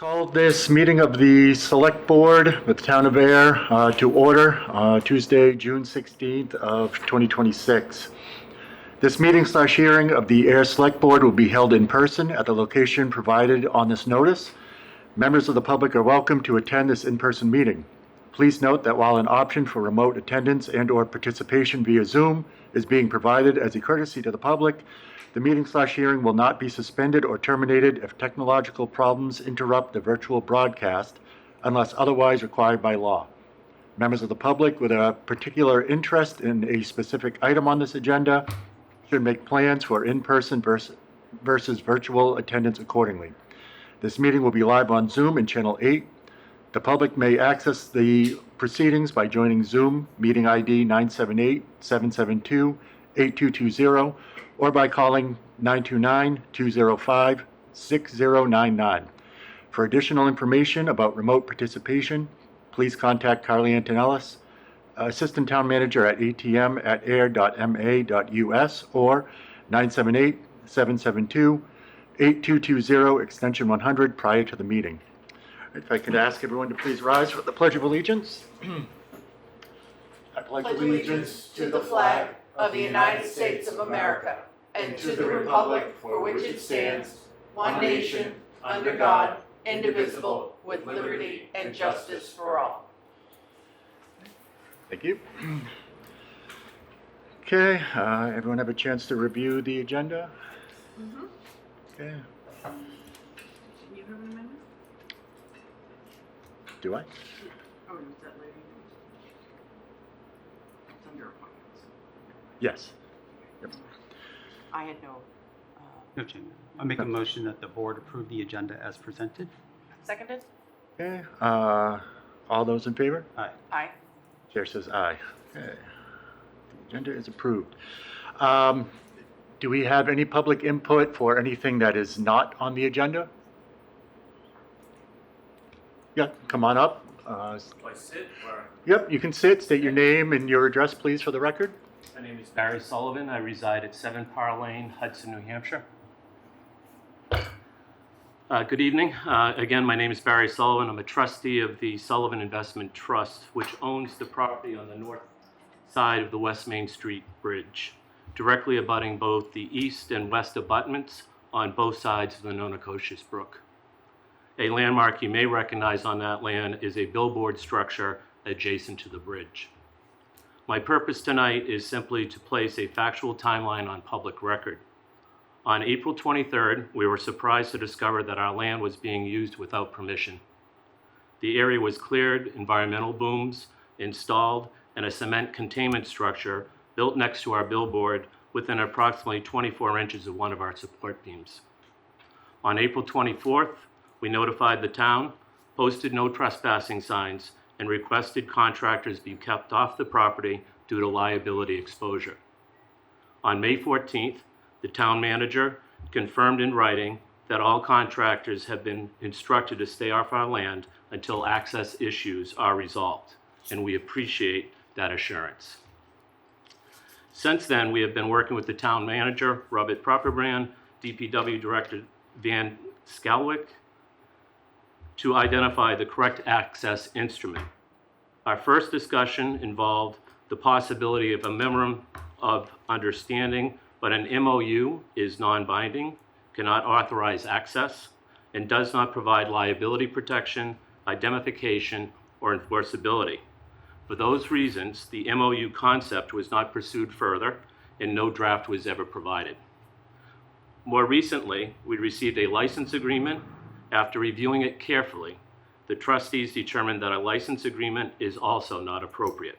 Call this meeting of the Select Board with the Town of Ayer to order Tuesday, June 16th of 2026. This meeting/hearing of the Ayer Select Board will be held in person at the location provided on this notice. Members of the public are welcome to attend this in-person meeting. Please note that while an option for remote attendance and/or participation via Zoom is being provided as a courtesy to the public, the meeting/hearing will not be suspended or terminated if technological problems interrupt the virtual broadcast unless otherwise required by law. Members of the public with a particular interest in a specific item on this agenda should make plans for in-person versus virtual attendance accordingly. This meeting will be live on Zoom in Channel 8. The public may access the proceedings by joining Zoom meeting ID 978-772-8220 or by calling 929-205-6099. For additional information about remote participation, please contact Carly Antonellis, Assistant Town Manager at atm@ayer.ma.us or 978-772-8220, extension 100, prior to the meeting. If I could ask everyone to please rise for the Pledge of Allegiance. I pledge allegiance to the flag of the United States of America and to the republic for which it stands, one nation, under God, indivisible, with liberty and justice for all. Thank you. Okay, everyone have a chance to review the agenda? Mm-hmm. Okay. You have an amendment? Do I? Oh, was that lady? It's under appointments. Yes. Yep. I had no. No change. I make a motion that the board approve the agenda as presented. Seconded? Okay, all those in favor? Aye. Aye. Chair says aye. Okay. The agenda is approved. Do we have any public input for anything that is not on the agenda? Yeah, come on up. Do I sit or? Yep, you can sit. State your name and your address, please, for the record. My name is Barry Sullivan. I reside at 7 Parr Lane, Hudson, New Hampshire. Good evening. Again, my name is Barry Sullivan. I'm a trustee of the Sullivan Investment Trust, which owns the property on the north side of the West Main Street Bridge, directly abutting both the east and west abutments on both sides of the Nonacoshes Brook. A landmark you may recognize on that land is a billboard structure adjacent to the bridge. My purpose tonight is simply to place a factual timeline on public record. On April 23rd, we were surprised to discover that our land was being used without permission. The area was cleared, environmental booms installed, and a cement containment structure built next to our billboard within approximately 24 inches of one of our support beams. On April 24th, we notified the town, posted no trespassing signs, and requested contractors be kept off the property due to liability exposure. On May 14th, the town manager confirmed in writing that all contractors have been instructed to stay off our land until access issues are resolved, and we appreciate that assurance. Since then, we have been working with the town manager, Robert Properbrand, DPW Director Van Scalwick, to identify the correct access instrument. Our first discussion involved the possibility of a memorandum of understanding, but an MOU is non-binding, cannot authorize access, and does not provide liability protection, identification, or enforceability. For those reasons, the MOU concept was not pursued further, and no draft was ever provided. More recently, we received a license agreement. After reviewing it carefully, the trustees determined that a license agreement is also not appropriate.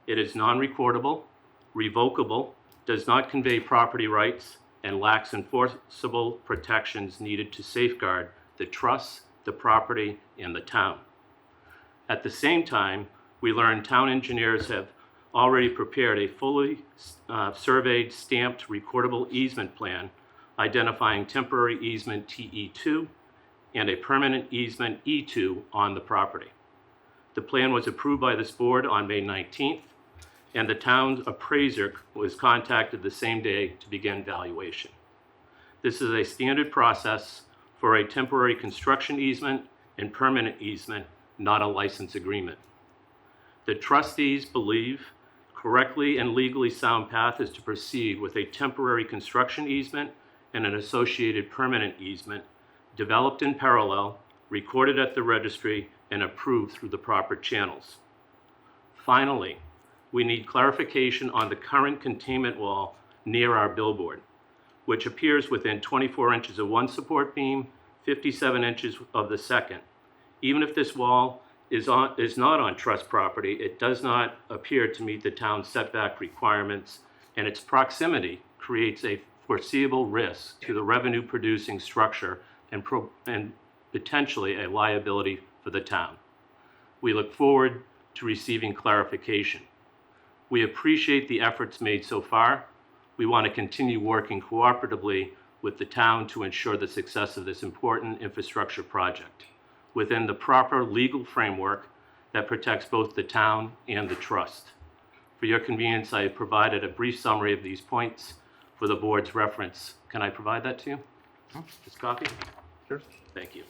It is non-recordable, revocable, does not convey property rights, and lacks enforceable protections needed to safeguard the trust, the property, and the town. At the same time, we learned town engineers have already prepared a fully surveyed, stamped, recordable easement plan identifying temporary easement TE2 and a permanent easement E2 on the property. The plan was approved by this board on May 19th, and the town's appraiser was contacted the same day to begin valuation. This is a standard process for a temporary construction easement and permanent easement, not a license agreement. The trustees believe correctly and legally sound path is to proceed with a temporary construction easement and an associated permanent easement developed in parallel, recorded at the registry, and approved through the proper channels. Finally, we need clarification on the current containment wall near our billboard, which appears within 24 inches of one support beam, 57 inches of the second. Even if this wall is not on trust property, it does not appear to meet the town's setback requirements, and its proximity creates a foreseeable risk to the revenue-producing structure and potentially a liability for the town. We look forward to receiving clarification. We appreciate the efforts made so far. We want to continue working cooperatively with the town to ensure the success of this important infrastructure project within the proper legal framework that protects both the town and the trust. For your convenience, I have provided a brief summary of these points for the board's reference. Can I provide that to you? This copy? Sure. Thank you.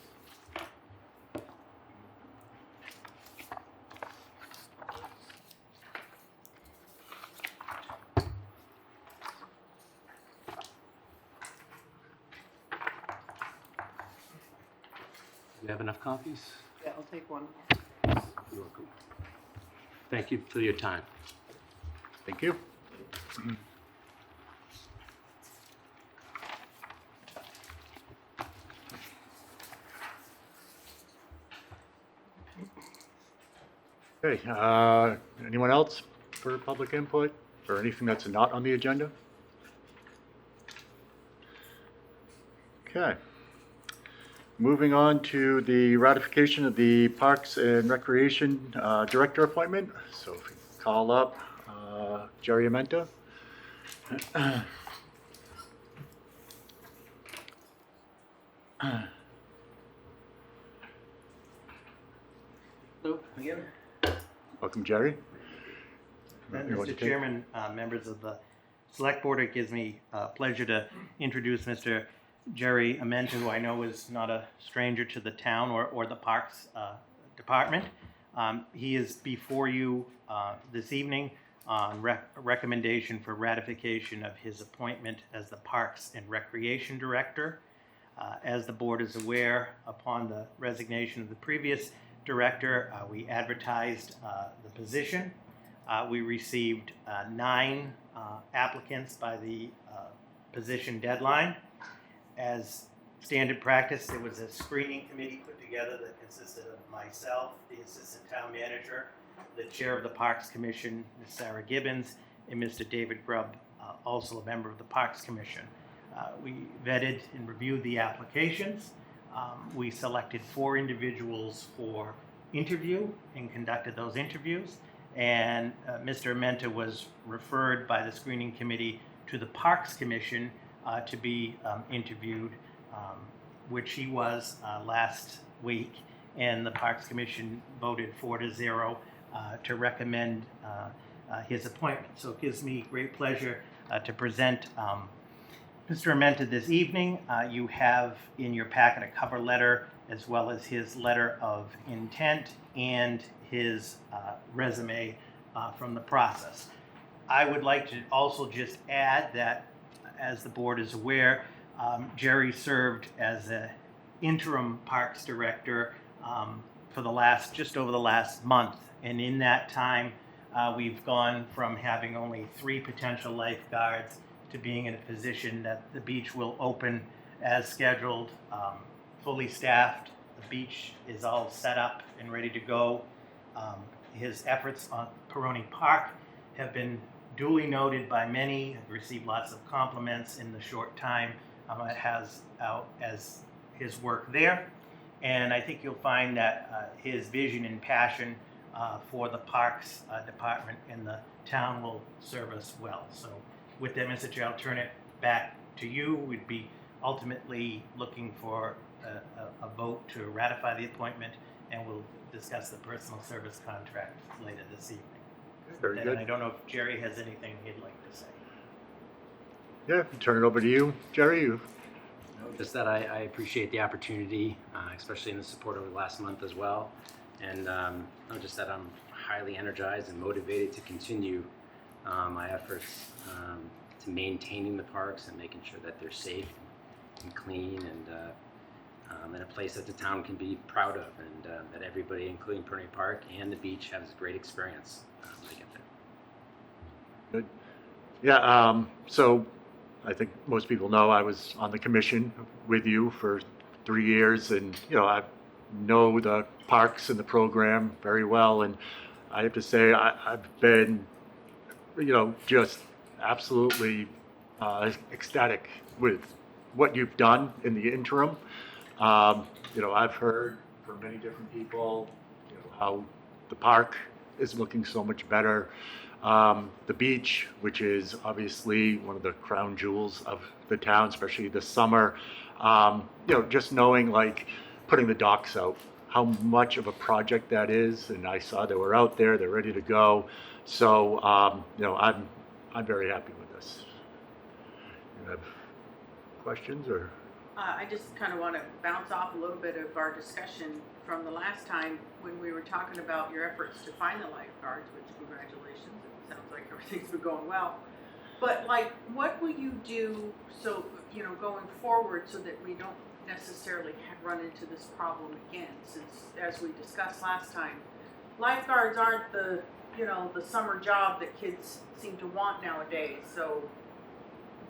Do you have enough copies? Yeah, I'll take one. You're welcome. Thank you for your time. Thank you. Okay, anyone else for public input or anything that's not on the agenda? Okay. Moving on to the ratification of the Parks and Recreation Director appointment. So if we call up Jerry Amenta. Hello again. Welcome, Jerry. You want to Mr. take- Chairman, members of the Select Board, it gives me pleasure to introduce Mr. Jerry Amenta, who I know is not a stranger to the town or the Parks Department. He is before you this evening on recommendation for ratification of his appointment as the Parks and Recreation Director. As the board is aware, upon the resignation of the previous director, we advertised the position. We received 9 applicants by the position deadline. As standard practice, there was a screening committee put together that consisted of myself, the assistant town manager, the chair of the Parks Commission, Ms. Sarah Gibbons, and Mr. David Grubb, also a member of the Parks Commission. We vetted and reviewed the applications. We selected 4 individuals for interview and conducted those interviews. And Mr. Amenta was referred by the screening committee to the Parks Commission to be interviewed, which he was last week. And the Parks Commission voted 4-0 to recommend his appointment. So it gives me great pleasure to present Mr. Amenta this evening. You have in your packet a cover letter as well as his letter of intent and his resume from the process. I would like to also just add that, as the board is aware, Jerry served as an interim parks director for just over the last month. And in that time, we've gone from having only 3 potential lifeguards to being in a position that the beach will open as scheduled, fully staffed. The beach is all set up and ready to go. His efforts on Peroni Park have been duly noted by many. I've received lots of compliments in the short time it has out as his work there. And I think you'll find that his vision and passion for the Parks Department and the town will serve us well. So with that, Mr. Chair, I'll turn it back to you. We'd be ultimately looking for a vote to ratify the appointment, and we'll discuss the personal service contract later this evening. Very And good. I don't know if Jerry has anything he'd like to say. Yeah, turn it over to you, Jerry. No, Just that I appreciate the opportunity, especially in the support over the last month as well. And no, just that I'm highly energized and motivated to continue my efforts to maintaining the parks and making sure that they're safe and clean and in a place that the town can be proud of, and that everybody, including Perney Park and the beach, has a great experience when they get there. Good. Yeah, so I think most people know I was on the commission with you for 3 years, and, I know the parks and the program very well, and I have to say I've been, just absolutely ecstatic with what you've done in the interim. I've heard from many different people, how the park is looking so much better. The beach, which is obviously one of the crown jewels of the town, especially this summer, just knowing, like, putting the docks out, how much of a project that is. And I saw they were out there, they're ready to go. So, I'm very happy with this. You have questions or? I just kind of want to bounce off a little bit of our discussion from the last time when we were talking about your efforts to find the lifeguards, which congratulations, it sounds like everything's been going well. But like, what will you do so, going forward so that we don't necessarily run into this problem again? Since, as we discussed last time, lifeguards aren't the summer job that kids seem to want nowadays. So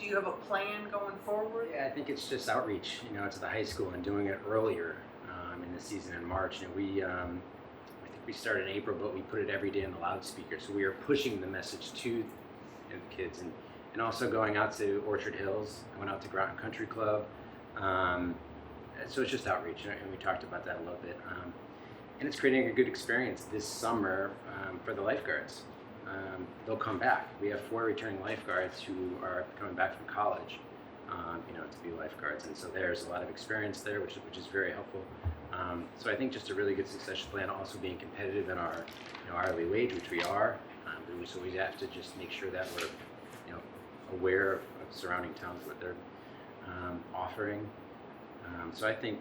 do you have a plan going forward? Yeah, I think it's just outreach, to the high school and doing it earlier in the season in March. I think we started in April, but we put it every day on the loudspeaker. So we are pushing the message to the kids, and also going out to Orchard Hills. I went out to Groton Country Club. So it's just outreach, and we talked about that a little bit. And it's creating a good experience this summer for the lifeguards. They'll come back. We have 4 returning lifeguards who are coming back from college, to be lifeguards, and so there's a lot of experience there, which is very helpful. So I think just a really good succession plan, also being competitive in our hourly wage, which we are. So we have to just make sure that we're aware of surrounding towns, what they're offering. So I think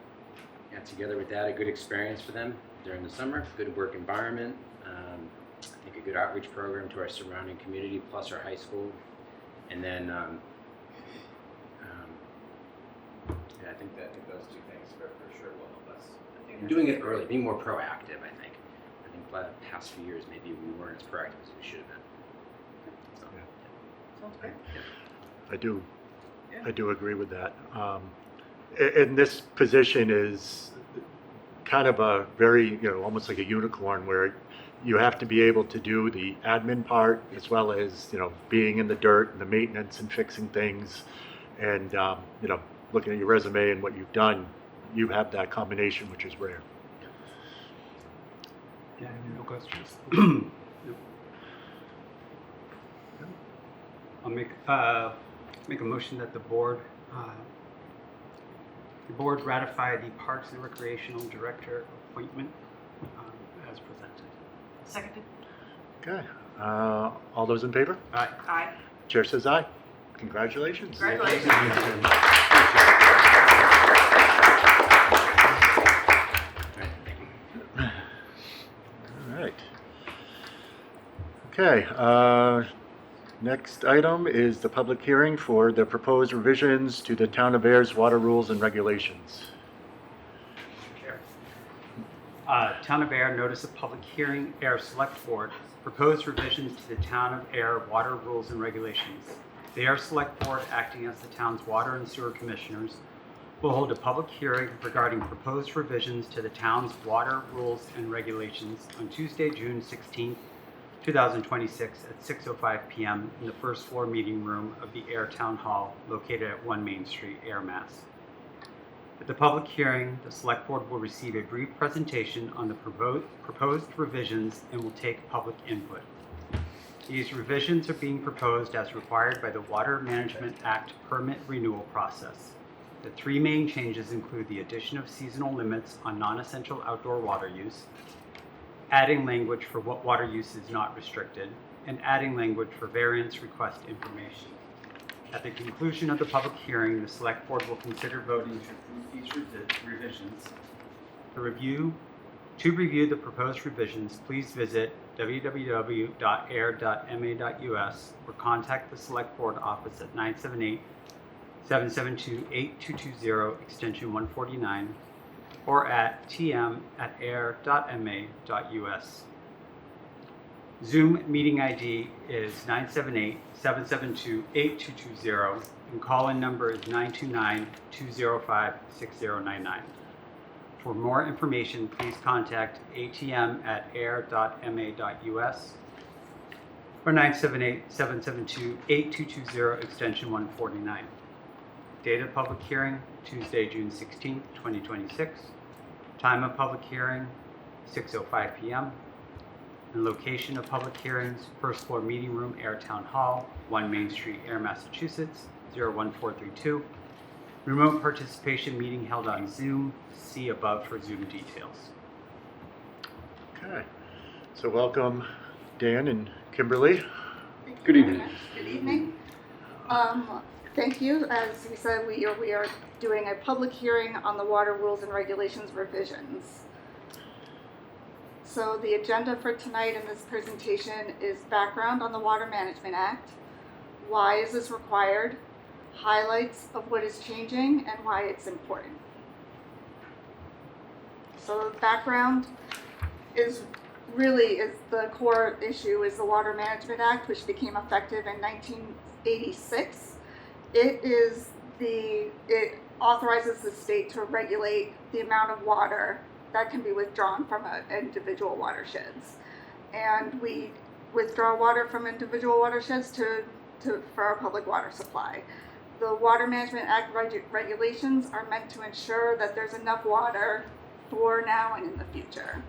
together with that, a good experience for them during the summer, good work environment. I think a good outreach program to our surrounding community, plus our high school, and then I think those 2 things for sure will help us. And doing it early, being more proactive. I think the past few years maybe we weren't as proactive as we should have been. So, Sounds great. I do agree with that. And this position is kind of a very, almost like a unicorn, where you have to be able to do the admin part as well as, being in the dirt and the maintenance and fixing things. And, looking at your resume and what you've done, you have that combination, which is rare. Yeah, no questions. I'll make a motion that the board ratify the Parks and Recreational Director appointment as presented. Seconded. Okay. All those in favor? Aye. Aye. Chair says aye. Congratulations. Congratulations. All right. Okay. Next item is the public hearing for the proposed revisions to the Town of Ayer's water rules and regulations. Town of Ayer notice of public hearing, Ayer Select Board, proposed revisions to the Town of Ayer water rules and regulations. The Ayer Select Board, acting as the town's water and sewer commissioners, will hold a public hearing regarding proposed revisions to the town's water rules and regulations on Tuesday, June 16th, 2026 at 6:05 p.m. in the first floor meeting room of the Ayer Town Hall located at 1 Main Street, Ayer, Mass. At the public hearing, the Select Board will receive a brief presentation on the proposed revisions and will take public input. These revisions are being proposed as required by the Water Management Act permit renewal process. The 3 main changes include the addition of seasonal limits on non-essential outdoor water use, adding language for what water use is not restricted, and adding language for variance request information. At the conclusion of the public hearing, the Select Board will consider voting to approve these revisions. To review the proposed revisions, please visit www.ayer.ma.us or contact the Select Board office at 978-772-8220, extension 149, or at tm@ayer.ma.us. Zoom meeting ID is 978-772-8220, and call-in number is 929-205-6099. For more information, please contact atm@ayer.ma.us or 978-772-8220, extension 149. Date of public hearing, Tuesday, June 16, 2026. Time of public hearing, 6:05 p.m. And location of public hearings, first floor meeting room, Ayer Town Hall, 1 Main Street, Ayer, Massachusetts, 01432. Remote participation meeting held on Zoom. See above for Zoom details. Okay, so welcome Dan and Kimberly. Good evening. Good evening. Thank you. As we said, we are doing a public hearing on the water rules and regulations revisions. So the agenda for tonight in this presentation is background on the Water Management Act. Why is this required? Highlights of what is changing and why it's important. So the background is the core issue is the Water Management Act, which became effective in 1986. It authorizes the state to regulate the amount of water that can be withdrawn from individual watersheds. And we withdraw water from individual watersheds for our public water supply. The Water Management Act regulations are meant to ensure that there's enough water for now and in the future.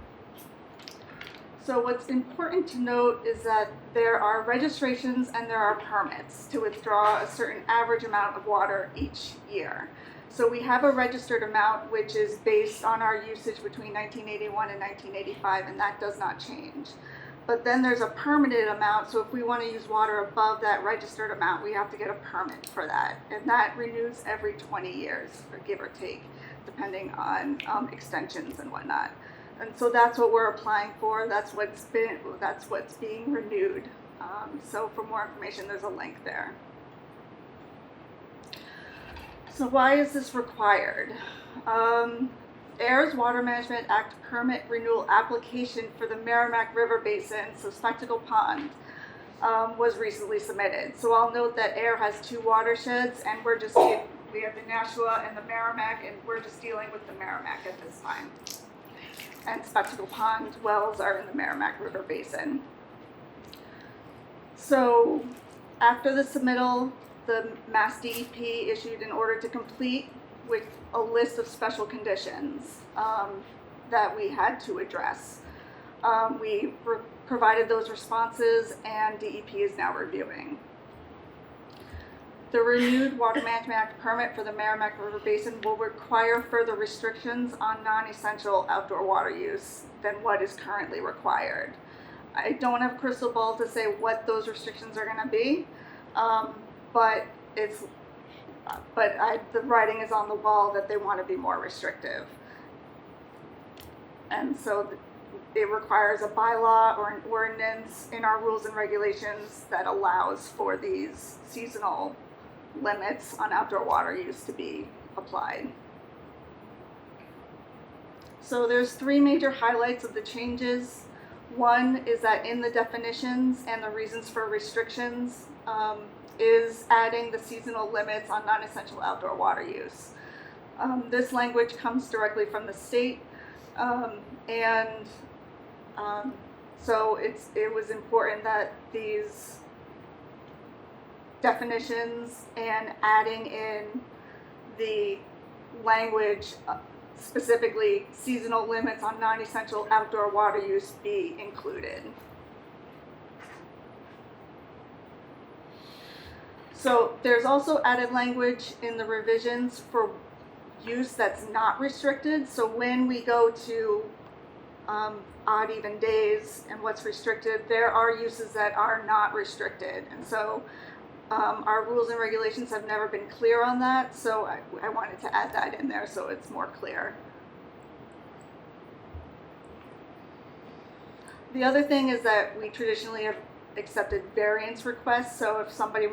So what's important to note is that there are registrations and there are permits to withdraw a certain average amount of water each year. So we have a registered amount which is based on our usage between 1981 and 1985, and that does not change. But then there's a permitted amount, so if we want to use water above that registered amount, we have to get a permit for that. And that renews every 20 years, or give or take, depending on extensions and whatnot. And so that's what we're applying for. That's what's being renewed. So for more information, there's a link there. So why is this required? Ayer's Water Management Act permit renewal application for the Merrimack River Basin, so Spectacle Pond, was recently submitted. So I'll note that Ayer has 2 watersheds, and we have the Nashua and the Merrimack, and we're just dealing with the Merrimack at this time. And Spectacle Pond wells are in the Merrimack River Basin. So after the submittal, the Mass DEP issued an order to complete with a list of special conditions that we had to address. We provided those responses, and DEP is now reviewing. The renewed Water Management Act permit for the Merrimack River Basin will require further restrictions on non-essential outdoor water use than what is currently required. I don't have a crystal ball to say what those restrictions are going to be, but the writing is on the wall that they want to be more restrictive. And so it requires a bylaw or an ordinance in our rules and regulations that allows for these seasonal limits on outdoor water use to be applied. So there's 3 major highlights of the changes. One is that in the definitions and the reasons for restrictions is adding the seasonal limits on non-essential outdoor water use. This language comes directly from the state, so it was important that these definitions and adding in the language, specifically seasonal limits on non-essential outdoor water use, be included. So there's also added language in the revisions for use that's not restricted. So when we go to odd even days and what's restricted, there are uses that are not restricted. And so Our rules and regulations have never been clear on that, so I wanted to add that in there so it's more clear. The other thing is that we traditionally have accepted variance requests, so if somebody,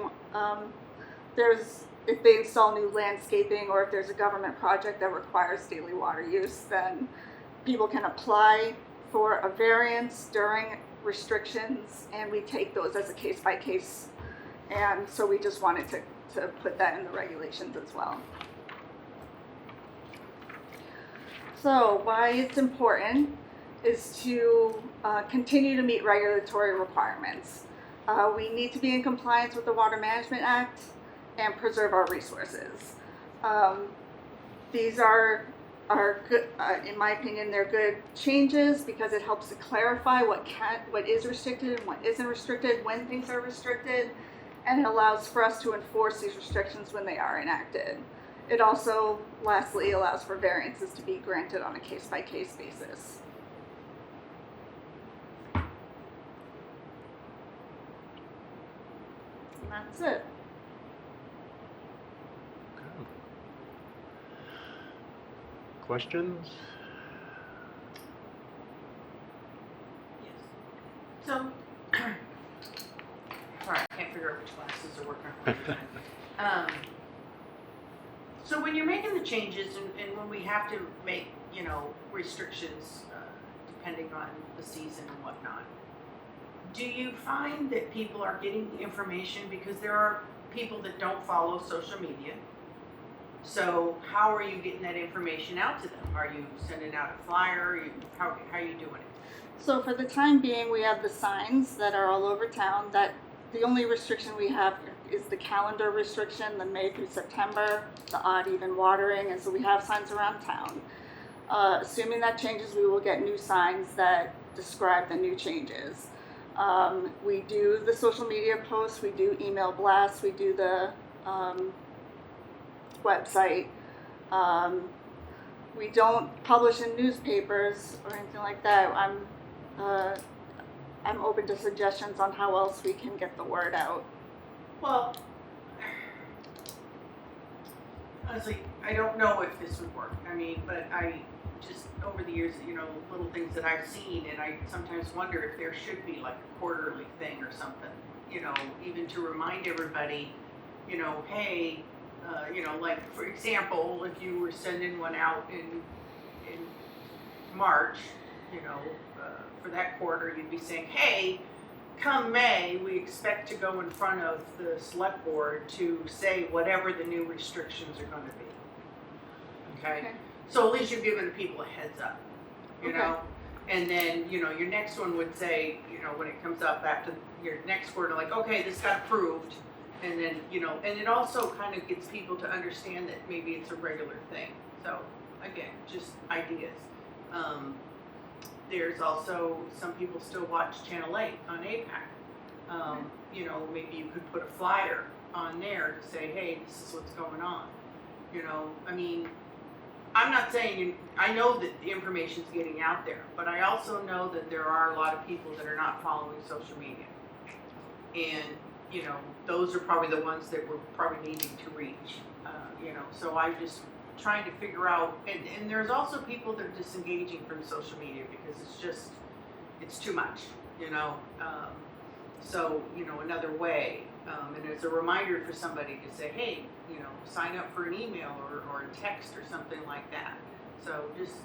if they install new landscaping or if there's a government project that requires daily water use, then people can apply for a variance during restrictions, and we take those as a case by case. And so we just wanted to put that in the regulations as well. So why it's important is to continue to meet regulatory requirements. We need to be in compliance with the Water Management Act and preserve our resources. These are good, in my opinion, they're good changes because it helps to clarify what is restricted and what isn't restricted, when things are restricted, and it allows for us to enforce these restrictions when they are enacted. It also, lastly, allows for variances to be granted on a case-by-case basis. And that's it. Questions? Yes. So, sorry, I can't figure out which glasses are working. So when you're making the changes and when we have to make, restrictions depending on the season and whatnot, do you find that people are getting the information? Because there are people that don't follow social media. So how are you getting that information out to them? Are you sending out a flyer? How are you doing it? So for the time being, we have the signs that are all over town. That the only restriction we have is the calendar restriction, the May through September, the odd even watering, and so we have signs around town. Assuming that changes, we will get new signs that describe the new changes. We do the social media posts, we do email blasts, we do the website. We don't publish in newspapers or anything like that. I'm open to suggestions on how else we can get the word out. Well, honestly, I don't know if this would work. But I just, over the years, little things that I've seen, and I sometimes wonder if there should be like a quarterly thing or something, even to remind everybody, hey, like for example, if you were sending one out in March, for that quarter, you'd be saying, hey, come May, we expect to go in front of the select board to say whatever the new restrictions are going to be. Okay? So at least you're giving people a heads up, you know? And then, your next one would say, when it comes up after your next quarter, like, okay, this got approved. And then, and it also kind of gets people to understand that maybe it's a regular thing. So, again, just ideas. There's also, some people still watch Channel 8 on APAC. Maybe you could put a flyer on there to say, hey, this is what's going on. I'm not saying, I know that the information's getting out there, but I also know that there are a lot of people that are not following social media. And, those are probably the ones that we're probably needing to reach, so I'm just trying to figure out, and there's also people that are disengaging from social media because it's too much, so, another way, and as a reminder for somebody to say, hey, sign up for an email or a text or something like that. So just,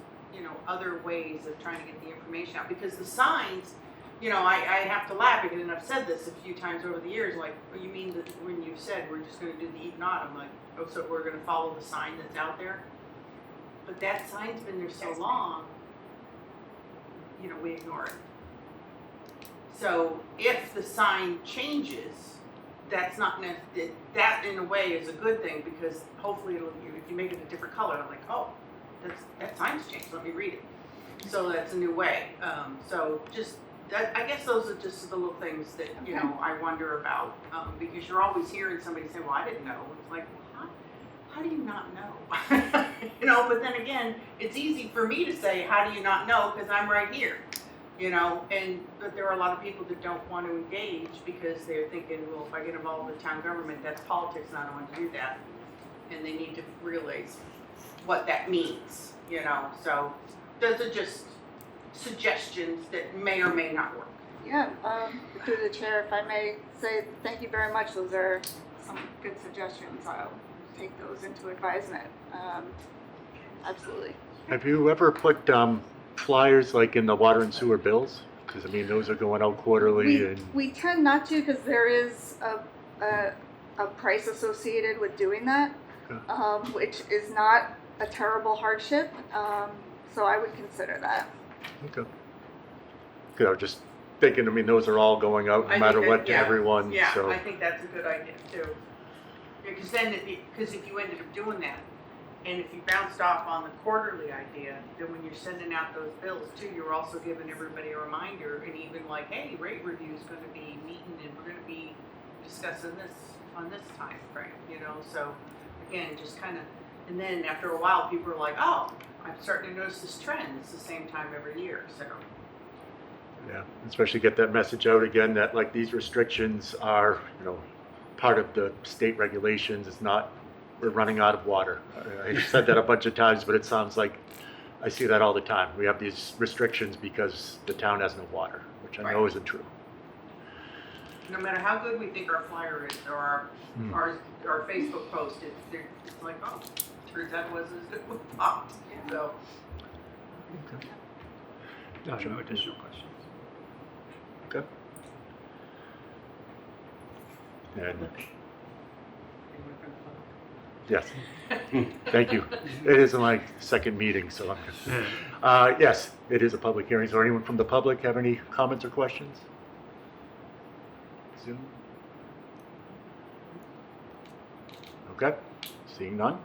other ways of trying to get the information out, because the signs, I have to laugh because, and I've said this a few times over the years, like, well, you mean that when you said we're just going to do the eat not, I'm like, oh, so we're going to follow the sign that's out there? But that sign's been there so long, we ignore it. So if the sign changes, that's not that in a way is a good thing, because hopefully if you make it a different color, I'm like, oh, that sign's changed, let me read it. So that's a new way. So just that, I guess those are just the little things that I wonder about, because you're always hearing somebody say, well, I didn't know. It's like, well, how do you not know? But then again, it's easy for me to say, how do you not know, because I'm right here. But there are a lot of people that don't want to engage because they're thinking, well, if I get involved with town government, that's politics, and I don't want to do that. And they need to realize what that means, so those are just suggestions that may or may not work. Yeah, through the chair, if I may say thank you very much. Those are some good suggestions. I'll take those into advisement. Absolutely. Have you ever put flyers like in the water and sewer bills? Because I mean, those are going out quarterly, and We tend not to because there is a price associated with doing that, which is not a terrible hardship. So I would consider that. okay. Good. I was just thinking. I mean, those are all going out no matter what to everyone. Yeah, So I think that's a good idea too. Because if you ended up doing that, and if you bounced off on the quarterly idea, then when you're sending out those bills too, you're also giving everybody a reminder, and even like, hey, rate review is going to be meeting, and we're going to be discussing this on this time frame, So again, just kind of, and then after a while, people are like, oh, I'm starting to notice this trend. It's the same time every year, so. yeah, especially get that message out again that like these restrictions are, part of the state regulations. It's not we're running out of water. I said that a bunch of times, but it sounds like I see that all the time. We have these restrictions because the town has no water, which I know Right. isn't true. No matter how good we think our flyer is or our Facebook post, it's like, oh, turns out it wasn't as good as we thought. So, No additional questions. Okay. And yes, thank you. It is my second meeting, so I'm yes, it is a public hearing. So anyone from the public have any comments or questions? Zoom? Okay, seeing none.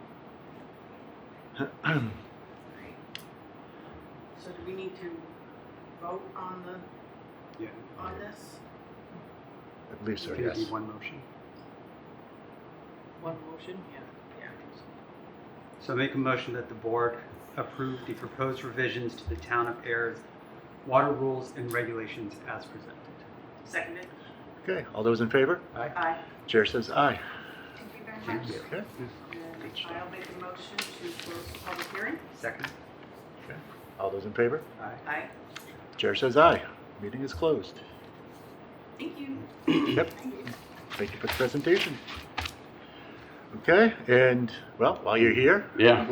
so do we need to vote on Yeah. this? I believe so, Can it be yes. one motion? One motion? Yeah. So make a motion that the board approve the proposed revisions to the Town of Ayer's water rules and regulations as presented. Seconded? Okay, all those in favor? Aye. Chair says aye. Thank you very Thank much. you. Okay, And I'll make a motion to close the public hearing. Second? all those in favor? Aye. Aye. Chair says aye. Meeting is closed. Thank you. Yep. Thank you for the presentation. Okay, and well, while you're here, Yeah.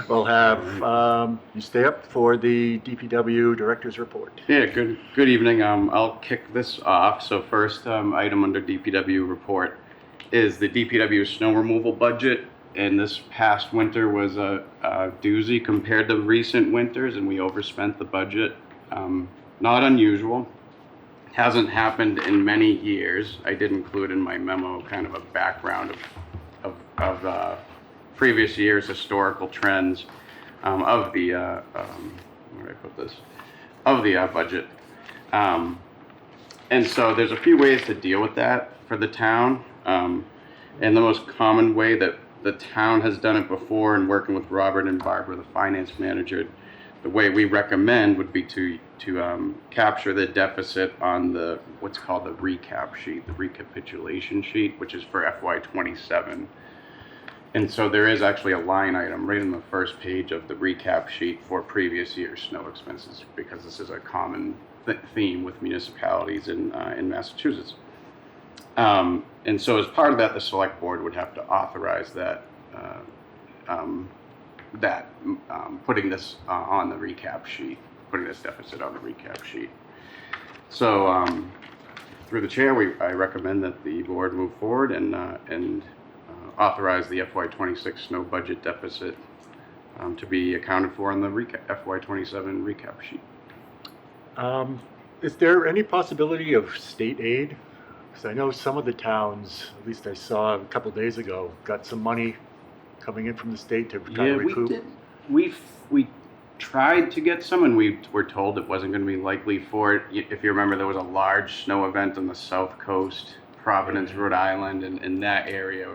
we'll have you stay up for the DPW Director's Report. Yeah, good evening. I'll kick this off. So first item under DPW report is the DPW snow removal budget. And this past winter was a doozy compared to recent winters, and we overspent the budget. Not unusual. Hasn't happened in many years. I did include in my memo kind of a background of previous years' historical trends of the where did I put this? Of the budget. And so there's a few ways to deal with that for the town. And the most common way that the town has done it before, and working with Robert and Barbara, the finance manager, the way we recommend would be to capture the deficit on the what's called the recap sheet, the recapitulation sheet, which is for FY27. And so there is actually a line item right in the first page of the recap sheet for previous year's snow expenses, because this is a common theme with municipalities in Massachusetts. And so as part of that, the select board would have to authorize that, putting this on the recap sheet, putting this deficit on the recap sheet. So through the chair, I recommend that the board move forward and authorize the FY26 snow budget deficit to be accounted for on the FY27 recap sheet. Is there any possibility of state aid? Because I know some of the towns, at least I saw a couple days ago, got some money coming in from the state to kind of recoup. We tried to get some, and we were told it wasn't going to be likely for it. If you remember, there was a large snow event on the South Coast, Providence, Rhode Island, and in that area.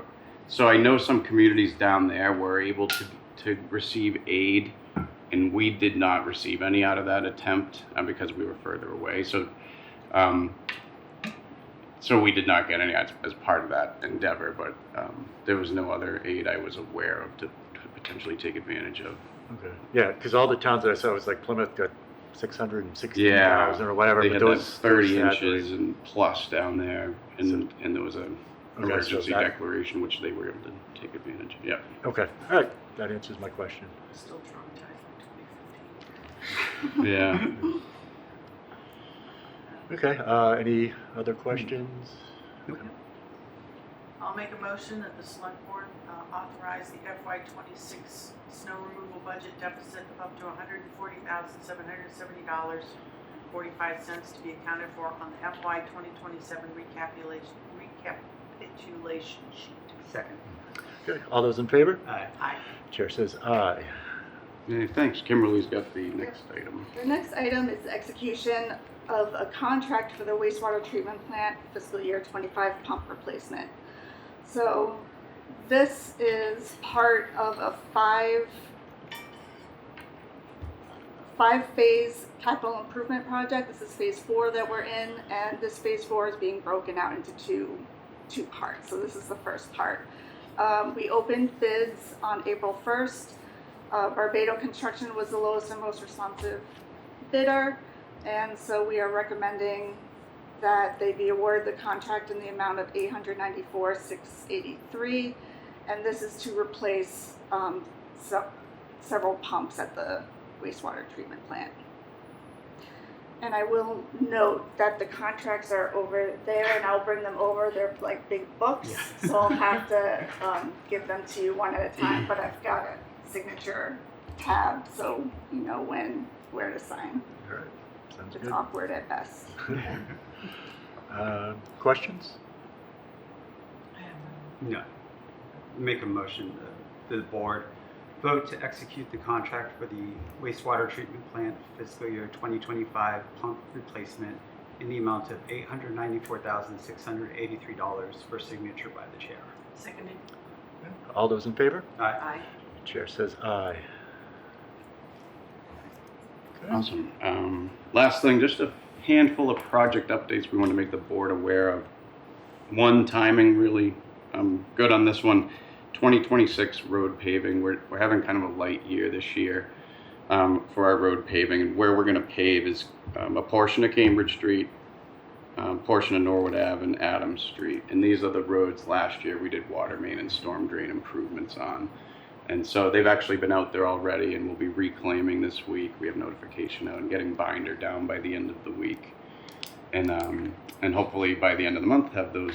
So I know some communities down there were able to receive aid and we did not receive any out of that attempt because we were further away. So, so we did not get any as part of that endeavor, but there was no other aid I was aware of to potentially take advantage of. Okay. Yeah, because all the towns that I saw was like Plymouth got 660,000 Yeah, or whatever. they but had those, that 30 those inches and plus down there, and there was a so emergency that- declaration which they were able to take advantage of. Yeah. Okay, all right, that answers my question. Still traumatized from 2015. Yeah. Okay, any other questions? I'll make a motion that the select board authorize the FY '26 snow removal budget deficit of up to $140,770.45 to be accounted for on the FY 2027 recapitulation sheet. Second. Okay, all those in favor? Aye. Aye. Chair says aye. Yeah, thanks. Kimberly's got the next item. The next item is the execution of a contract for the wastewater treatment plant fiscal year 25 pump replacement. So this is part of a five-phase capital improvement project. This is phase 4 that we're in, and this phase 4 is being broken out into two parts. So this is the first part. We opened bids on April 1st. Barbado Construction was the lowest and most responsive bidder, and so we are recommending that they be awarded the contract in the amount of $894,683, and this is to replace several pumps at the wastewater treatment plant. And I will note that the contracts are over there, and I'll bring them over. They're like big books, Yeah. so I'll have to give them to you one at a time, but I've got a signature tab, so you know where to sign. All right, sounds It's good. awkward at best. Questions? No. Make a motion that the board vote to execute the contract for the wastewater treatment plant fiscal year 2025 pump replacement in the amount of $894,683 for signature by the chair. Seconded. All those in favor? Aye. Aye. Chair says aye. Okay. Awesome. Last thing, just a handful of project updates we want to make the board aware of. One, timing really good on this one. 2026 road paving. We're having kind of a light year this year for our road paving, and where we're going to pave is a portion of Cambridge Street, portion of Norwood Ave, and Adams Street. And these are the roads last year we did water main and storm drain improvements on. And so they've actually been out there already, and we'll be reclaiming this week. We have notification out and getting binder down by the end of the week, and hopefully by the end of the month have those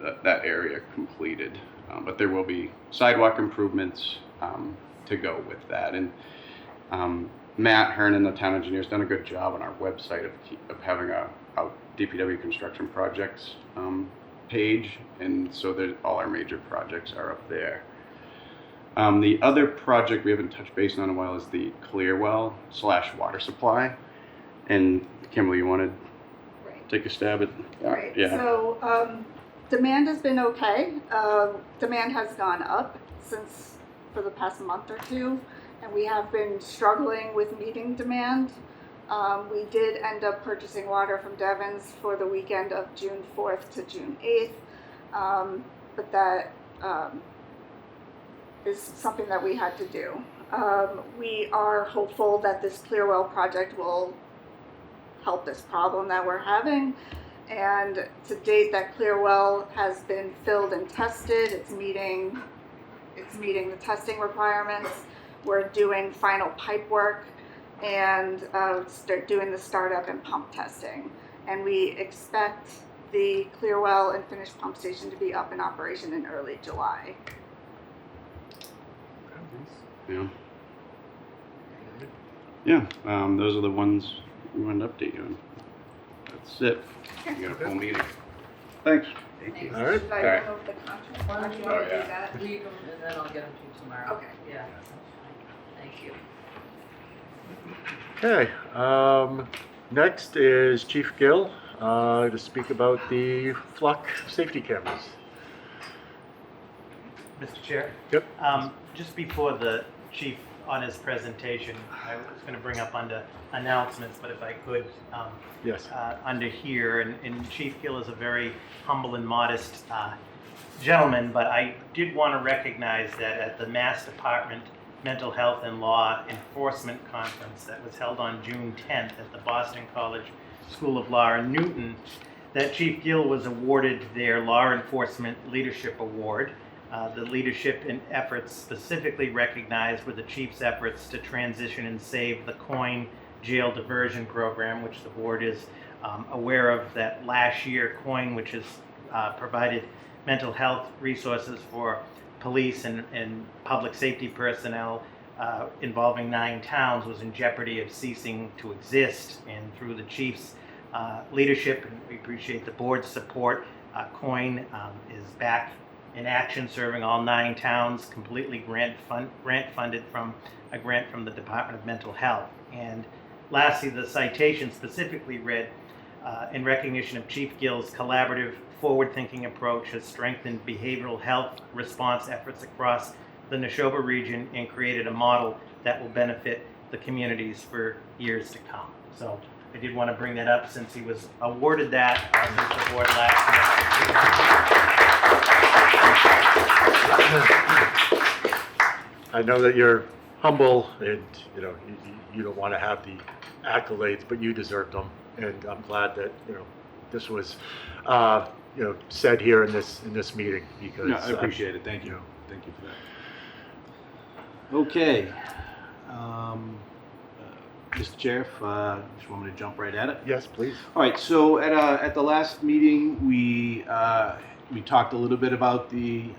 that area completed. But there will be sidewalk improvements to go with that. And Matt Hernan, the town engineer, has done a good job on our website of having a DPW construction projects page, and so all our major projects are up there. The other project we haven't touched base on in a while is the Clearwell / water supply. And Kimberly, you want to take a stab at that? Right. Yeah. So demand has been okay. Demand has gone up for the past month or two, and we have been struggling with meeting demand. We did end up purchasing water from Devon's for the weekend of June 4th to June 8th, but that is something that we had to do. We are hopeful that this Clearwell project will help this problem that we're having. And to date, that Clearwell has been filled and tested. It's meeting the testing requirements. We're doing final pipe work, and start doing the startup and pump testing. And we expect the Clearwell and finished pump station to be up in operation in early July. Yeah. Yeah. Those are the ones we wanted to update you on. That's it. You got a full meeting. Thanks. Thank you. All right. Should I Alright. remove the contract? Why don't Do you you want to Oh, do yeah. that? Leave them and then I'll get them to you tomorrow. Okay. Yeah. Thank you. Okay, next is Chief Gill to speak about the flock safety cameras. Mr. Chair? Yep. Just before the chief on his presentation. I was going to bring up under announcements, but if I could, Yes. under here, and Chief Gill is a very humble and modest gentleman, but I did want to recognize that at the Mass Department Mental Health and Law Enforcement Conference that was held on June 10th at the Boston College School of Law in Newton, that Chief Gill was awarded their Law Enforcement Leadership Award. The leadership and efforts specifically recognized were the Chief's efforts to transition and save the Coyne Jail Diversion Program, which the board is aware of, that last year Coyne, which has provided mental health resources for police and public safety personnel involving 9 towns, was in jeopardy of ceasing to exist. And through the Chief's leadership, and we appreciate the board's support, Coyne is back in action, serving all 9 towns, completely grant funded from a grant from the Department of Mental Health. And lastly, the citation specifically read, in recognition of Chief Gill's collaborative, forward-thinking approach has strengthened behavioral health response efforts across the Neshoba region and created a model that will benefit the communities for years to come. So I did want to bring that up since he was awarded that since the board last year. I know that you're humble and, you don't want to have the accolades, but you deserve them. And I'm glad that, this was, said here in this meeting because. No, I appreciate it. Thank you. Thank you for that. Okay. Mr. Chair, if you want me to jump right at it? Yes, please. All right. So at the last meeting, we talked a little bit about the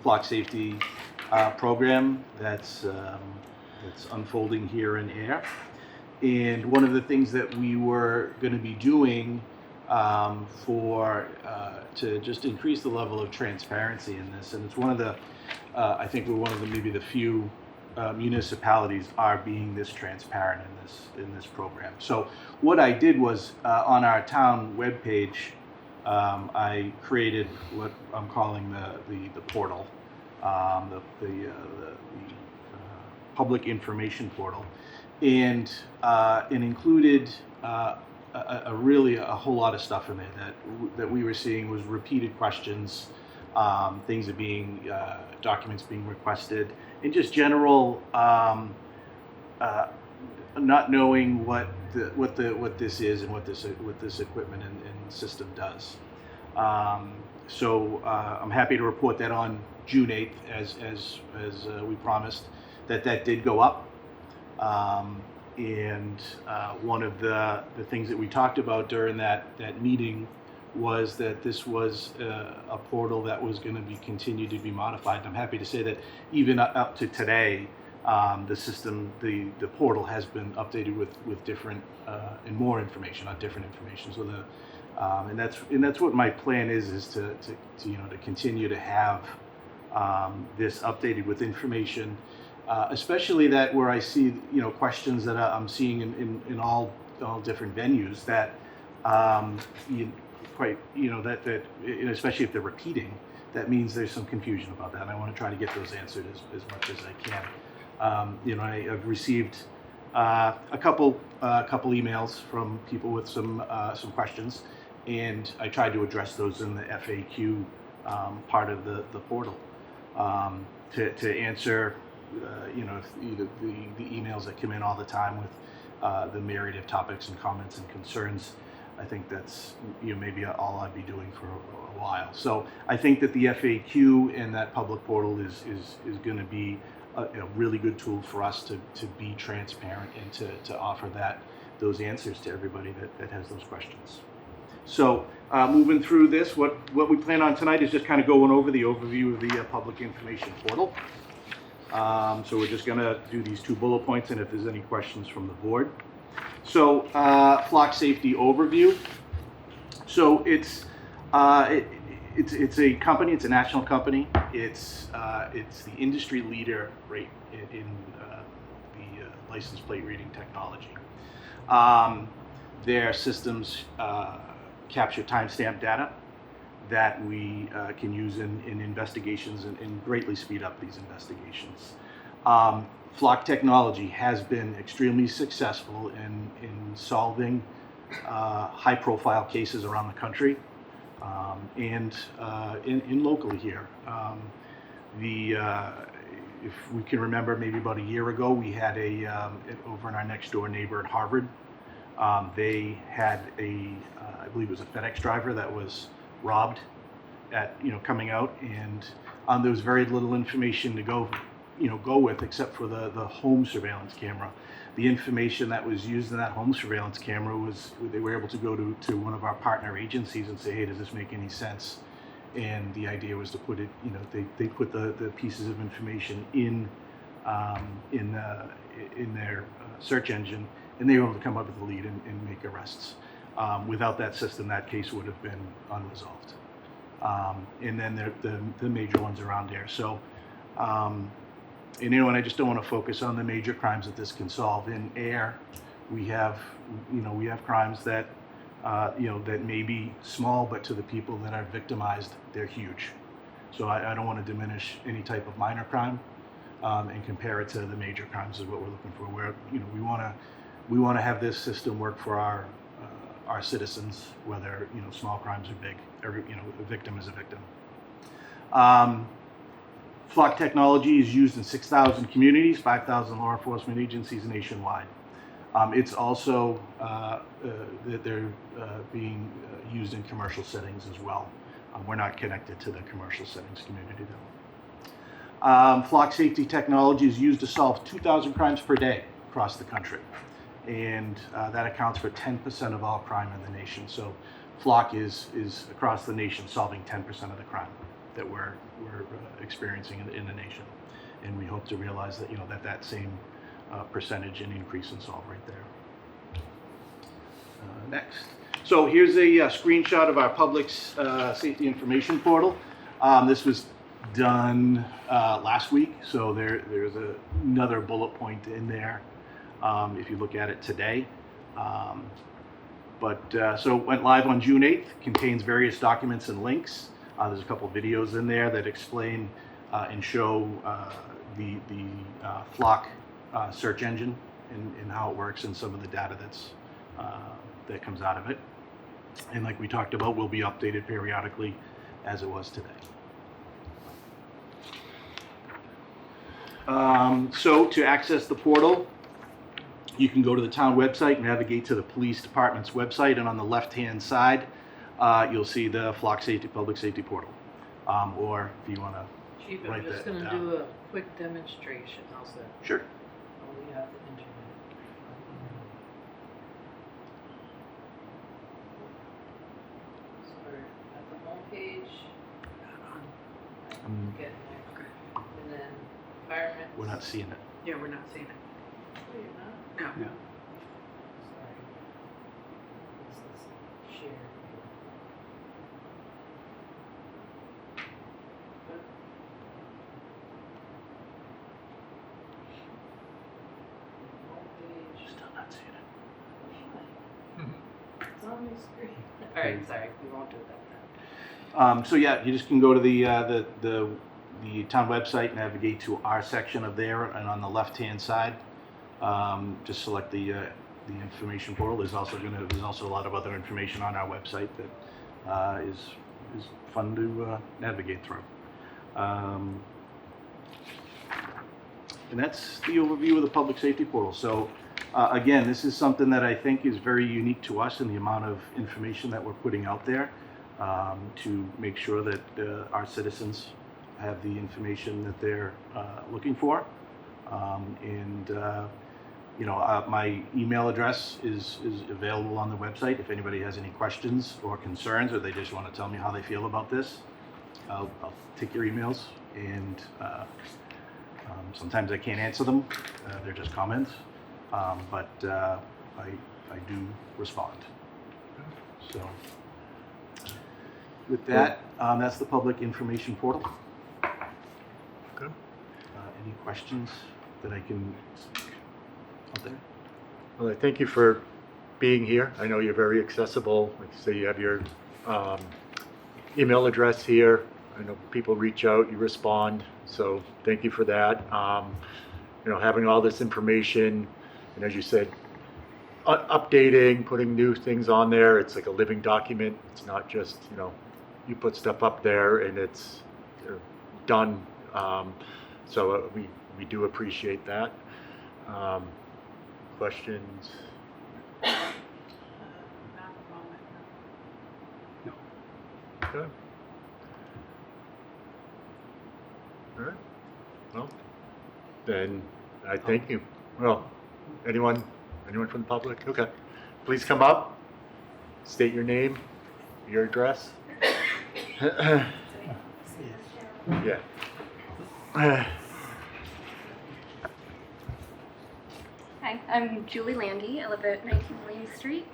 flock safety program that's unfolding here in Ayer. And one of the things that we were going to be doing to just increase the level of transparency in this, and it's one of the, I think we're one of the maybe the few municipalities are being this transparent in this program. So what I did was on our town webpage, I created what I'm calling the portal, the public information portal, and included really a whole lot of stuff in there that we were seeing was repeated questions, things are being documents being requested, and just general not knowing what this is and what this equipment and system does. So I'm happy to report that on June 8th, as we promised, that did go up. And one of the things that we talked about during that meeting was that this was a portal that was going to be continued to be modified. And I'm happy to say that even up to today, the system, the portal has been updated with different and more information, not different information. So and that's what my plan is to continue to have this updated with information. Especially that where I see questions that I'm seeing in all different venues that that especially if they're repeating, that means there's some confusion about that, and I want to try to get those answered as much as I can. I've received a couple emails from people with some questions, and I tried to address those in the FAQ part of the portal to answer. Either the emails that come in all the time with the myriad of topics and comments and concerns. I think that's maybe all I'd be doing for a while. So I think that the FAQ and that public portal is going to be a really good tool for us to be transparent and to offer those answers to everybody that has those questions. So moving through this, what we plan on tonight is just kind of going over the overview of the public information portal. So we're just going to do these 2 bullet points, and if there's any questions from the board. So flock safety overview. So it's a company. It's a national company. It's the industry leader right in the license plate reading technology. Their systems capture timestamp data that we can use in investigations and greatly speed up these investigations. Flock technology has been extremely successful in solving high-profile cases around the country and in locally here. If we can remember, maybe about a year ago, we had over in our next door neighbor at Harvard. They had I believe it was a FedEx driver that was robbed coming out, and there was very little information to go with except for the home surveillance camera. The information that was used in that home surveillance camera was they were able to go to one of our partner agencies and say, hey, does this make any sense? And the idea was to put it, they put the pieces of information in their search engine, and they were able to come up with the lead and make arrests. Without that system, that case would have been unresolved. And then the major ones around there. So, and I just don't want to focus on the major crimes that this can solve. In Ayer, we have crimes that that may be small, but to the people that are victimized, they're huge. So I don't want to diminish any type of minor crime and compare it to the major crimes is what we're looking for. Where we want to have this system work for our citizens, whether small crimes or big. A victim is a victim. Flock technology is used in 6,000 communities, 5,000 law enforcement agencies nationwide. It's also that they're being used in commercial settings as well. We're not connected to the commercial settings community though. Flock safety technology is used to solve 2,000 crimes per day across the country, and that accounts for 10% of all crime in the nation. So Flock is across the nation solving 10% of the crime that we're experiencing in the nation, and we hope to realize that that same percentage and increase and solve right there. Next. So here's a screenshot of our public safety information portal. This was done last week, so there's another bullet point in there if you look at it today. So it went live on June 8th, contains various documents and links. There's a couple of videos in there that explain and show the Flock search engine and how it works and some of the data that comes out of it. And like we talked about, will be updated periodically as it was today. So to access the portal, you can go to the town website, navigate to the police department's website, and on the left-hand side, you'll see the Flock Safety Public Safety Portal. Or if you want to Chief, write I'm just that gonna down. do a quick demonstration. How's that? Sure. Oh, we have the internet. So we're at the home page. Getting there. And then environment. We're not seeing it. Yeah, we're not seeing it. Oh, you're not? No. Yeah. Sorry. This is shared. Homepage. Still not seeing it. It's on your screen. All right, sorry, we won't do that then. So yeah, you just can go to the town website, navigate to our section of there, and on the left-hand side, just select the information portal. There's also a lot of other information on our website that is fun to navigate through. And that's the overview of the public safety portal. So again, this is something that I think is very unique to us in the amount of information that we're putting out there to make sure that our citizens have the information that they're looking for. My email address is available on the website. If anybody has any questions or concerns, or they just want to tell me how they feel about this, I'll take your emails, and sometimes I can't answer them. They're just comments, but I do respond. So with that, that's the public information portal. Good. Any questions that I can out there? Well, I thank you for being here. I know you're very accessible. Like you say, you have your email address here. I know people reach out, you respond. So thank you for that. having all this information, and as you said, updating, putting new things on there. It's like a living document. It's not just, you put stuff up there and it's done. So we do appreciate that. Questions? Not at the moment, no. Okay. All right. Well, then I thank you. Well, anyone from the public? Okay. Please come up, state your name, your address. Yeah. Hi, I'm Julie Landy. I live at 19 William Street.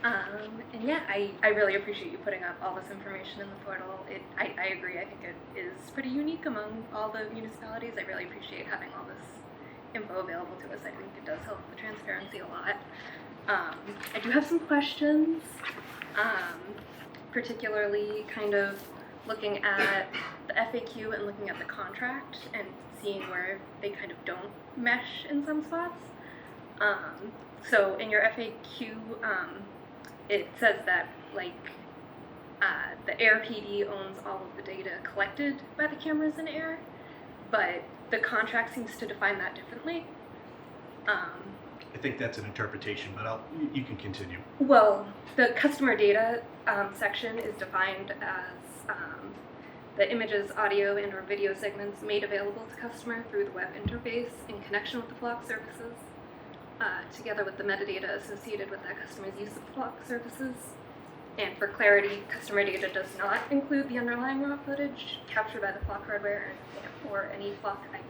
And yeah, I really appreciate you putting up all this information in the portal. I agree. I think it is pretty unique among all the municipalities. I really appreciate having all this info available to us. I think it does help the transparency a lot. I do have some questions, particularly kind of looking at the FAQ and looking at the contract and seeing where they kind of don't mesh in some spots. So in your FAQ, it says that the Ayer PD owns all of the data collected by the cameras in Ayer, but the contract seems to define that differently. I think that's an interpretation, but you can continue. Well, the customer data section is defined as the images, audio, and/or video segments made available to customer through the web interface in connection with the Flock services, together with the metadata associated with that customer's use of Flock services. And for clarity, customer data does not include the underlying raw footage captured by the Flock hardware or any Flock IP.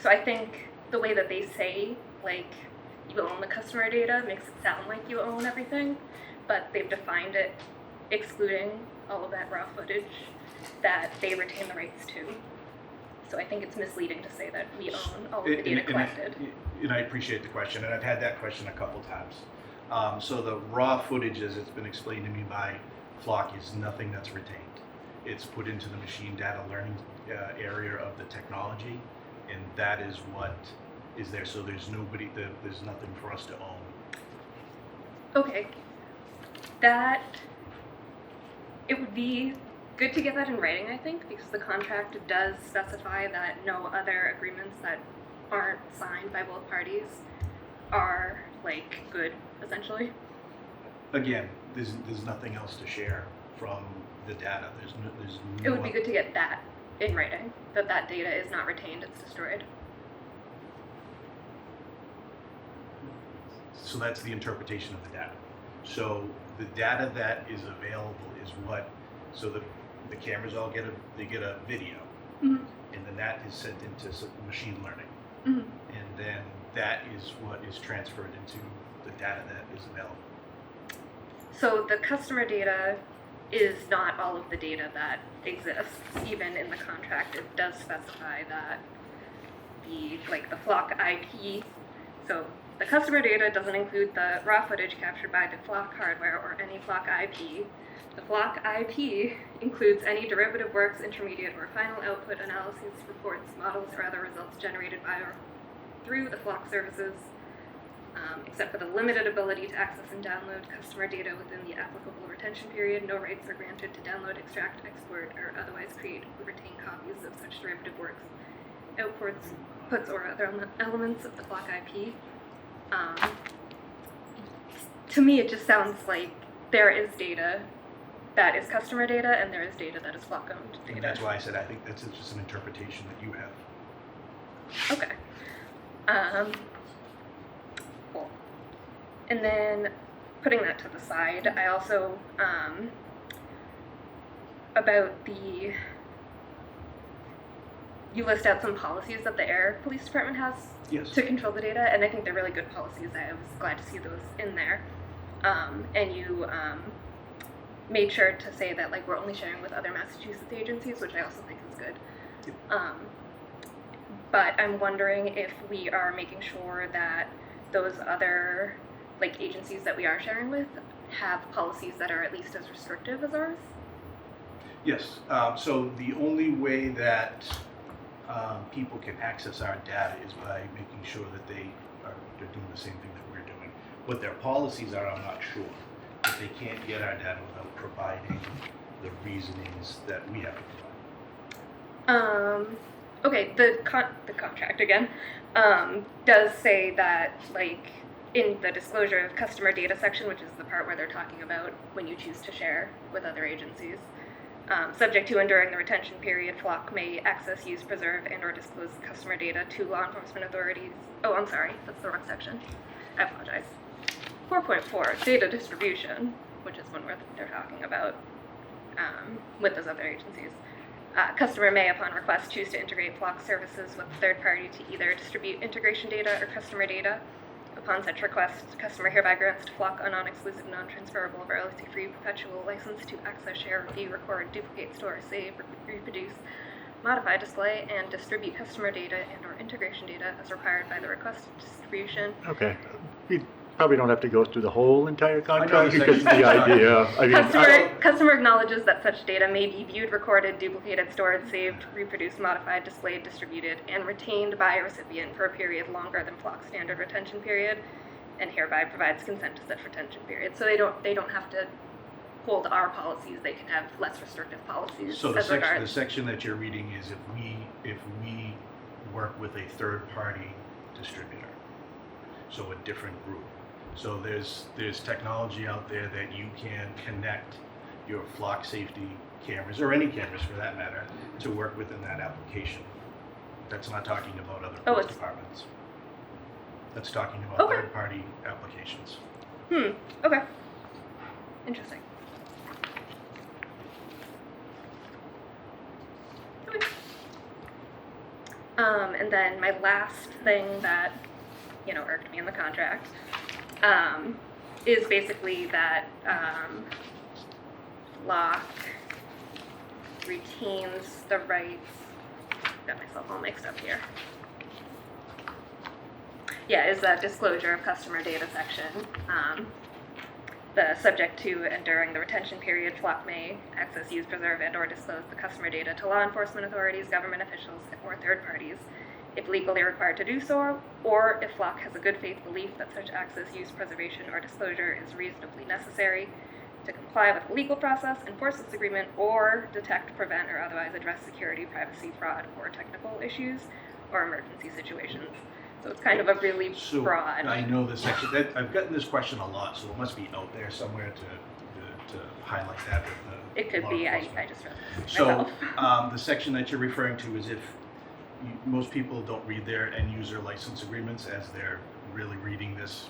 So I think the way that they say, you own the customer data makes it sound like you own everything, but they've defined it excluding all of that raw footage that they retain the rights to. So I think it's misleading to say that we own all of the data collected. And I appreciate the question, and I've had that question a couple times. So the raw footage, as it's been explained to me by Flock, is nothing that's retained. It's put into the machine data learning area of the technology, and that is what is there. So there's nothing for us to own. Okay. It would be good to get that in writing, I think, because the contract does specify that no other agreements that aren't signed by both parties are good, essentially. Again, there's nothing else to share from the data. There's no It would be good to get that in writing, that data is not retained, it's destroyed. So that's the interpretation of the data. So the data that is available is what, so the cameras all get a video, Mm-hmm. and then that is sent into machine learning, Mm-hmm. and then that is what is transferred into the data that is available. So the customer data is not all of the data that exists. Even in the contract, it does specify that the Flock IP, so the customer data doesn't include the raw footage captured by the Flock hardware or any Flock IP. The Flock IP includes any derivative works, intermediate or final output analyses, reports, models, or other results generated by or through the Flock services, except for the limited ability to access and download customer data within the applicable retention period. No rights are granted to download, extract, export, or otherwise create or retain copies of such derivative works, outputs, or other elements of the Flock IP. To me, it just sounds like there is data that is customer data, and there is data that is Flock-owned data. And that's why I said I think that's just an interpretation that you have. Okay. Cool. And then putting that to the side, I also, you list out some policies that the Ayer Police Department has Yes. to control the data, and I think they're really good policies. I was glad to see those in there. And you made sure to say that we're only sharing with other Massachusetts agencies, which I also think is good. But I'm wondering if we are making sure that those other agencies that we are sharing with have policies that are at least as restrictive as ours. Yes. So the only way that people can access our data is by making sure that they're doing the same thing that we're doing. What their policies are, I'm not sure. But they can't get our data without providing the reasonings that we have to provide. Okay, the contract again does say that, like, in the disclosure of customer data section, which is the part where they're talking about when you choose to share with other agencies, subject to and during the retention period, Flock may access, use, preserve, and/or disclose customer data to law enforcement authorities. Oh, I'm sorry, that's the wrong section. I apologize. 4.4, data distribution, which is one where they're talking about with those other agencies. Customer may, upon request, choose to integrate Flock services with a third party to either distribute integration data or customer data. Upon such request, customer hereby grants to Flock a non-exclusive, non-transferable, royalty-free perpetual license to access, share, review, record, duplicate, store, save, reproduce, modify, display, and distribute customer data and/or integration data as required by the requested distribution. Okay. We probably don't have to go through the whole entire know contract. the You get section. the idea. I mean, Customer acknowledges that such data may be viewed, recorded, duplicated, stored, saved, reproduced, modified, displayed, distributed, and retained by a recipient for a period longer than Flock's standard retention period, and hereby provides consent to such retention period. So they don't have to hold our policies. They can have less restrictive policies. So the as section, the regards. section that you're reading is if we work with a third-party distributor, so a different group. So there's technology out there that you can connect your Flock safety cameras, or any cameras for that matter, to work within that application. That's not talking about other police departments. That's talking about third-party applications. Okay. Interesting. Okay. And then my last thing that, irked me in the contract, is basically that Flock retains the rights. Got myself all mixed up here. Yeah, is that disclosure of customer data section. The subject to and during the retention period, Flock may access, use, preserve, and/or disclose the customer data to law enforcement authorities, government officials, or third parties, if legally required to do so, or if Flock has a good faith belief that such access, use, preservation, or disclosure is reasonably necessary to comply with the legal process, enforce this agreement, or detect, prevent, or otherwise address security, privacy, fraud, or technical issues, or emergency situations. So it's kind of a really broad. I know this section. I've gotten this question a lot, so it must be out there somewhere to highlight that. With the It could law be. I enforcement. just read it So myself. the section that you're referring to is if most people don't read their end user license agreements as they're really reading this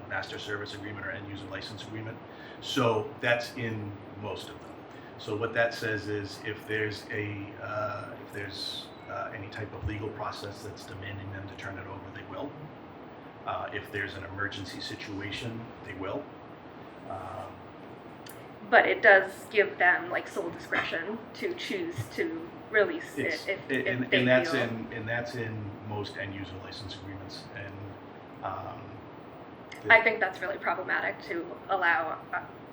master service agreement or end user license agreement. So that's in most of them. So what that says is if there's any type of legal process that's demanding them to turn it over, they will. If there's an emergency situation, they will. But it does give them like sole discretion to choose to release it if they that's feel. that's in most end user license agreements. And I think that's really problematic to allow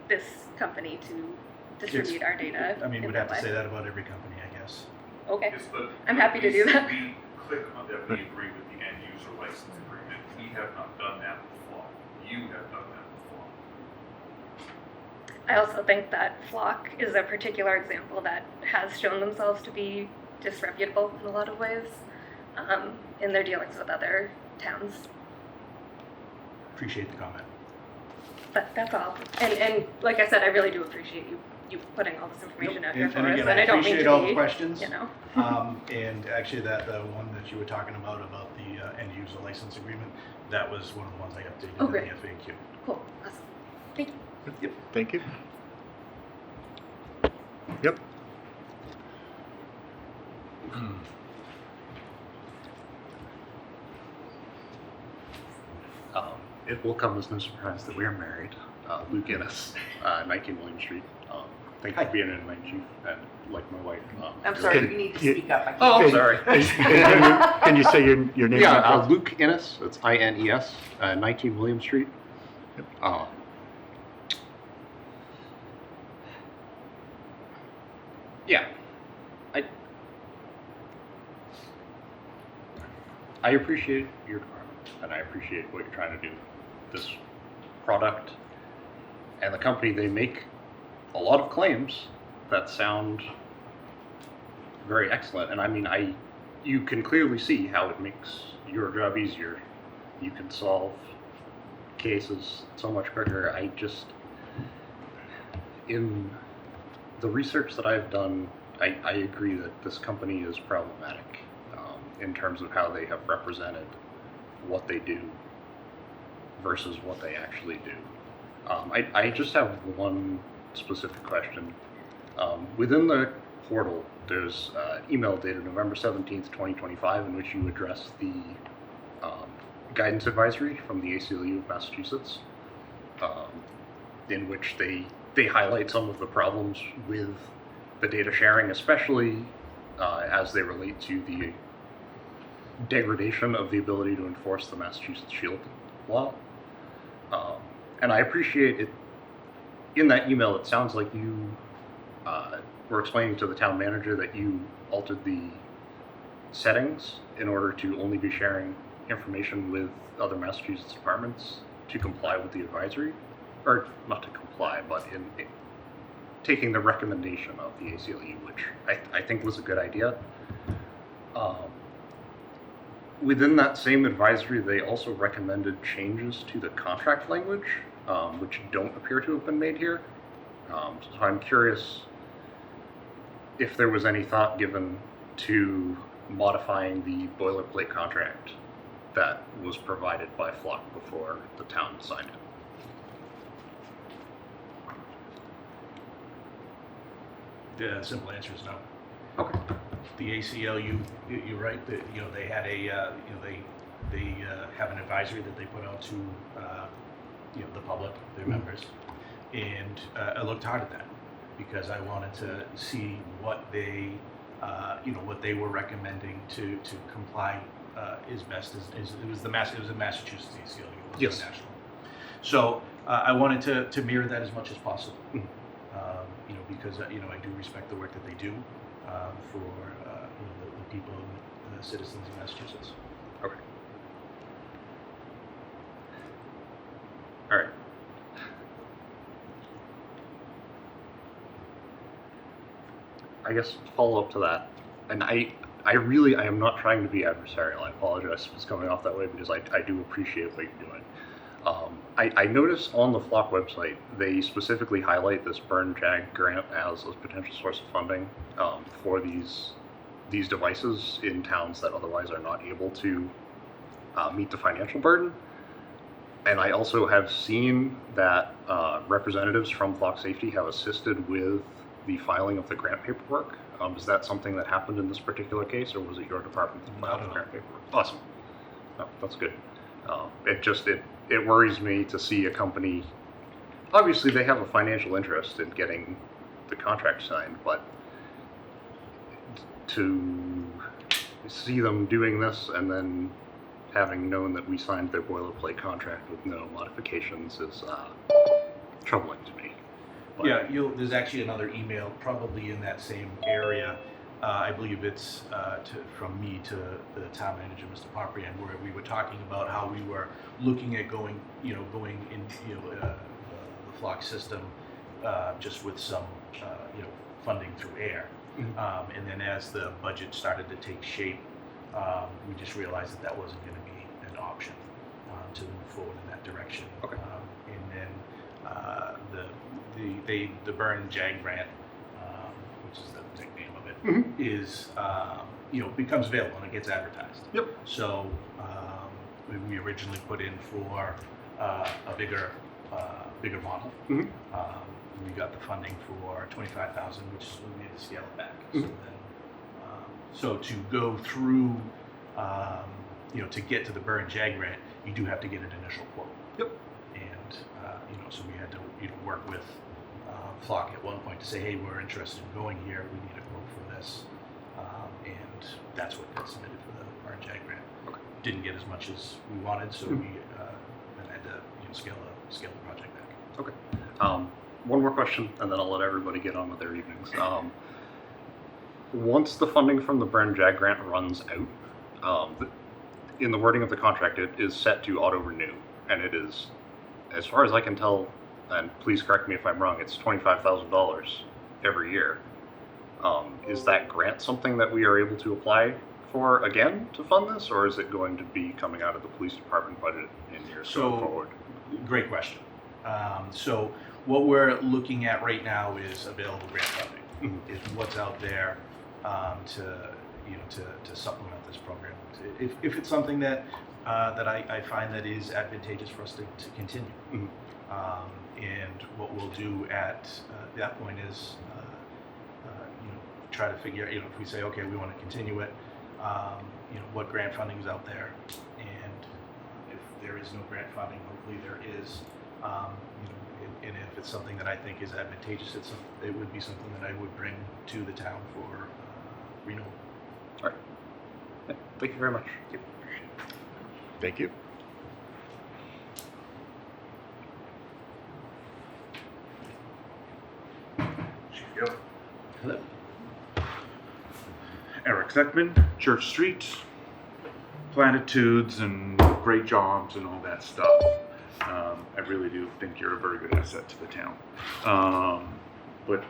this company to distribute our data. I mean, in we'd that have to way. say that about every company, I guess. Okay. Yes, but I'm happy to do that. We click on that, we agree with the end user license agreement. We have not done that with Flock. You have done that with Flock. I also think that Flock is a particular example that has shown themselves to be disreputable in a lot of ways in their dealings with other towns. Appreciate the comment. But that's all. And like I said, I really do appreciate you putting all this information out here for And us. again, And I I don't mean appreciate to all be, the questions. Mm-hmm. And actually, that the one that you were talking about the end user license agreement, that was one of the ones I updated in great. the FAQ. Cool. Awesome. Thank you. Yep. Thank you. Yep. It will come as no surprise that we are married. Luke Ennis, 19 William Street. Thank you for being in tonight, Chief, and like my wife. I'm sorry, Can you need to you- speak up. I can't Oh, hear I'm sorry. Can you say your name? Yeah, again, please? Luke Ennis. That's INES, 19 William Street. Yeah, I appreciate your department, and I appreciate what you're trying to do. This product and the company, they make a lot of claims that sound very excellent. And I mean, you can clearly see how it makes your job easier. You can solve cases so much quicker. In the research that I've done, I agree that this company is problematic in terms of how they have represented what they do versus what they actually do. I just have one specific question. Within the portal, there's an email dated November 17th, 2025, in which you address the guidance advisory from the ACLU of Massachusetts, in which they highlight some of the problems with the data sharing, especially as they relate to the degradation of the ability to enforce the Massachusetts Shield law. And I appreciate it. In that email, it sounds like you were explaining to the town manager that you altered the settings in order to only be sharing information with other Massachusetts departments to comply with the advisory, or not to comply, but in taking the recommendation of the ACLU, which I think was a good idea. Within that same advisory, they also recommended changes to the contract language, which don't appear to have been made here. So I'm curious if there was any thought given to modifying the boilerplate contract that was provided by Flock before the town signed it. The simple answer is no. Okay. The ACLU, you're right, that, they had a, they have an advisory that they put out to, the public, their members. And I looked hard at that because I wanted to see what they, what they were recommending to comply as best as it was a Massachusetts ACLU, it wasn't Yes. national. So I wanted to mirror that as much as possible. Mhm. Because I do respect the work that they do for the people and the citizens of Massachusetts. Okay. All right. I guess follow up to that, and I am not trying to be adversarial. I apologize if it's coming off that way because I do appreciate what you're doing. I noticed on the Flock website, they specifically highlight this Burn Jag grant as a potential source of funding for these devices in towns that otherwise are not able to meet the financial burden. And I also have seen that representatives from Flock Safety have assisted with the filing of the grant paperwork. Is that something that happened in this particular case, or was it your department that filed the grant paperwork? Awesome. No, that's good. It worries me to see a company, obviously they have a financial interest in getting the contract signed, but to see them doing this and then having known that we signed their boilerplate contract with no modifications is troubling to me. But, Yeah, there's actually another email probably in that same area. I believe it's from me to the town manager, Mr. Poprian, where we were talking about how we were looking at going in, the Flock system, just with some, funding through Ayer. Mhm. And then as the budget started to take shape, we just realized that wasn't going to be an option to move forward in that direction. Okay. And then the Burn Jag grant, which is the nickname of it, Mhm. is becomes available and it gets advertised. Yep. So we originally put in for a bigger model. Mhm. We got the funding for 25,000, which we had to scale it back. Mhm. So then, so to go through, to get to the Burn Jag grant, you do have to get an initial quote. Yep. And so we had to work with Flock at one point to say, hey, we're interested in going here. We need a quote for this, and that's what got submitted for the Burn Jag grant. Okay. Didn't get as much as we wanted, so we then had to scale the project back. Okay. One more question, and then I'll let everybody get on with their evenings. Once the funding from the Burn Jag grant runs out, in the wording of the contract, it is set to auto-renew, and it is, as far as I can tell, and please correct me if I'm wrong, it's $25,000 every year. Is that grant something that we are able to apply for again to fund this, or is it going to be coming out of the police department budget in years going forward? Great question. So what we're looking at right now is available grant funding. Is what's out there to supplement this program. If it's something that I find that is advantageous for us to continue. And what we'll do at that point is try to figure, if we say, okay, we want to continue it, what grant funding is out there, and if there is no grant funding, hopefully there is, and if it's something that I think is advantageous, it would be something that I would bring to the town for renewal. All right. Yeah, thank you very much. Thank you. Yep. Hello. Eric Zeckman, Church Street, platitudes and great jobs and all that stuff. I really do think you're a very good asset to the town. But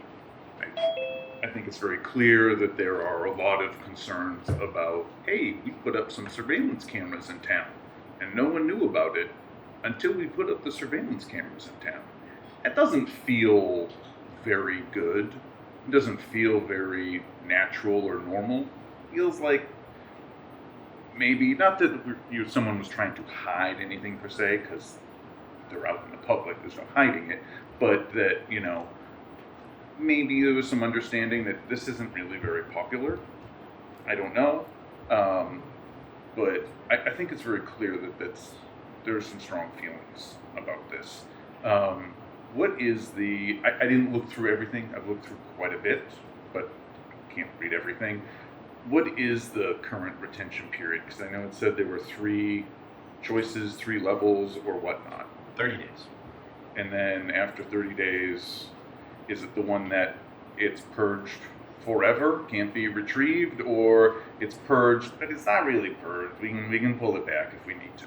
I think it's very clear that there are a lot of concerns about, hey, we put up some surveillance cameras in town, and no one knew about it until we put up the surveillance cameras in town. That doesn't feel very good. It doesn't feel very natural or normal. It feels like maybe, not that someone was trying to hide anything per se, because they're out in the public, there's no hiding it, but that, maybe there was some understanding that this isn't really very popular. I don't know. But I think it's very clear that there's some strong feelings about this. What is I didn't look through everything. I've looked through quite a bit, but can't read everything. What is the current retention period? Because I know it said there were 3 choices, 3 levels, or whatnot. 30 days. And then after 30 days, is it the one that it's purged forever, can't be retrieved, or it's purged, but it's not really purged? We can pull it back if we need to.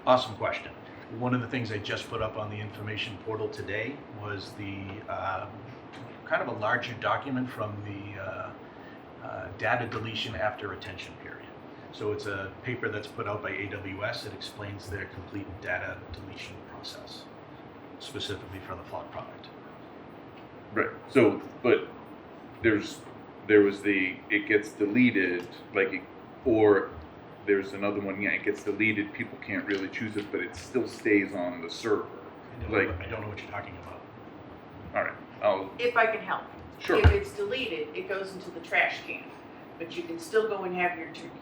Awesome question. One of the things I just put up on the information portal today was the kind of a larger document from the data deletion after retention period. So it's a paper that's put out by AWS. It explains their complete data deletion process, specifically for the flock product. Right. So, but there was it gets deleted, or there's another one. Yeah, it gets deleted. People can't really choose it, but it still stays on the server. I don't know what you're talking about. All right. If I can help. Sure. If it's deleted, it goes into the trash can. But you can still go and have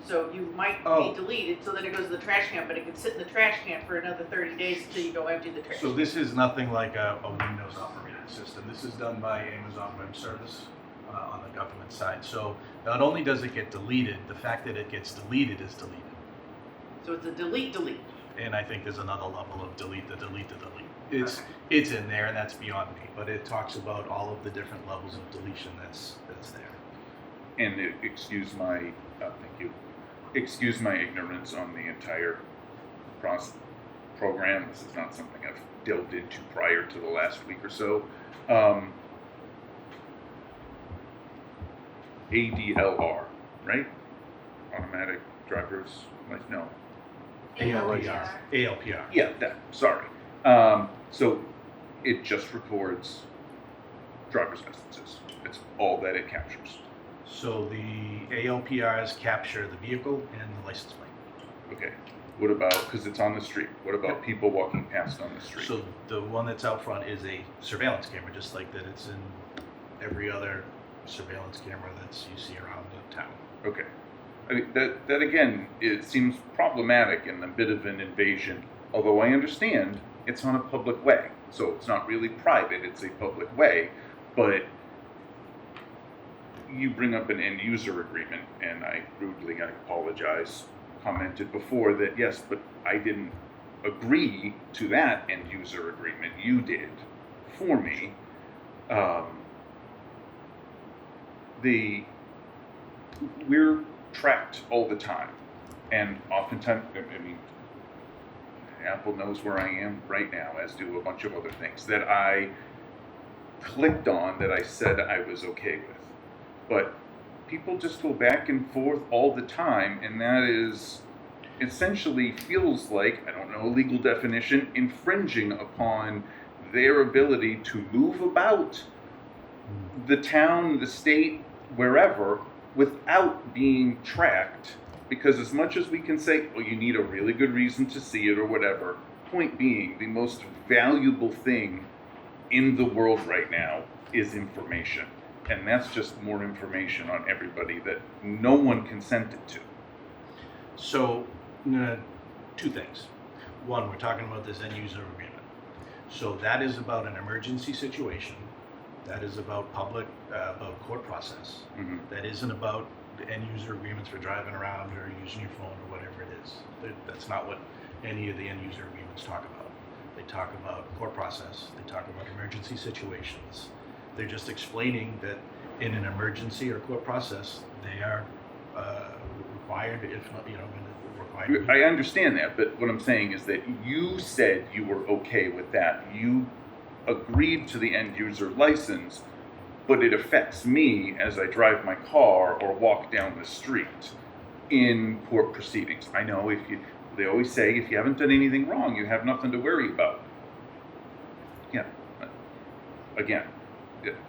so you might be deleted, so then it goes to the trash can, but it can sit in the trash can for another 30 days until you go empty the trash. So this is nothing like a Windows operating system. This is done by Amazon Web Service on the government side. So not only does it get deleted, the fact that it gets deleted is deleted. So it's a delete. And I think there's another level of delete. It's in there, and that's beyond me. But it talks about all of the different levels of deletion that's there. And excuse my thank you. Excuse my ignorance on the entire program. This is not something I've delved into prior to the last week or so. ADLR, right? Automatic driver's license. No. ALPR. Yeah, that. Sorry. So it just records driver's licenses. It's all that it captures. So the ALPRs capture the vehicle and the license plate. Okay. What about, because it's on the street, what about people walking past on the street? So the one that's out front is a surveillance camera, just like that it's in every other surveillance camera that you see around the town. Okay. I mean, that again, it seems problematic and a bit of an invasion, although I understand it's on a public way. So it's not really private, it's a public way, but you bring up an end user agreement, and I apologize, commented before that, yes, but I didn't agree to that end user agreement. You did for me. We're tracked all the time. And oftentimes, I mean, Apple knows where I am right now, as do a bunch of other things that I clicked on that I said I was okay with. But people just go back and forth all the time, and that is essentially feels like, I don't know a legal definition, infringing upon their ability to move about the town, the state, wherever, without being tracked. Because as much as we can say, well, you need a really good reason to see it or whatever, point being, the most valuable thing in the world right now is information. And that's just more information on everybody that no one consented to. So, two things. One, we're talking about this end user agreement. So that is about an emergency situation. That is about about court process. Mm-hmm. That isn't about the end user agreements for driving around or using your phone or whatever it is. That's not what any of the end user agreements talk about. They talk about court process. They talk about emergency situations. They're just explaining that in an emergency or court process, they are required, if not, required. I understand that, but what I'm saying is that you said you were okay with that. You agreed to the end user license, but it affects me as I drive my car or walk down the street in court proceedings. I know they always say if you haven't done anything wrong, you have nothing to worry about. Yeah. Again,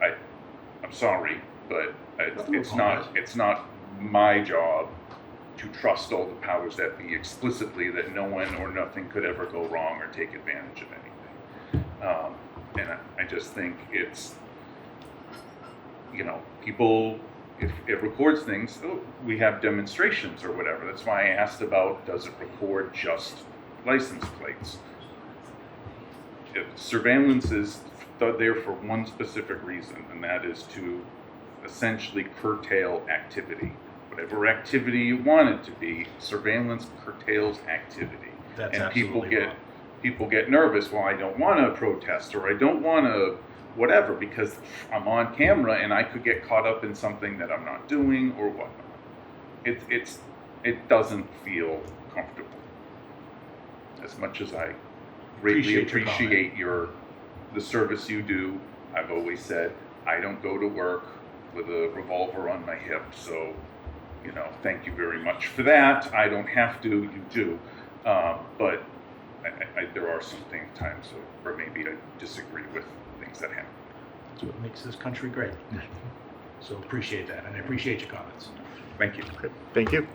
I'm sorry, but it's not my job to trust all the powers that be explicitly that no one or nothing could ever go wrong or take advantage of anything. And I just think it's, people, if it records things, we have demonstrations or whatever. That's why I asked about, does it record just license plates? Surveillance is there for one specific reason, and that is to essentially curtail activity. Whatever activity you want it to be, surveillance curtails activity. That's and absolutely wrong. People get nervous. Well, I don't want to protest, or I don't want to whatever, because I'm on camera and I could get caught up in something that I'm not doing or whatnot. It doesn't feel comfortable. As much as I greatly appreciate the service you do, I've always said I don't go to work with a revolver on my hip, so thank you very much for that. I don't have to, you do, but there are some times where maybe I disagree with things that happen. That's what makes this country great. So appreciate that, and I appreciate your comments. Thank you. Okay, thank you.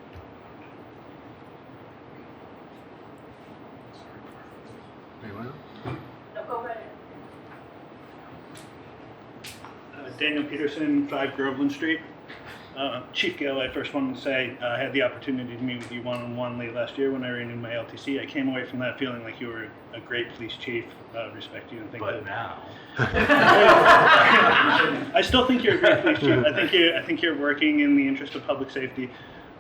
Anyone else? Daniel Peterson, 5 Groveland Street. Chief Gill, I first wanted to say I had the opportunity to meet with you one-on-one late last year when I renewed my LTC. I came away from that feeling like you were a great police chief. Respect you and think But that. now, I still think you're a great police chief. I think you're working in the interest of public safety.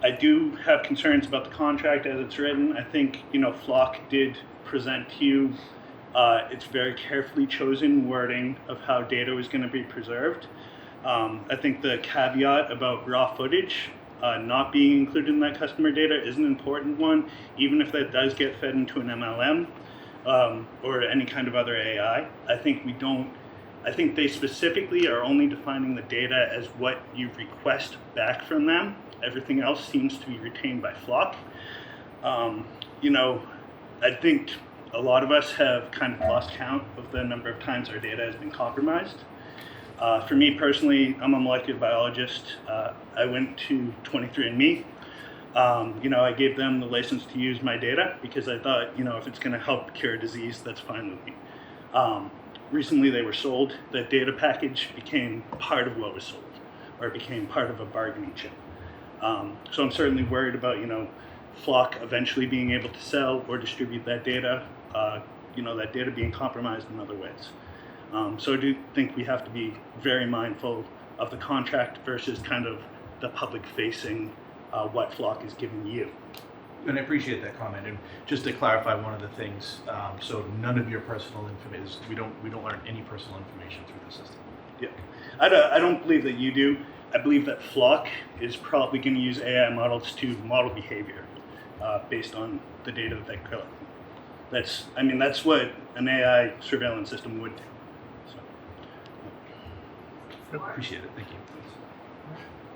I do have concerns about the contract as it's written. I think Flock did present to you its very carefully chosen wording of how data was going to be preserved. I think the caveat about raw footage not being included in that customer data is an important one, even if that does get fed into an MLM or any kind of other AI. I think they specifically are only defining the data as what you request back from them. Everything else seems to be retained by Flock. I think a lot of us have kind of lost count of the number of times our data has been compromised. For me personally, I'm a molecular biologist. I went to 23andMe. I gave them the license to use my data because I thought, if it's going to help cure a disease, that's fine with me. Recently, they were sold. That data package became part of what was sold, or it became part of a bargaining chip. So I'm certainly worried about, Flock eventually being able to sell or distribute that data, that data being compromised in other ways. So I do think we have to be very mindful of the contract versus kind of the public-facing what Flock is giving you. and I appreciate that comment. And just to clarify one of the things, so none of your personal information, we don't learn any personal information through the system. Yeah, I don't believe that you do. I believe that Flock is probably going to use AI models to model behavior. based on the data that they collect. That's what an AI surveillance system would do. So. Appreciate it. Thank you.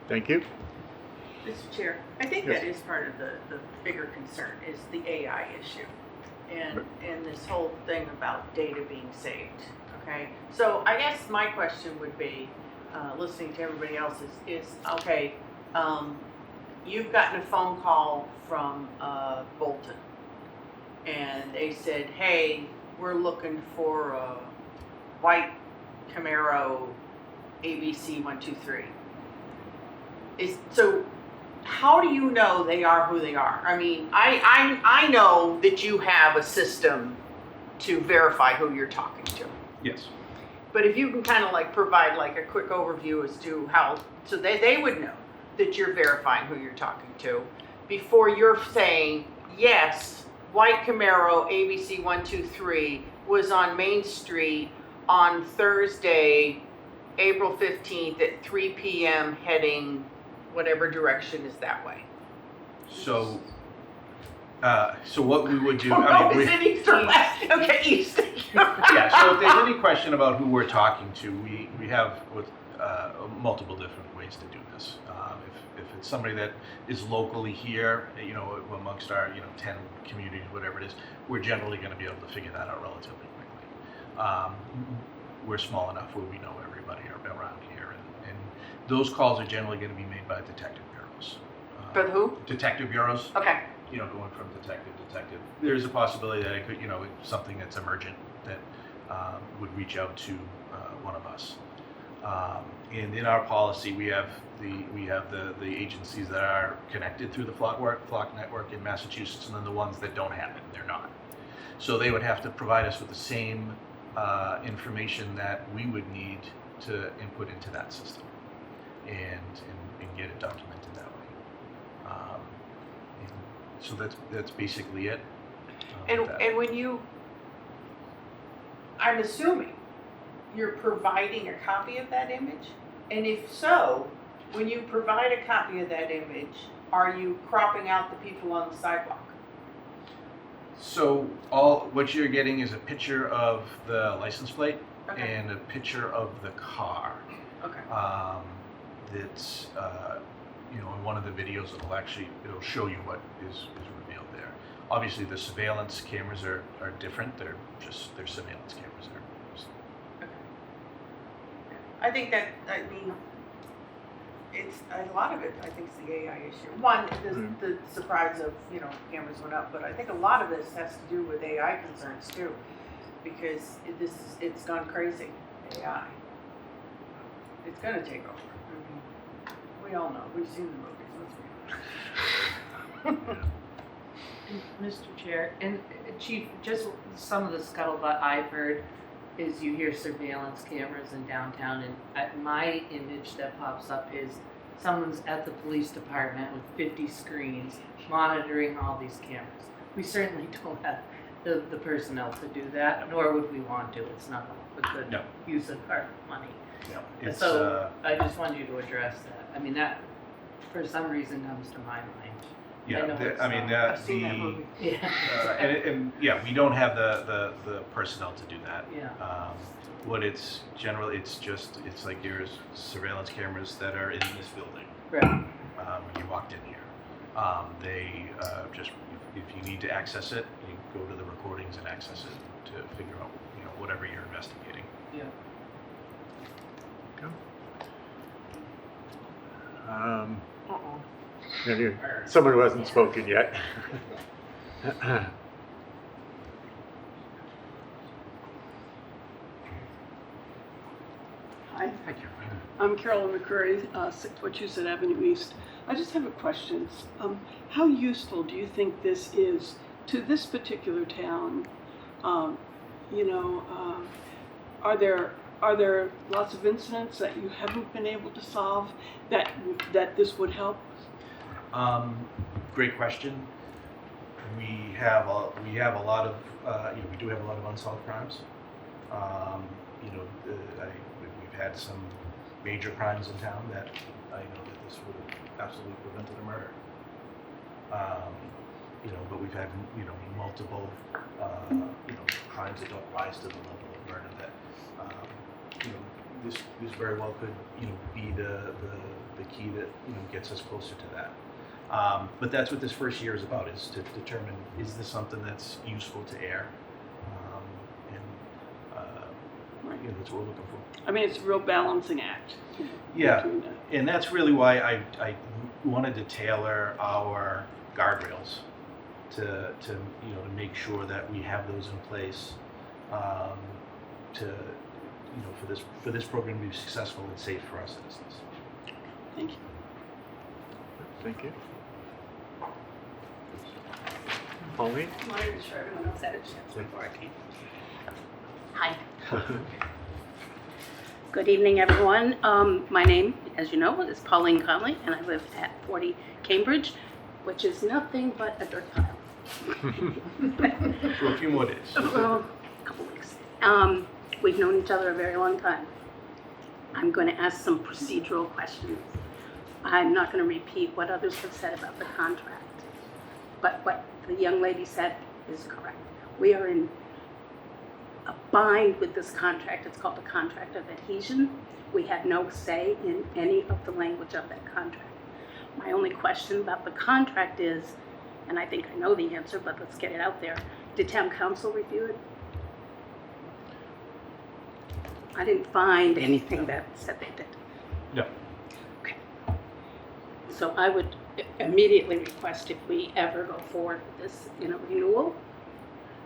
Thank you. Mr. Chair, I think Yes. that is part of the bigger concern is the AI issue and this whole thing about data being saved, okay? So I guess my question would be, listening to everybody else is okay, you've gotten a phone call from Bolton and they said, hey, we're looking for a white Camaro ABC 123. So how do you know they are who they are? I mean, I know that you have a system to verify who you're talking to. Yes. But if you can kind of like provide like a quick overview as to how, so they would know that you're verifying who you're talking to before you're saying, yes, white Camaro ABC 123 was on Main Street on Thursday, April 15th at 3 p.m. heading whatever direction is that way. So what we would do, Is it east or west? Okay, east. yeah, so if there's any question about who we're talking to, we have multiple different ways to do this. If it's somebody that is locally here, amongst our 10 communities, whatever it is, we're generally going to be able to figure that out relatively quickly. We're small enough where we know everybody around here, and those calls are generally going to be made by detective bureaus. But who? Detective bureaus. Okay. Going from detective to detective. There's a possibility that it could, it's something that's emergent that would reach out to one of us. And in our policy, we have the agencies that are connected through the Flock network in Massachusetts, and then the ones that don't have it, they're not. So they would have to provide us with the same information that we would need to input into that system, and get it documented that way. So that's basically it. And when you, I'm assuming you're providing a copy of that image? And if so, when you provide a copy of that image, are you cropping out the people on the sidewalk? So what you're getting is a picture of the license plate and a picture of the car. Okay. That's in one of the videos it'll show you what is revealed there. Obviously the surveillance cameras are different. They're surveillance cameras. I think it's a lot of it. I think it's the AI issue. One, the surprise of cameras went up, but I think a lot of this has to do with AI concerns too, because it's gone crazy. AI, it's going to take over. We all know. We've seen the movies. Mr. Chair, and Chief, just some of the scuttlebutt I've heard is you hear surveillance cameras in downtown, and my image that pops up is someone's at the police department with 50 screens monitoring all these cameras. We certainly don't have the personnel to do that, nor would we want to. It's not a good use of our money. No, so I just wanted you to address that. I mean, that for some reason comes to my mind. I've seen that movie. Yeah. We don't have the personnel to do that. Yeah. It's like there's surveillance cameras that are in this building. Right. When you walked in here, they if you need to access it, you go to the recordings and access it to figure out whatever you're investigating. Yeah. Someone who hasn't spoken yet. Hi. I'm Carolyn McCurry, 6 Wachusett Avenue East. I just have a question. How useful do you think this is to this particular town? Are there lots of incidents that you haven't been able to solve that this would help? Great question. We have a lot of we do have a lot of unsolved crimes. We've had some major crimes in town that I know that this would have absolutely prevented a murder. but we've had, multiple, crimes that don't rise to the level of murder that, this very well could, be the key that, gets us closer to that. But that's what this first year is about, is to determine, is this something that's useful to Ayer? That's what we're looking for. I mean, it's a real balancing act. Yeah, between the- and that's really why I wanted to tailor our guardrails to make sure that we have those in place for this program to be successful and safe for our citizens. Thank you. Thank you. Pauline? I wanted to make sure everyone else had a chance before I came. Hi. Good evening, everyone. My name, as you know, is Pauline Conley, and I live at 40 Cambridge, which is nothing but a dirt pile. For a few more days. Well, a couple weeks. We've known each other a very long time. I'm going to ask some procedural questions. I'm not going to repeat what others have said about the contract, but what the young lady said is correct. We are in a bind with this contract. It's called the contract of adhesion. We had no say in any of the language of that contract. My only question about the contract is, and I think I know the answer, but let's get it out there. Did town council review it? I didn't find anything that said they did. No. Okay. So I would immediately request, if we ever go forward with this in a renewal,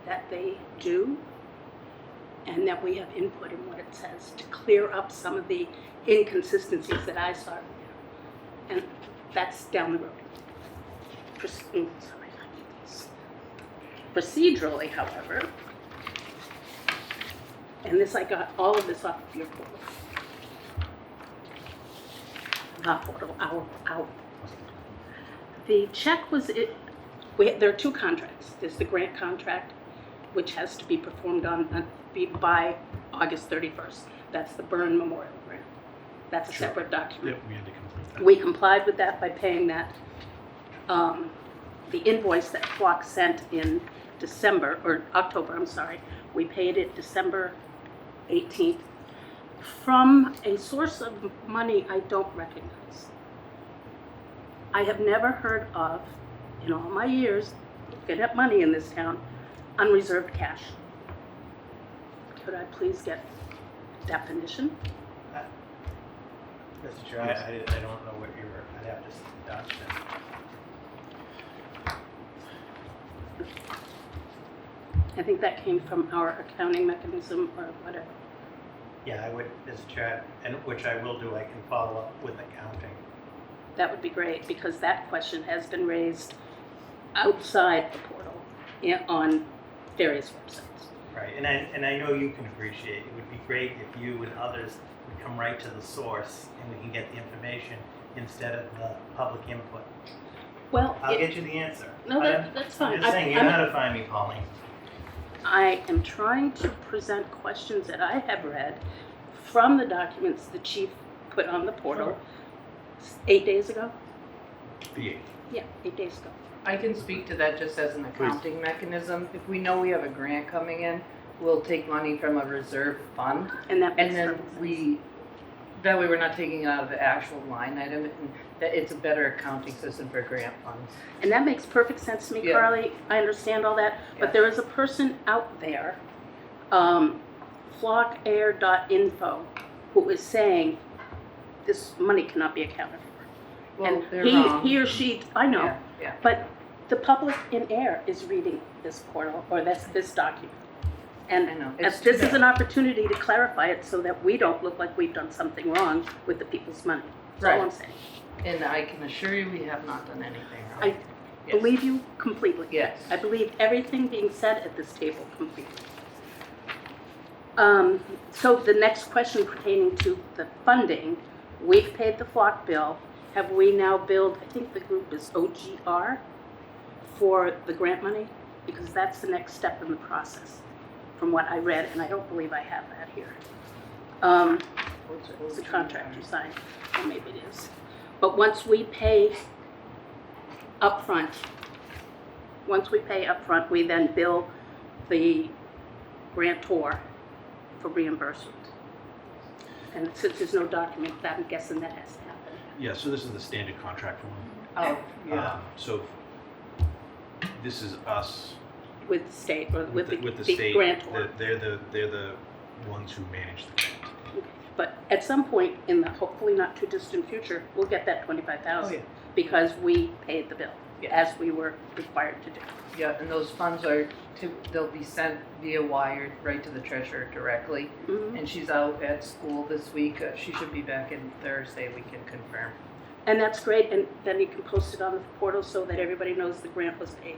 that they do, and that we have input in what it says to clear up some of the inconsistencies that I saw there. And that's down the road. Procedurally, however, and this, I got all of this off of your portal. Not portal, our. The check was it. There are two contracts. There's the grant contract, which has to be performed by August 31st. That's the Byrne Memorial Grant. That's a separate document. Yep, we had to complete that. We complied with that by paying that. The invoice that Flock sent in December, or October, I'm sorry, we paid it December 18th from a source of money I don't recognize. I have never heard of, in all my years, looking at money in this town, unreserved cash. Could I please get a definition? Mr. Chair, I don't know what you were, I'd have to see the document. I think that came from our accounting mechanism or whatever. Yeah, I would, Mr. Chair, and which I will do, I can follow up with accounting. That would be great, because that question has been raised outside the portal on various websites. Right, and I know you can appreciate, it would be great if you and others would come right to the source and we can get the information instead of the public input. Well, I'll get you the answer. No, that's fine. I'm just saying, you know how to find me, Pauline. I am trying to present questions that I have read from the documents the chief put on the portal 8 days ago. The 8th. Yeah, 8 days ago. I can speak to that just as an accounting mechanism. If we know we have a grant coming in, we'll take money from a reserve fund. And that makes then perfect sense. that way we're not taking it out of the actual line item, and that it's a better accounting system for grant funds. And that makes perfect sense to me, Yeah. Carly. I understand all that. But Yeah. there is a person out there, flockair.info, who is saying this money cannot be accounted for. Well, and they're wrong. he or she, I know, Yeah. but the public in Ayer is reading this portal or this document. And I know. as It's too this is bad. an opportunity to clarify it so that we don't look like we've done something wrong with the people's money. That's all I'm Right. saying. And I can assure you we have not done anything wrong. I believe you completely. Yes. I believe everything being said at this table completely. So the next question pertaining to the funding, we've paid the Flock bill. Have we now billed, I think the group is OGR, for the grant money? Because that's the next step in the process, from what I read, and I don't believe I have that here. It's the contract you signed, or maybe it is. But once we pay upfront once we pay upfront, we then bill the grantor for reimbursement. And since there's no document, I'm guessing that has to happen. Yeah, so this is the standard contract form. Oh, yeah. So this is us With the state or with the state. grantor. They're the ones who manage the grant. But at some point in the hopefully not too distant future, we'll get that 25,000 Oh, yeah. because we paid the bill Yeah. as we were required to do. Yeah, and those funds they'll be sent via wire right to the treasurer directly. Mhm. And she's out at school this week. She should be back in Thursday. We can confirm. And that's great, and then you can post it on the portal so that everybody knows the grant was paid.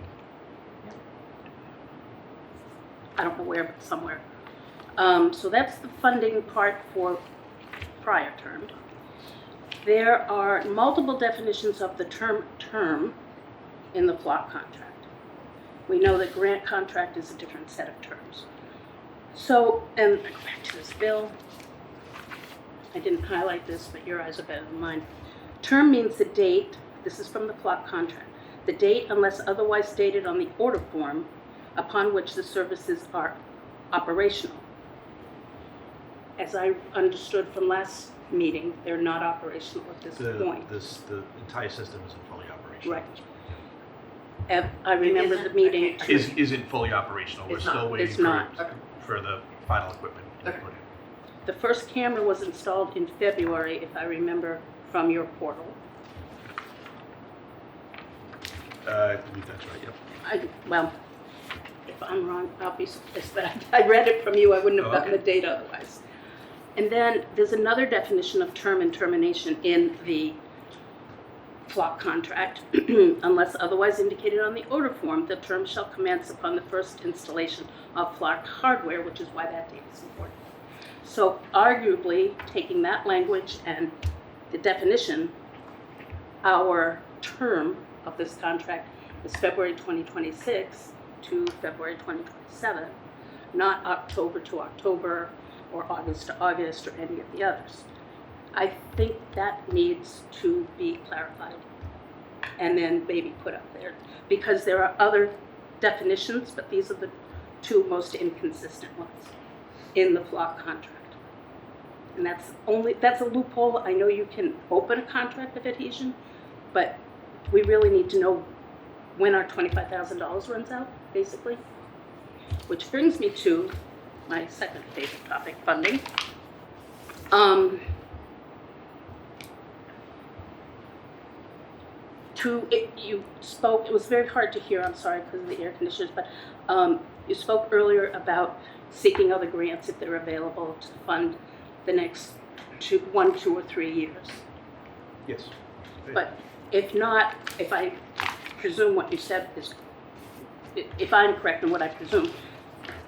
I don't know where, but somewhere. So that's the funding part for prior term. There are multiple definitions of the term in the flock contract. We know that grant contract is a different set of terms. So, and I go back to this bill. I didn't highlight this, but your eyes are better than mine. Term means the date, this is from the flock contract, the date unless otherwise stated on the order form upon which the services are operational. As I understood from last meeting, they're not operational at this point. The entire system isn't fully operational. Right. I remember the meeting. Isn't fully operational. We're still waiting It's not. for the final equipment to be put in. The first camera was installed in February, if I remember from your portal. I believe that's right, yep. Well, if I'm wrong, I'll be surprised, but I read it from you, I wouldn't have gotten the date otherwise. And then there's another definition of term and termination in the flock contract. Unless otherwise indicated on the order form, the term shall commence upon the first installation of flock hardware, which is why that date is important. So arguably, taking that language and the definition, our term of this contract is February 2026 to February 2027, not October to October or August to August or any of the others. I think that needs to be clarified and then maybe put up there, because there are other definitions, but these are the two most inconsistent ones in the flock contract. And that's a loophole. I know you can open a contract of adhesion, but we really need to know when our $25,000 runs out, basically. Which brings me to my second favorite topic, funding. You spoke, it was very hard to hear, I'm sorry, because of the air conditioners, but you spoke earlier about seeking other grants if they're available to fund the next 1, 2, or 3 years. Yes. But if not, if I presume what you said is, if I'm correct in what I presume,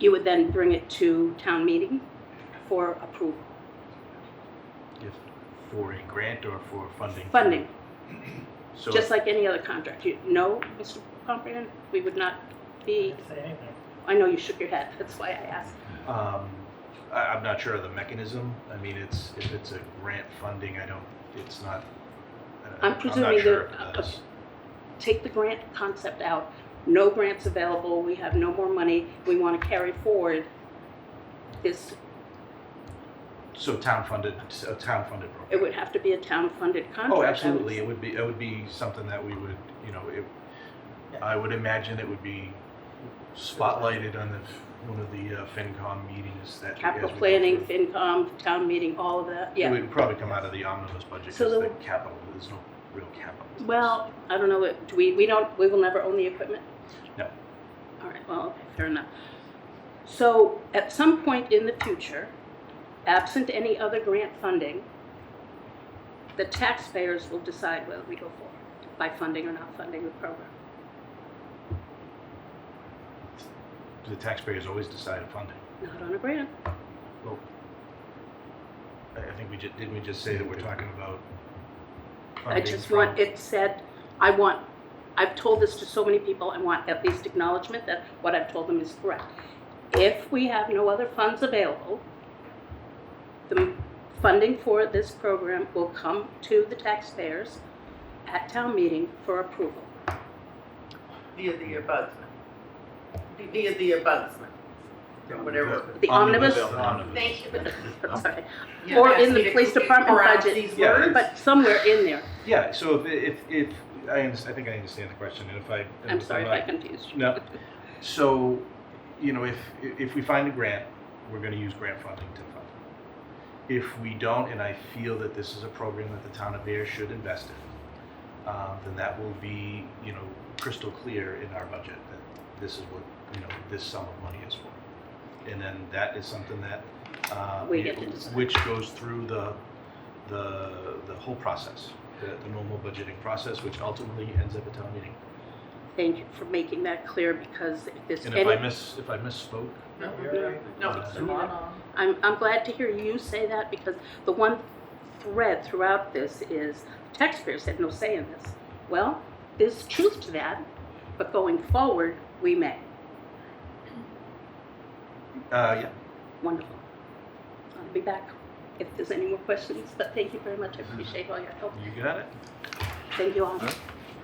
you would then bring it to town meeting for approval. If for a grant or for funding? Funding, So just like any other contract. No, Mr. Pomprian, we would not be, I know you shook your head, that's why I asked. I'm not sure of the mechanism. I mean, if it's a grant funding, it's not. I'm not presuming sure that, if it is. take the grant concept out, no grants available, we have no more money, we want to carry forward this, So a town-funded program. it would have to be a town-funded contract. Oh, absolutely. It would be something that we would, I would imagine it would be spotlighted on one of the FinCom meetings that. Capital as we go planning, through. FinCom, town meeting, all of that, It yeah. would probably come out of the omnibus budget So because the- the capital, there's no real capital. Well, I don't know, we will never own the equipment? No. All right, well, okay, fair enough. So at some point in the future, absent any other grant funding, the taxpayers will decide whether we go forward by funding or not funding the program. The taxpayers always decide funding. Not on a grant. Well, I think didn't we just say that we're talking about I funding just from- want, it said, I've told this to so many people, I want at least acknowledgement that what I've told them is correct. If we have no other funds available, the funding for this program will come to the taxpayers at town meeting for approval. via the ombudsman. Via the ombudsman, or whatever. The omnibus? Thank you. Sorry. Yeah, Or ask in me the to police department pronounce budget, these Yeah, words. but somewhere in there. Yeah, so if I think I understand the question, and if I... I'm sorry if I confused you. No. So, you know, if we find a grant, we're going to use grant funding to fund it. If we don't, and I feel that this is a program that the town of Ayer should invest in, then that will be, you know, crystal clear in our budget that this is what, you know, this sum of money is for. And then that is something that We get to decide. which goes through the whole process, the normal budgeting process, which ultimately ends up at town meeting. Thank you for making that clear, because if there's And any... if I misspoke, No, No. I'm glad to hear you say that, because the one thread throughout this is taxpayers had no say in this. Well, there's truth to that, but going forward, we may. yeah. Wonderful. I'll be back if there's any more questions, but thank you very much. I appreciate all your help. You got it. Thank you all.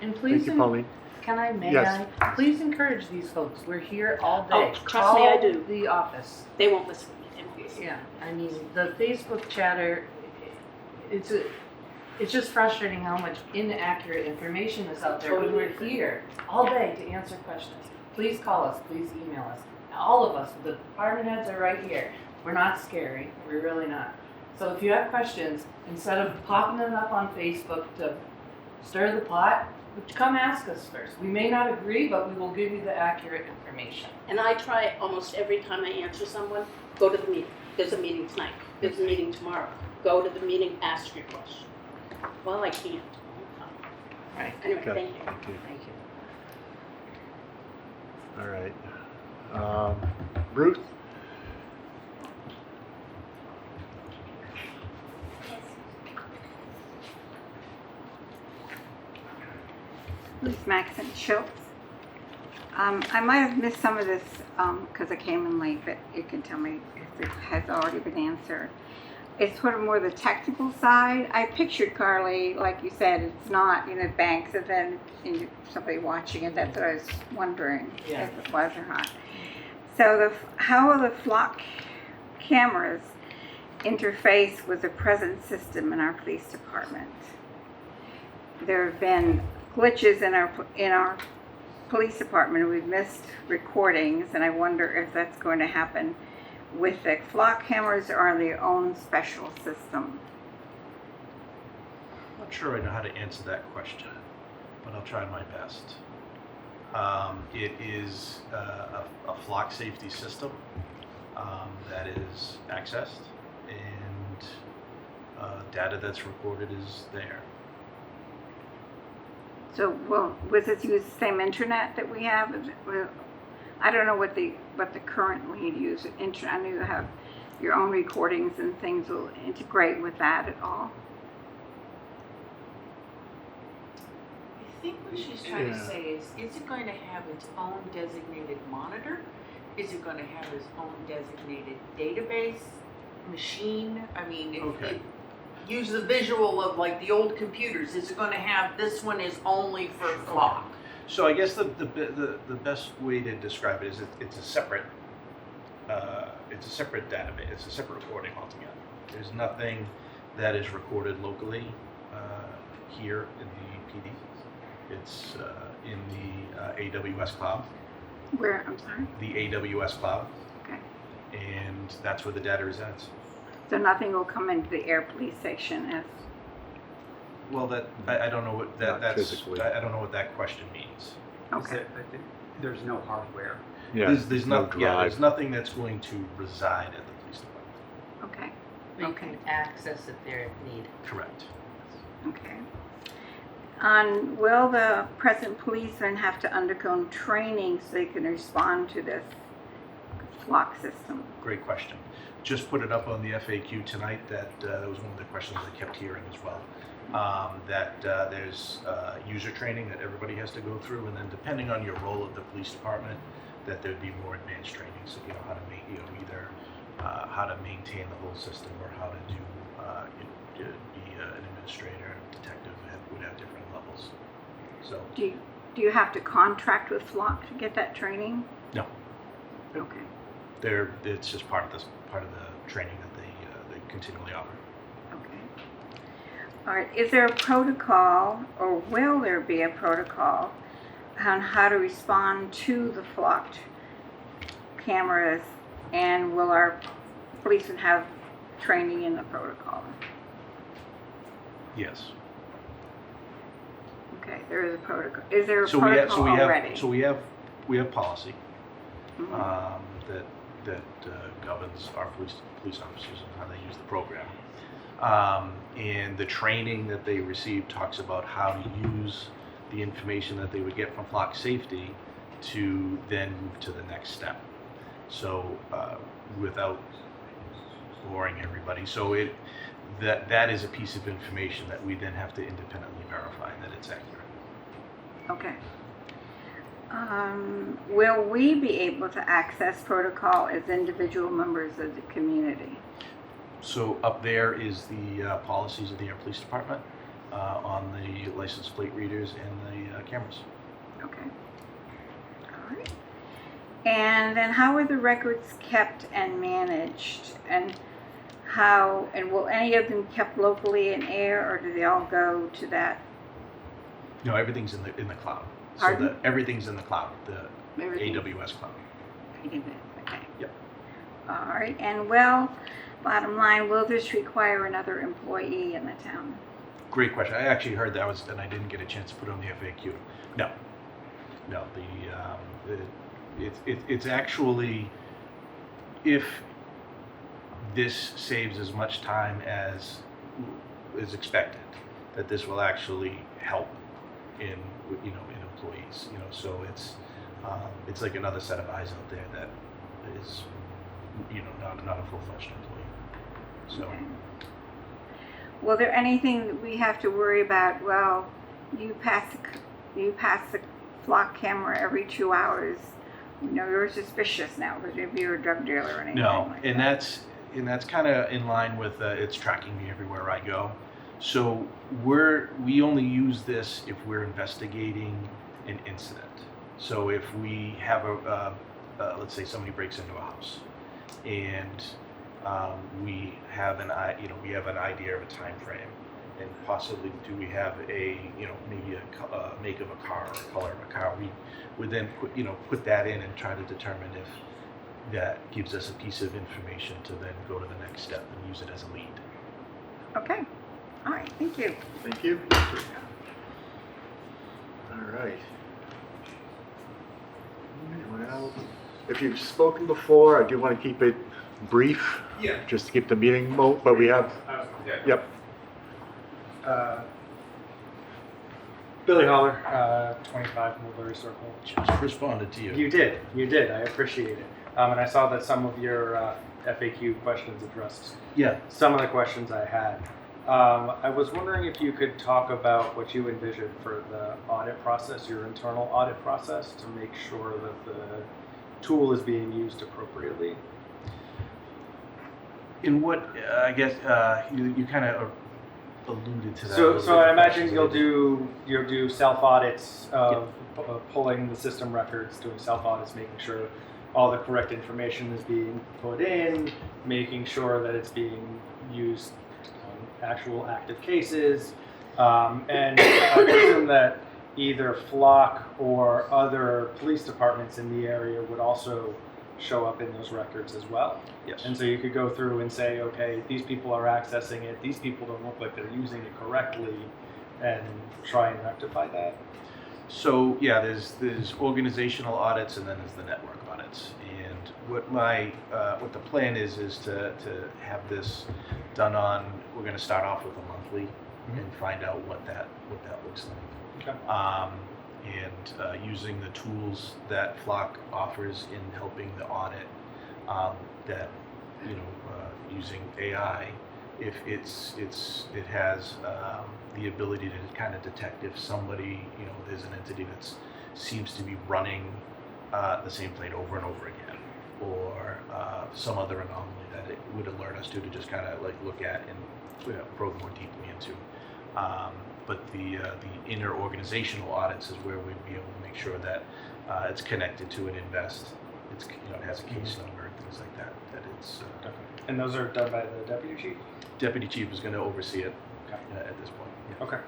And please, Thank you, Pauline. can I, may Yes. I? Please encourage these folks. We're here all day. Oh, trust me, I do. Call the office. They won't listen. Yeah, I mean, the Facebook chatter, it's just frustrating how much inaccurate information is out there when we're here all day to answer questions. Please call us, please email us. All of us, the department heads are right here. We're not scary, we're really not. So if you have questions, instead of popping them up on Facebook to stir the pot, come ask us first. We may not agree, but we will give you the accurate information. And I try almost every time I answer someone, go to the meeting. There's a meeting tonight. There's a meeting tomorrow. Go to the meeting, ask your question. Well, I can't. Right. Anyway, Okay. thank you. Thank you. Thank you. All right. Ruth? Ruth Maxon Schultz. I might have missed some of this because I came in late, but you can tell me if it has already been answered. It's sort of more the technical side. I pictured, Carly, like you said, it's not, you know, banks and then somebody watching it. That's what I was wondering Yeah. if it was or not. So how will the flock cameras interface with the present system in our police department? There have been glitches in our police department. We've missed recordings, and I wonder if that's going to happen with the flock cameras or on their own special system. I'm not sure I know how to answer that question, but I'll try my best. It is a flock safety system that is accessed, and data that's recorded is there. So, was it use the same internet that we have? I don't know what the current lead use. I know you have your own recordings and things will integrate with that at all. I think what she's trying to say is it going to have its own designated monitor? Is it going to have its own designated database, machine? I mean, Okay. use the visual of like the old computers. Is it going to have, this one is only for flock? So I guess the best way to describe it is it's a separate database. It's a separate recording altogether. There's nothing that is recorded locally here in the PD. It's in the AWS cloud. Where, I'm sorry? The AWS cloud. Okay. And that's where the data resides. So nothing will come into the air police station as, Well, I don't know what Not that's. physically. I don't know what that question means. okay. I think there's no hardware. Yeah. There's no not. Yeah, drive. there's nothing that's going to reside at the police department. Okay, But you can access it there if needed. Correct. okay. Will the present policemen have to undergo training so they can respond to this flock system? Great question. Just put it up on the FAQ tonight. That was one of the questions I kept hearing as well. There's user training that everybody has to go through, and then depending on your role at the police department, that there'd be more advanced training. So you know how to either how to maintain the whole system or how to do be an administrator, detective would have different levels. So Do do you have to contract with Flock to get that training? No, Okay, it's just part of the training that they continually offer. okay. All right, is there a protocol, or will there be a protocol on how to respond to the flocked cameras, and will our policemen have training in the protocol? Yes. Okay, there is a protocol. Is there a So protocol already? we have policy Mhm. that governs our police officers and how they use the program. And the training that they receive talks about how to use the information that they would get from Flock Safety to then move to the next step. So without boring everybody, so that is a piece of information that we then have to independently verify that it's accurate. Okay. Will we be able to access protocol as individual members of the community? So up there is the policies of the Air Police Department on the license plate readers and the cameras. Okay. All right. And then how are the records kept and managed? And will any of them kept locally in Ayer, or do they all go to that? No, everything's in the cloud. Pardon? So everything's in the cloud, the Everything. AWS cloud. Okay. Yep. All right. And well, bottom line, will this require another employee in the town? Great question. I actually heard that and I didn't get a chance to put it on the FAQ. No. It's actually, if this saves as much time as is expected, that this will actually help in employees. So it's like another set of eyes out there that is not a full-fledged employee. So. Okay. Will there anything that we have to worry about? Well, you pass the Flock camera every 2 hours. You're suspicious now because maybe you're a drug dealer or anything. No, like and that. that's kind of in line with it's tracking me everywhere I go. So we only use this if we're investigating an incident. So if we have let's say somebody breaks into a house, and we have an idea of a time frame, and possibly do we have maybe a make of a car or a color of a car, we would then put that in and try to determine if that gives us a piece of information to then go to the next step and use it as a lead. Okay. All right. Thank you. Thank you. All right. Well, if you've spoken before, I do want to keep it brief. Yeah. Just to keep the meeting but we have. Yep. Billy Holler, 25 Mulberry Circle. Just responded to you. You did. I appreciate it. And I saw that some of your FAQ questions addressed some of the questions I had. I was wondering if you could talk about what you envision for the audit process, your internal audit process, to make sure that the tool is being used appropriately. In what I guess you kind of alluded to that. So I imagine you'll do self audits of pulling the system records, doing self audits, making sure all the correct information is being put in, making sure that it's being used on actual active cases, and I presume that either Flock or other police departments in the area would also show up in those records as well. Yes. And so you could go through and say, okay, these people are accessing it, these people don't look like they're using it correctly, and try and rectify that. So yeah, there's organizational audits and then there's the network audits. And what the plan is to have this done on. We're going to start off with a monthly and find out what that looks like. Okay. And using the tools that Flock offers in helping the audit, that using AI, if it has the ability to kind of detect if somebody there's an entity that seems to be running the same plate over and over again, or some other anomaly that it would alert us to just kind of like look at and probe more deeply into. but the inner organizational audits is where we'd be able to make sure that it's connected to an invest. It's, it has a case number and things like that. That it's. And those are done by the deputy chief? Deputy chief is going to oversee it at this point. Yeah. Okay,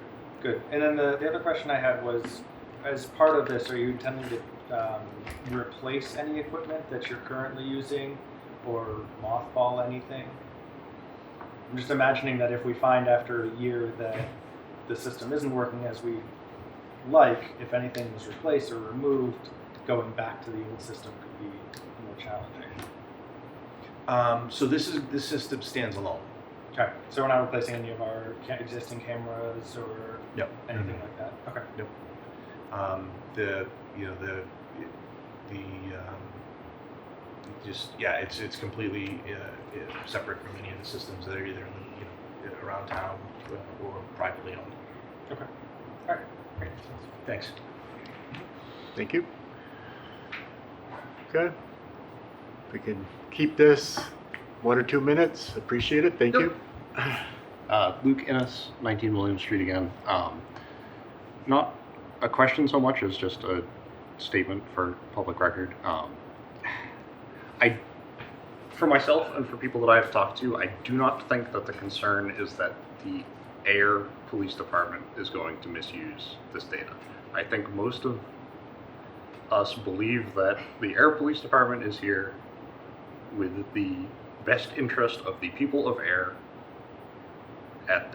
good. And then the other question I had was, as part of this, are you intending to replace any equipment that you're currently using or mothball anything? I'm just imagining that if we find after a year that the system isn't working as we like, if anything was replaced or removed, going back to the old system could be more challenging. So this system stands alone. Okay, so we're not replacing any of our existing cameras or anything like that. Okay. Yep. It's completely separate from any of the systems that are either around town or privately owned. Okay. All right. Great. Thanks. Thank you. Okay. We can keep this 1 or 2 minutes. Appreciate it. Thank you. Luke Innes, 19 William Street again. Not a question so much as just a statement for public record. For myself and for people that I've talked to, I do not think that the concern is that the Ayer Police Department is going to misuse this data. I think most of us believe that the Ayer Police Department is here with the best interest of the people of Ayer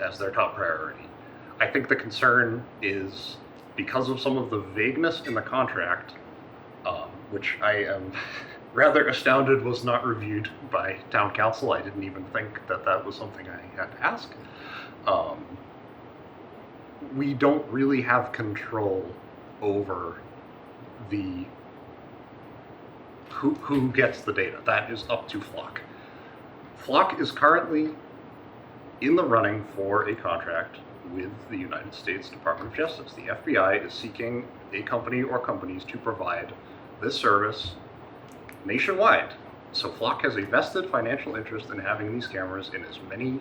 as their top priority. I think the concern is because of some of the vagueness in the contract, which I am rather astounded was not reviewed by town council. I didn't even think that that was something I had to ask. We don't really have control over the who gets the data. That is up to Flock. Flock is currently in the running for a contract with the United States Department of Justice. The FBI is seeking a company or companies to provide this service nationwide. So Flock has a vested financial interest in having these cameras in as many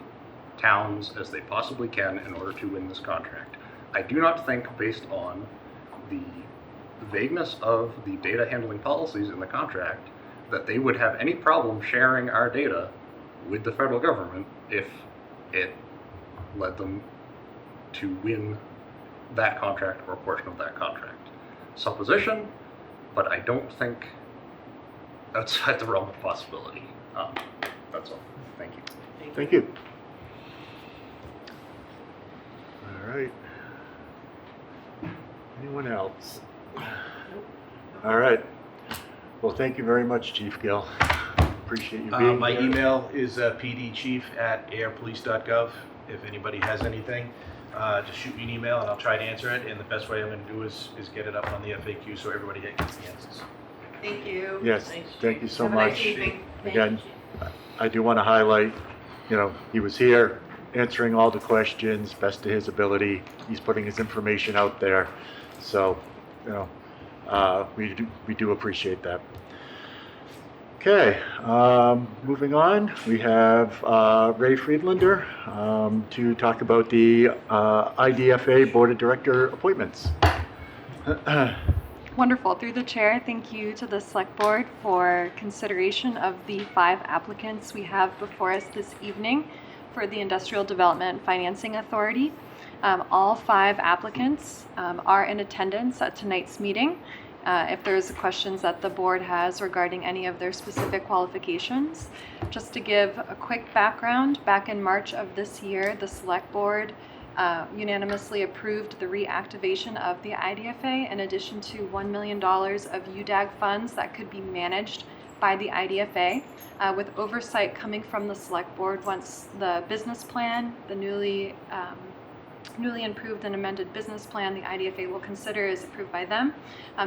towns as they possibly can in order to win this contract. I do not think, based on the vagueness of the data handling policies in the contract, that they would have any problem sharing our data with the federal government if it led them to win that contract or a portion of that contract. Supposition, but I don't think outside the realm of possibility. That's all. Thank you. Thank you. All right. Anyone else? All right. Well, thank you very much, Chief Gill. Appreciate you being My here. email is pdchief@ayerpolice.gov. If anybody has anything, just shoot me an email and I'll try to answer it. And the best way I'm going to do is get it up on the FAQ so everybody gets the answers. Thank you. Yes, thank you so Have a nice much. evening. Again, I do want to highlight, he was here answering all the questions, best to his ability. He's putting his information out there. So, we do appreciate that. Okay, moving on, we have Ray Friedlander to talk about the IDFA Board of Director appointments. Wonderful. Through the chair, thank you to the Select Board for consideration of the 5 applicants we have before us this evening for the Industrial Development Financing Authority. All 5 applicants are in attendance at tonight's meeting. If there's questions that the board has regarding any of their specific qualifications. Just to give a quick background, back in March of this year, the Select Board unanimously approved the reactivation of the IDFA in addition to $1 million of UDAG funds that could be managed by the IDFA with oversight coming from the Select Board once the business plan, the newly improved and amended business plan, the IDFA will consider is approved by them.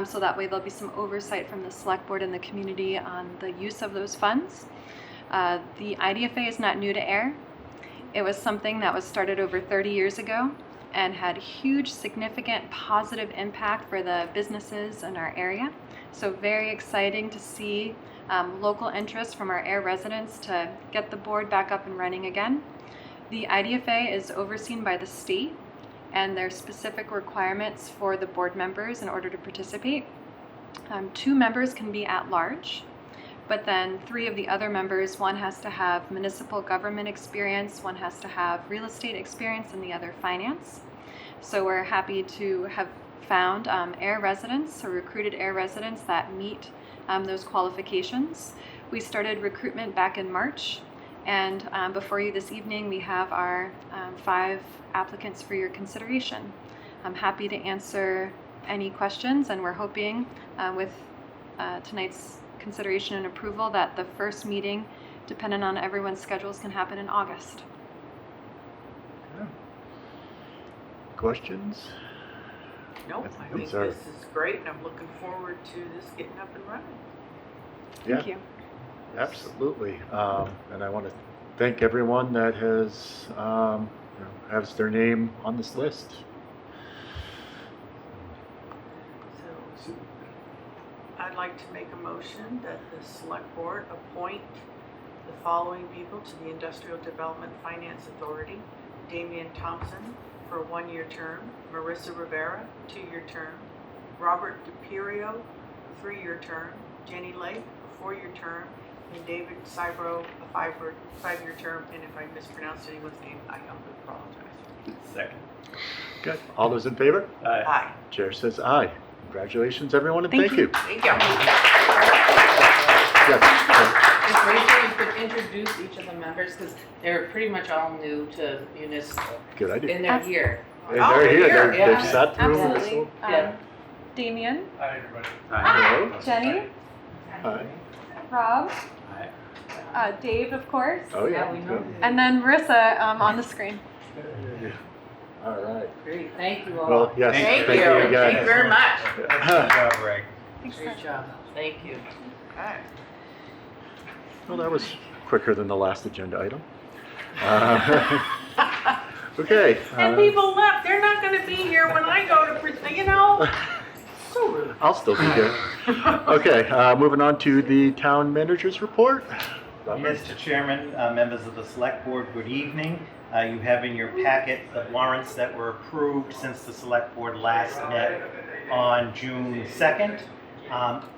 So that way there'll be some oversight from the Select Board and the community on the use of those funds. The IDFA is not new to Ayer. It was something that was started over 30 years ago and had huge, significant, positive impact for the businesses in our area. So very exciting to see local interest from our Ayer residents to get the board back up and running again. The IDFA is overseen by the state, and their specific requirements for the board members in order to participate. 2 members can be at large, but then 3 of the other members, one has to have municipal government experience, one has to have real estate experience, and the other finance. So we're happy to have found Ayer residents, or recruited Ayer residents that meet those qualifications. We started recruitment back in March, and before you this evening we have our 5 applicants for your consideration. I'm happy to answer any questions, and we're hoping with tonight's consideration and approval that the first meeting, depending on everyone's schedules, can happen in August. Questions? Nope, I think sorry. this is great, and I'm looking forward to this getting up and running. Thank you. Absolutely. And I want to thank everyone that has their name on this list. So I'd like to make a motion that the select board appoint the following people to the Industrial Development Finance Authority: Damian Thompson for a 1-year term, Marissa Rivera, 2-year term, Robert DiPiero, 3-year term, Jenny Lake, a 4-year term, and David Cybro, a 5-year term. And if I mispronounced anyone's name, I humbly apologize. Second. Good. All those in favor? Aye. Chair says aye. Congratulations, everyone, and thank you. Thank you. Yes. If Rachel, you could introduce each of the members, because they're pretty much all new to municipal. Good idea. And they're here. And they're here. Yeah. They've sat through Absolutely. this. Yeah. Damien, Hi, everybody. Hello. Jenny, Hi. Rob, Hi. Dave, of course, Oh, yeah. Yeah, we know. and then Marissa on the screen. All right. Great, thank you all. Well, yes. Thank you. again. Thank you very much. Good job, Greg. Great job, thank you. Okay. Well, that was quicker than the last agenda item. Okay. And people left. They're not going to be here when I go to, so rude. I'll still be here. Okay, moving on to the town manager's report. Robert? Mr. Chairman, members of the Select Board, good evening. You have in your packet the warrants that were approved since the Select Board last met on June 2nd.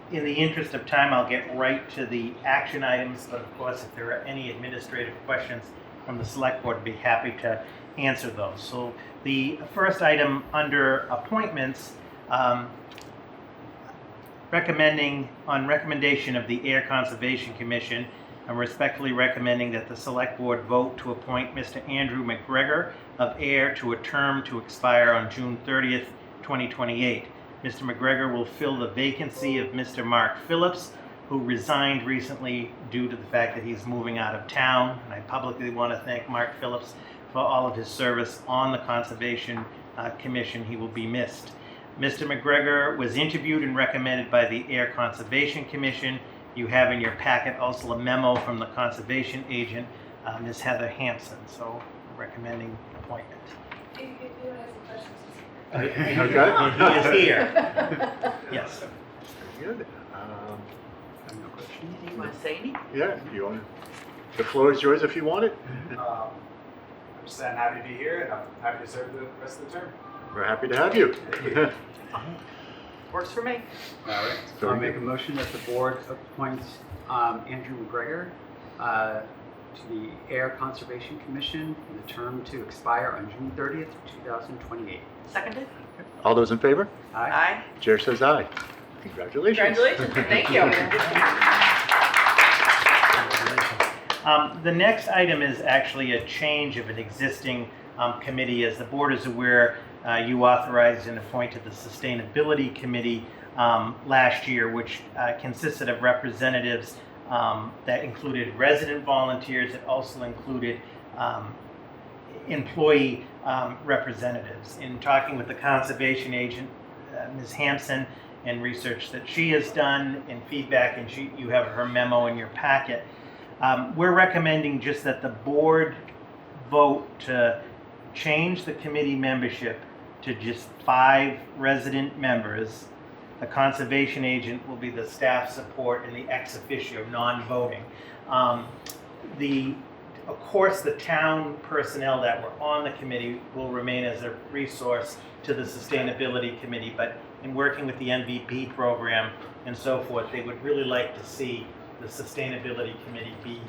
In the interest of time, I'll get right to the action items, but of course, if there are any administrative questions from the Select Board, I'd be happy to answer those. So the first item under appointments, on recommendation of the Air Conservation Commission, I'm respectfully recommending that the Select Board vote to appoint Mr. Andrew McGregor of Ayer to a term to expire on June 30th, 2028. Mr. McGregor will fill the vacancy of Mr. Mark Phillips, who resigned recently due to the fact that he's moving out of town. And I publicly want to thank Mark Phillips for all of his service on the Conservation Commission. He will be missed. Mr. McGregor was interviewed and recommended by the Ayer Conservation Commission. You have in your packet also a memo from the conservation agent, Ms. Heather Hampson. So recommending appointment. Okay. He is here. Yes. Very good. I have no questions. Do you want to say anything? Yeah, you want the floor is yours if you want it. I'm just happy to be here, and I'm happy to serve the rest of the term. We're happy to have you. Works for me. All right. So I'll make a motion that the board appoints Andrew McGregor to the Ayer Conservation Commission for the term to expire on June 30th, 2028. Seconded? All those in favor? Aye. Chair says aye. Congratulations. Congratulations. Thank you. The next item is actually a change of an existing committee. As the board is aware, you authorized and appointed the Sustainability Committee last year, which consisted of representatives that included resident volunteers. It also included employee representatives. In talking with the conservation agent, Ms. Hampson, and research that she has done and feedback, and you have her memo in your packet, we're recommending just that the board vote to change the committee membership to just 5 resident members. The conservation agent will be the staff support and the ex officio non-voting. The Of course, the town personnel that were on the committee will remain as a resource to the Sustainability Committee, but in working with the MVP program and so forth, they would really like to see the Sustainability Committee be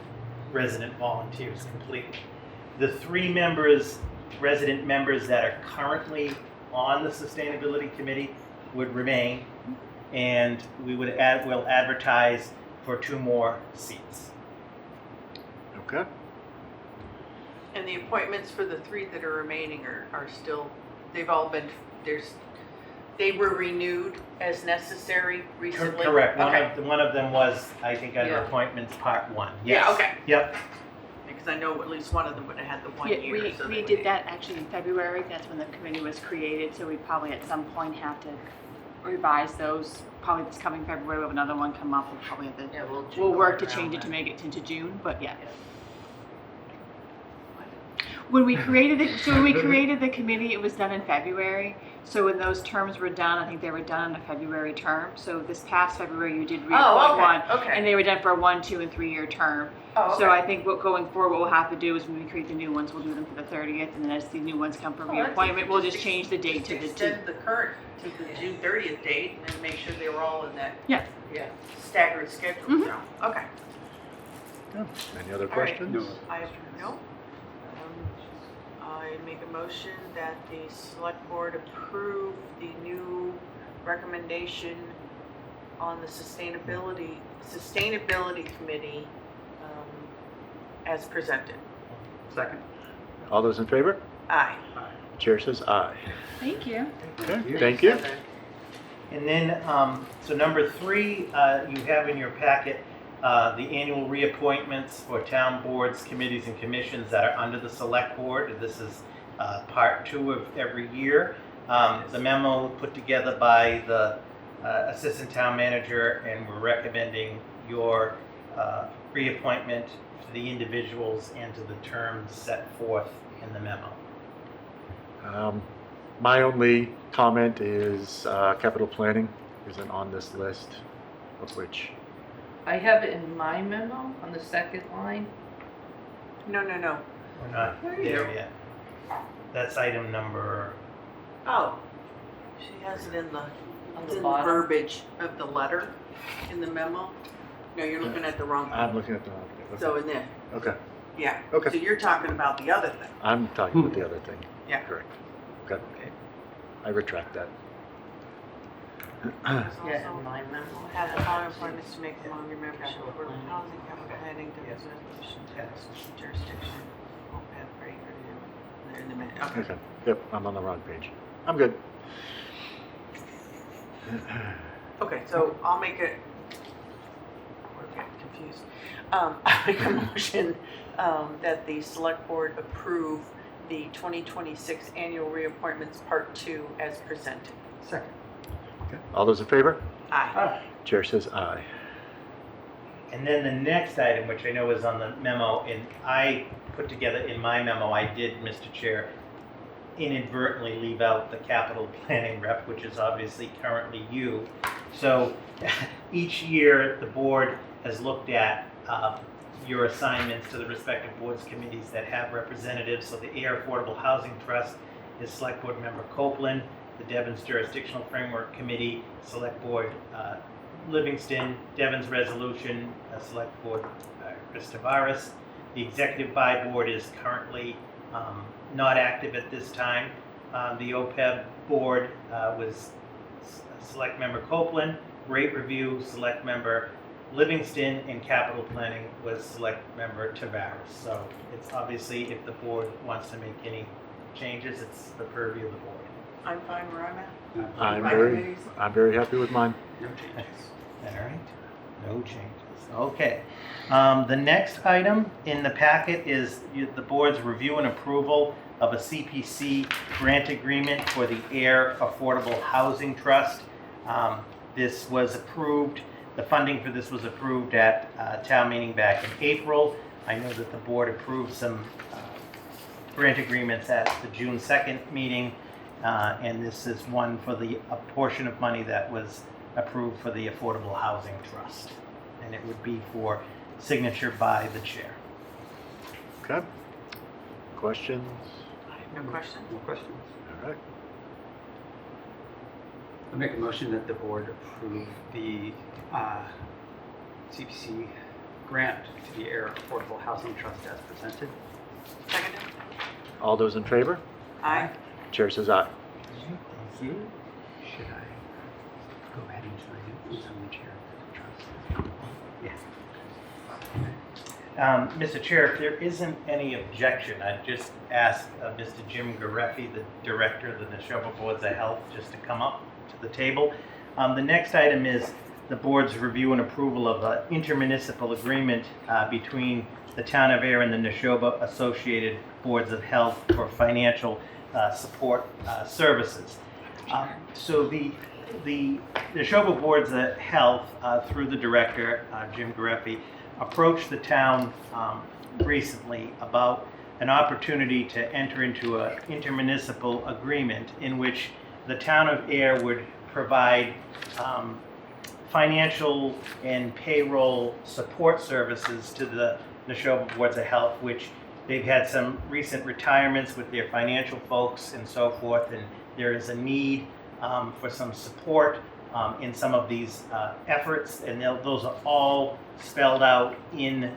resident volunteers completely. The 3 members, resident members that are currently on the Sustainability Committee would remain, and we'll advertise for 2 more seats. Okay. And the appointments for the 3 that are remaining are still, they've all been, they were renewed as necessary recently? Correct. Okay. One of them was, I think, under Yeah. appointments part 1. Yeah, Yes. okay. Yep. Because I know at least one of them would have had the 1 Yeah, year. so we they did would- that actually in February. That's when the committee was created, so we probably at some point have to revise those. Probably this coming February, we have another one come up. We'll probably have to, we'll work to change it to make it into June, but yeah. When we created it, so when we created the committee, it was done in February. So when those terms were done, I think they were done in a February term. So this past February, you did reappoint okay, one, okay. and they were done for a 1, 2, and 3 year term. Oh, okay. So I think going forward, what we'll have to do is when we create the new ones, we'll do them for the 30th, and then as the new ones come for Oh, that's reappointment, easy. we'll just change the date to the Extend the current to the June 30th date and make sure they were all in that Yeah. staggered schedule. Mhm. So, okay. Any other All right. questions? I have no. I make a motion that the select board approve the new recommendation on the sustainability committee as presented. Second. All those in favor? Aye. Chair says aye. Thank you. Okay, thank you. And then, so number 3, you have in your packet the annual reappointments for town boards, committees, and commissions that are under the select board. This is part 2 of every year. The memo put together by the assistant town manager, and we're recommending your reappointment to the individuals and to the terms set forth in the memo. My only comment is capital planning isn't on this list, of which I have it in my memo on the second line. No. We're not Where are there you? yet. That's item number, Oh, she has it in the, it's in the bottom? verbiage of the letter in the memo. No, you're looking at the wrong. I'm looking at the wrong thing. So in there, Okay, yeah. Okay. So you're talking about the other thing. I'm talking about the other thing. Yeah. Correct. Okay. I retract that. Yeah, in my memo. Have the following appointments to make them on your membership for the housing, capital planning, Devil's resolution, tax, jurisdiction, OPEB, rate, they're in the minute. Okay. Okay, yep, I'm on the wrong page. I'm good. Okay, so I'll make it, we're getting confused. I'll make a motion that the select board approve the 2026 annual reappointments part 2 as presented. Second. Okay. All those in favor? Aye. Chair says aye. and then the next item, which I know is on the memo, and I put together in my memo, I did, Mr. Chair, inadvertently leave out the capital planning rep, which is obviously currently you. So each year, the board has looked at your assignments to the respective boards, committees that have representatives. So the Ayer Affordable Housing Trust is Select Board Member Copeland, the Devon's Jurisdictional Framework Committee, Select Board Livingston, Devon's Resolution, Select Board Chris Tavares. The Executive By Board is currently not active at this time. The OPEB Board was Select Member Copeland, Rate Review, Select Member Livingston, and Capital Planning was Select Member Tavares. So it's obviously, if the board wants to make any changes, it's the purview of the board. I'm fine where I'm at. I'm very happy with mine. No changes. All right, no changes. Okay. The next item in the packet is the board's review and approval of a CPC grant agreement for the Ayer Affordable Housing Trust. This was approved, the funding for this was approved at town meeting back in April. I know that the board approved some grant agreements at the June 2nd meeting, and this is one for a portion of money that was approved for the Affordable Housing Trust. And it would be for signature by the chair. Okay. Questions? No questions? No questions. All right. I make a motion that the board approve the CPC grant to the Ayer Affordable Housing Trust as presented. Seconded? All those in favor? Aye. Chair says aye. Thank you. Should I go ahead and sign it since I'm the chair of the trust? Yes. Mr. Chair, if there isn't any objection, I'd just ask Mr. Jim Gareffi, the Director of the Neshoba Boards of Health, just to come up to the table. The next item is the board's review and approval of an intermunicipal agreement between the Town of Ayer and the Neshoba Associated Boards of Health for financial support services. So the Neshoba Boards of Health, through the Director, Jim Gareffi, approached the town recently about an opportunity to enter into an intermunicipal agreement in which the Town of Ayer would provide financial and payroll support services to the Neshoba Boards of Health, which they've had some recent retirements with their financial folks and so forth, and there is a need for some support in some of these efforts, and those are all spelled out in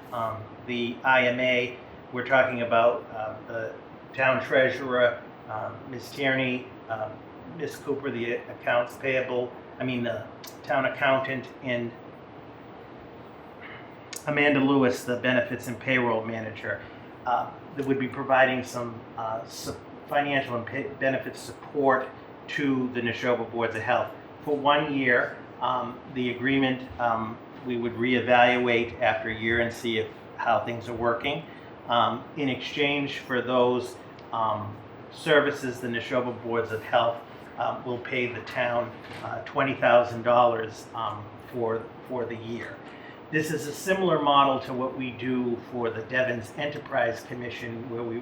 the IMA. We're talking about the town treasurer, Ms. Tierney, Ms. Cooper, the accounts payable, the town accountant, and Amanda Lewis, the benefits and payroll manager, that would be providing some financial and benefit support to the Neshoba Boards of Health. For 1 year, the agreement, we would reevaluate after a year and see how things are working. In exchange for those services, the Neshoba Boards of Health will pay the town $20,000 for the year. This is a similar model to what we do for the Devon's Enterprise Commission, where we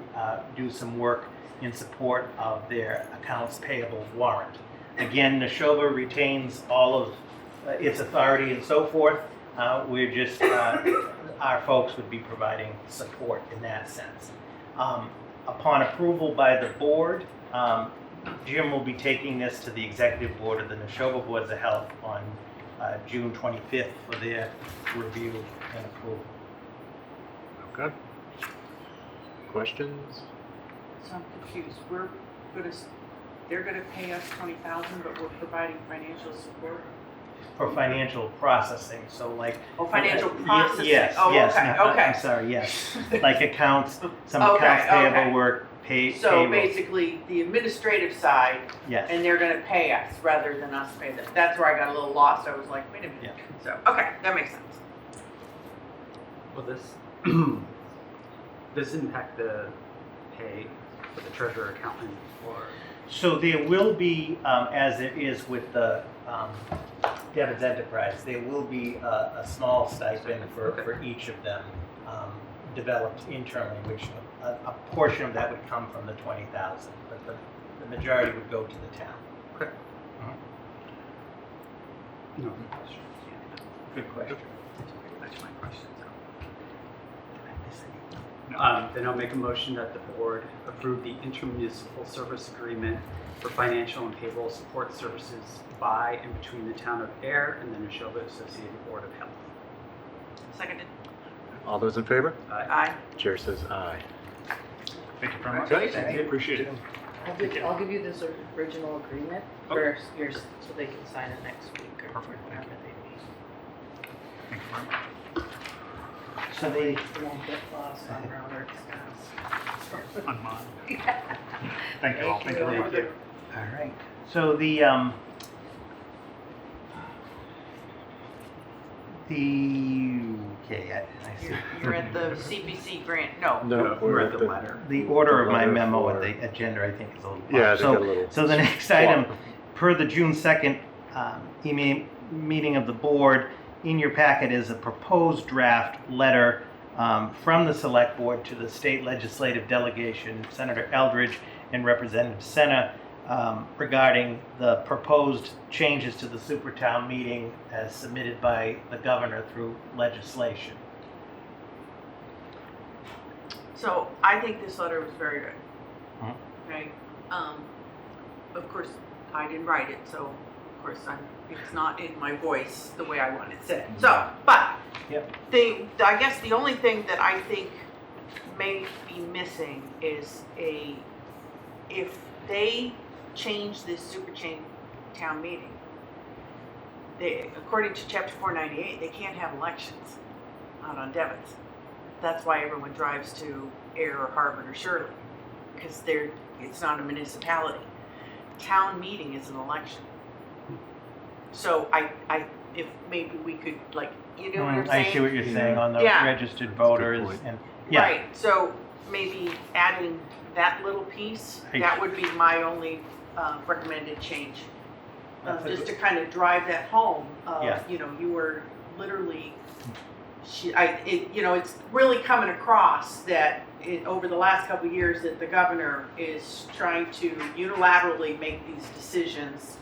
do some work in support of their accounts payable warrant. Again, Neshoba retains all of its authority and so forth. We're just, our folks would be providing support in that sense. Upon approval by the board, Jim will be taking this to the executive board of the Neshoba Boards of Health on June 25th for their review and approval. Okay. Questions? So I'm confused. They're gonna pay us $20,000, but we're providing financial support? For financial processing, so like. Oh, financial processing. Yes, Oh, yes. okay, no, okay. I'm sorry, yes. Like accounts, some Okay, accounts payable okay. work, So payroll. basically, the administrative side, Yes. and they're gonna pay us rather than us pay them. That's where I got a little lost. I was like, wait a minute. So, okay, that makes sense. Will this impact the pay for the treasurer accountant or? So there will be, as it is with the Devon's Enterprise, there will be a small stipend for each of them developed internally, which a portion of that would come from the $20,000, but the majority would go to the town. Okay. Mhm. No questions. Good question. That's my question. Then I'll make a motion that the board approve the intermunicipal service agreement for financial and payroll support services by and between the Town of Ayer and the Neshoba Associated Board of Health. Seconded. All those in favor? Aye. Chair says aye. Thank you very much. Okay. Thank you. Appreciate it. I'll give you this original agreement for yours, so they can sign it next week or Perfect, thank whenever they meet. Thank you very much. So they, It won't get lost on Robert Scott's. On mine. Thank you all. Thank you very much. all right. So the okay, I see. You're at the CPC grant. No. No, We're at the letter. The order of my letter memo for- and the agenda, I think, is a little. Yeah, off. they got a little So the next item, per the June 2nd meeting of the board, in your packet is a proposed draft letter from the Select Board to the state legislative delegation, Senator Eldridge and Representative Senna, regarding the proposed changes to the Supertown meeting as submitted by the governor through legislation. So I think this letter was very good. Mhm. Okay. Of course, I didn't write it, so of course it's not in my voice the way I want it said. So, but Yep. I guess the only thing that I think may be missing is if they change this super chain town meeting, according to chapter 498, they can't have elections out on Devon's. That's why everyone drives to Ayer or Harvard or Shirley, because it's not a municipality. Town meeting is an election. So if maybe we could, like, you know what I'm saying? I see what you're saying on the Yeah. registered voters and, yeah. Right, so maybe adding that little piece, that would be my only recommended change. Just to kind of drive that home, Yeah. you know, you were literally, it's really coming across that over the last couple of years that the governor is trying to unilaterally make these decisions,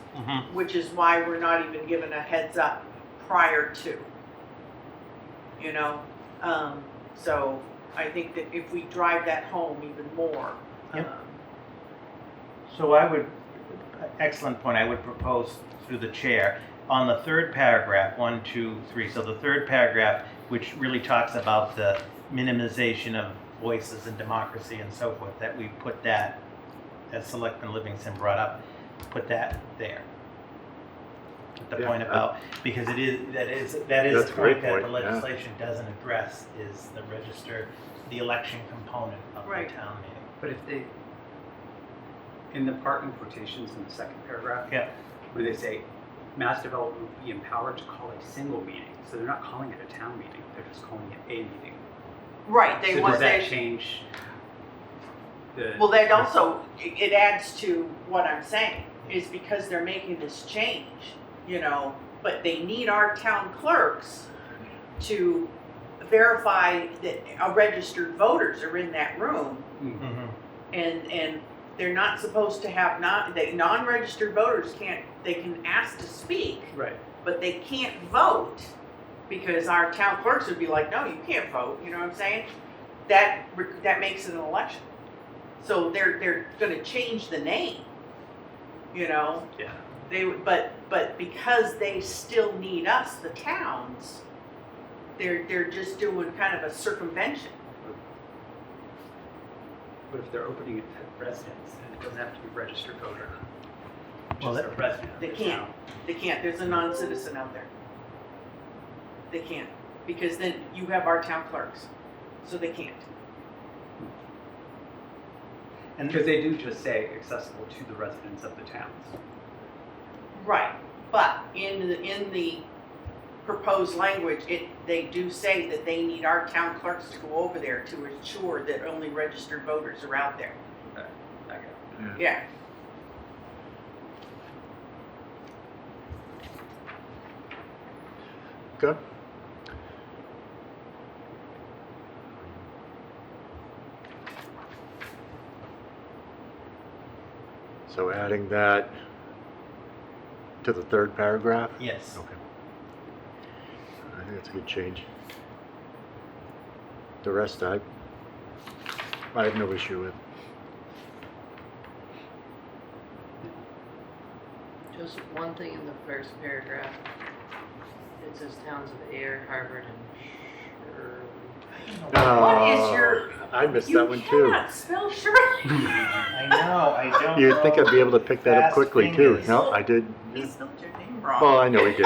which is why we're not even given a heads up prior to, you know? So I think that if we drive that home even more. So excellent point, I would propose through the chair, on the third paragraph, 1, 2, 3, so the third paragraph, which really talks about the minimization of voices and democracy and so forth, that we put that, as Selectman Livingston brought up, put that there. The point about, because that is That's the a great point that the point, yeah. legislation doesn't address, is the election component of the town meeting. But if they, in the part in quotations in the second paragraph, where they say, Mass Development will be empowered to call a single meeting. So they're not calling it a town meeting, they're just calling it a meeting. Right, So does that change the... Well, that also, it adds to what I'm saying, is because they're making this change, you know, but they need our town clerks to verify that registered voters are in that room. And they're not supposed to have non-registered voters they can ask to speak, right? But they can't vote because our town clerks would be like, no, you can't vote. You know what I'm saying? That makes it an election. So they're going to change the name. You know? Yeah. But because they still need us, the towns, they're just doing kind of a circumvention. But if they're opening it to residents, and it doesn't have to be a registered voter, Well, just a resident. They can't. They can't. There's a non-citizen out there. They can't. Because then you have our town clerks. So they can't. Because they do just say accessible to the residents of the towns. Right. But in the proposed language, they do say that they need our town clerks to go over there to ensure that only registered voters are out there. Okay. Yeah. Good. So adding that to the third paragraph? Yes. Okay. I think that's a good change. The rest I have no issue with. Just one thing in the first paragraph. It says towns of Ayer, Harvard, and Shirley. What is your... I missed You that one too. cannot spell Shirley. I know, I don't You'd think I'd be able to pick that up Fast quickly too. fingers. No, I did. He spelled your name wrong. Well, I know he did.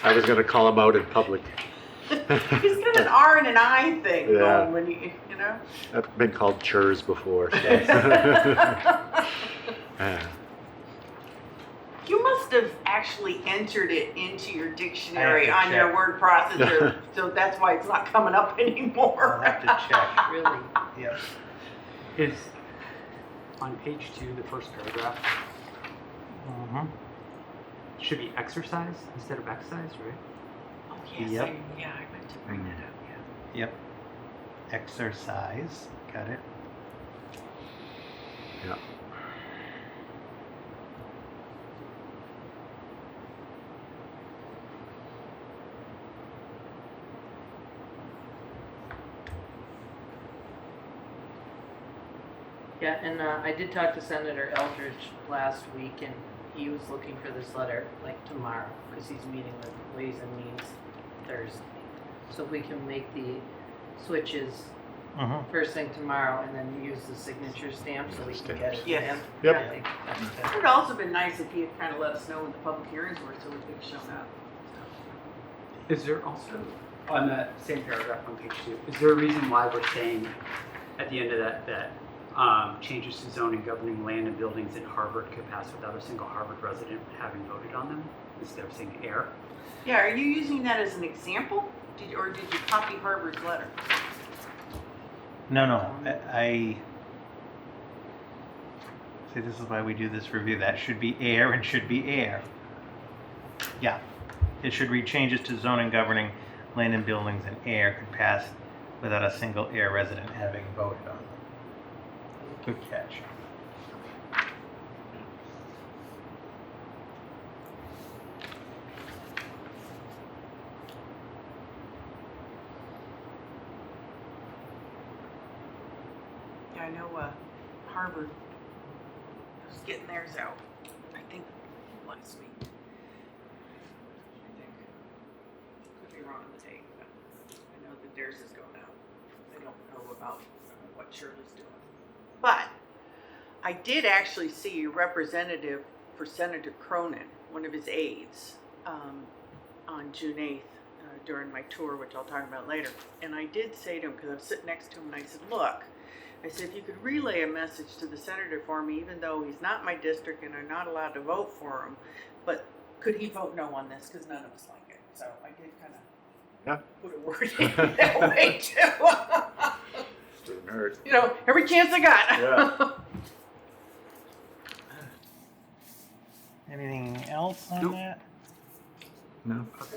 I was going to call him out in public. He's got an R and an I thing Yeah. going when you know. I've been called churs before. So. Yeah. You must have actually entered it into your dictionary I have on to your check. word processor, so that's why it's not coming up anymore. I'll have to check. Really? Yep. Is on page 2, the first paragraph, should be exercise instead of exercise, right? Oh, yes, Yep. I meant to bring that up, yeah. Yep. Exercise. Got it. Yeah. Yeah, and I did talk to Senator Eldridge last week, and he was looking for this letter like tomorrow because he's meeting with Ways and Means Thursday. So if we can make the switches first thing tomorrow and then use the signature stamp so we can get it to Yes. him. Yep. I think that's It good. would also been nice if he had kind of let us know when the public hearings were so we could have shown up. Is there also, on that same paragraph on page 2, is there a reason why we're saying at the end of that changes to zoning governing land and buildings in Harvard could pass without a single Harvard resident having voted on them instead of saying Ayer? Yeah, are you using that as an example? Or did you copy Harvard's letter? No, I see. This is why we do this review. That should be Ayer and should be Ayer. Yeah, it should read changes to zoning governing land and buildings and Ayer could pass without a single Ayer resident having voted on them. Good catch. Yeah, I know Harvard was getting theirs out, I think, last week. I think. Could be wrong on the date, but I know that theirs is going out. I don't know about what Shirley's doing. But I did actually see a representative for Senator Cronin, one of his aides, on June 8th during my tour, which I'll talk about later. And I did say to him, because I was sitting next to him, and I said, look, I said, if you could relay a message to the senator for me, even though he's not my district and I'm not allowed to vote for him, but could he vote no on this? Because none of us like it. So I did kind of put a word in that way too. Didn't hurt. You know, every chance I got. Yeah. Anything else on that? No. I'll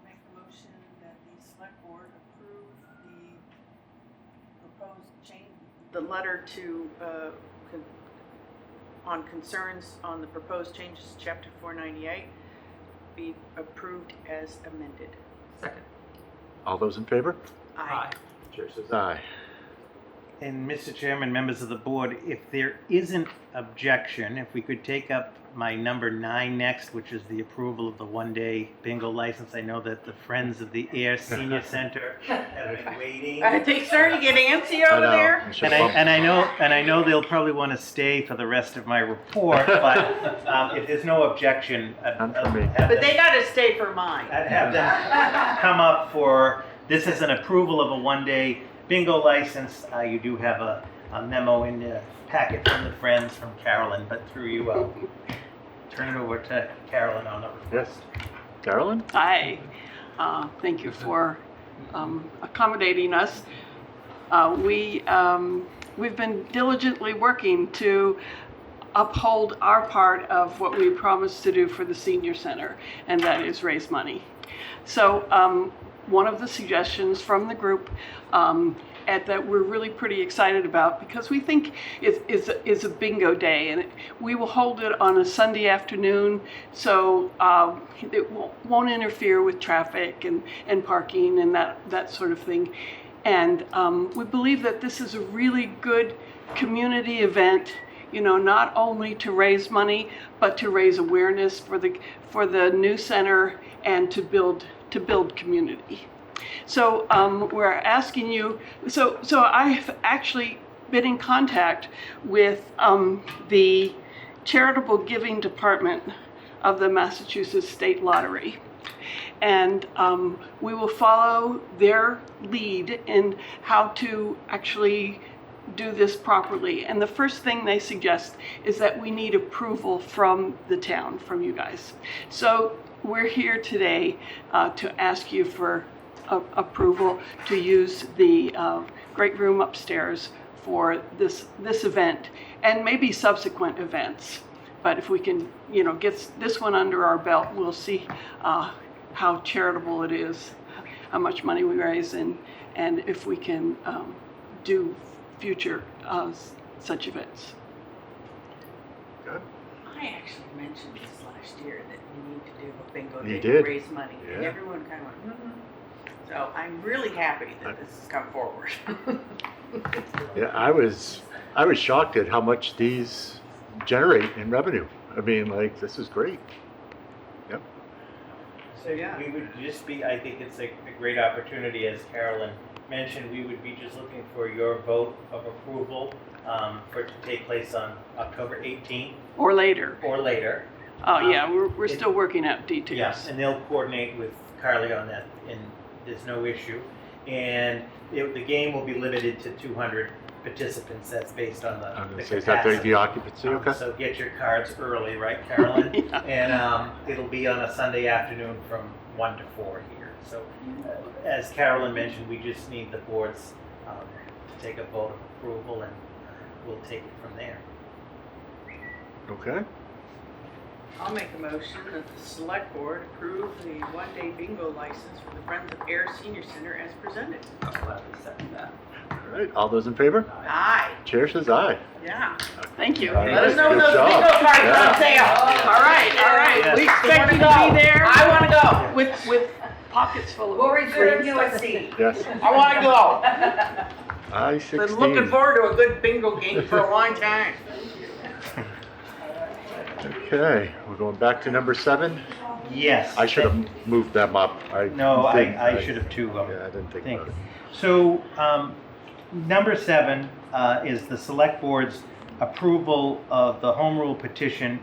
make a motion that the select board approve the proposed change, the letter to, on concerns on the proposed changes to chapter 498 be approved as amended. Second. All those in favor? Aye. Chair says aye. And Mr. Chairman, members of the board, if there isn't objection, if we could take up my number 9 next, which is the approval of the one-day bingo license. I know that the Friends of the Ayer Senior Center have been waiting. Are they starting to get antsy over there? And I know they'll probably want to stay for the rest of my report, but if there's no objection, But they got to stay for mine. I'd have them come up for, this is an approval of a one-day bingo license. You do have a memo in the packet from the Friends from Carolyn, but through you, I'll turn it over to Carolyn on the Yes. Carolyn? Hi. Thank you for accommodating us. We've been diligently working to uphold our part of what we promised to do for the senior center, and that is raise money. So one of the suggestions from the group that we're really pretty excited about, because we think is a bingo day, and we will hold it on a Sunday afternoon, so it won't interfere with traffic and parking and that sort of thing. And we believe that this is a really good community event, you know, not only to raise money, but to raise awareness for the new center and to build community. So we're asking you, so I've actually been in contact with the charitable giving department of the Massachusetts State Lottery. And we will follow their lead in how to actually do this properly. And the first thing they suggest is that we need approval from the town, from you guys. So we're here today to ask you for approval to use the great room upstairs for this event and maybe subsequent events. But if we can, you know, get this one under our belt, we'll see how charitable it is, how much money we raise, and if we can do future such events. Good. I actually mentioned this last year that we need to do a bingo You day to did? raise money, and Yeah. everyone kind of went, So I'm really happy that this has come forward. Yeah, I was shocked at how much these generate in revenue. I mean, like, this is great. Yep. So we would just be, I think it's a great opportunity, as Carolyn mentioned, we would be just looking for your vote of approval for it to take place on October 18th. Or later. Or later. Oh, yeah, we're still working out details. Yes, and they'll coordinate with Carly on that, and there's no issue. And the game will be limited to 200 participants. That's based on the So is that the occupancy? Okay. So get your cards early, right, Carolyn? Yeah. And it'll be on a Sunday afternoon from 1 to 4 here. So as Carolyn mentioned, we just need the boards to take a vote of approval, and we'll take it from there. Okay. I'll make a motion that the select board approve the one-day bingo license for the Friends of Air Senior Center as presented. I'll gladly second that. All right. All those in favor? Aye. Chair says aye. Yeah. Thank you. All Let us right, know when good those job. bingo cards are Yeah. on sale. All right. Yes. We expect you to be there. I want to go. With pockets full of. We'll reserve green you a stuff. seat. Yes. I want to go. I-16. Been looking forward to a good bingo game for a long time. Okay, we're going back to number 7. Yes. I should have moved them up. I should have too. Yeah, I didn't think about it. So, number 7 is the select board's approval of the home rule petition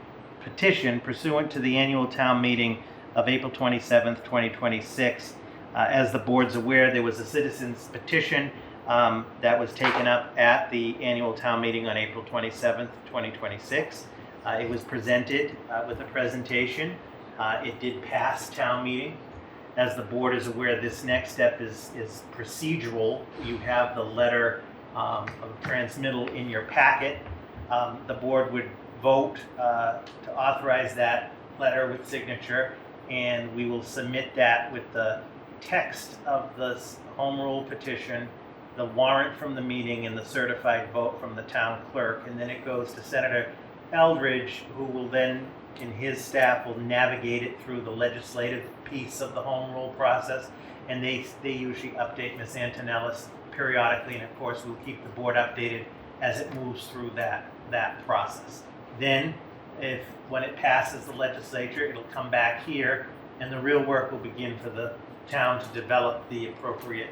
pursuant to the annual town meeting of April 27th, 2026. As the board's aware, there was a citizens petition that was taken up at the annual town meeting on April 27th, 2026. It was presented with a presentation. It did pass town meeting. As the board is aware, this next step is procedural. You have the letter of transmittal in your packet. The board would vote to authorize that letter with signature, and we will submit that with the text of the home rule petition, the warrant from the meeting, and the certified vote from the town clerk. And then it goes to Senator Eldridge, who will then, and his staff will navigate it through the legislative piece of the home rule process, and they usually update Ms. Antonellis periodically, and of course we'll keep the board updated as it moves through that process. Then, when it passes the legislature, it'll come back here, and the real work will begin for the town to develop the appropriate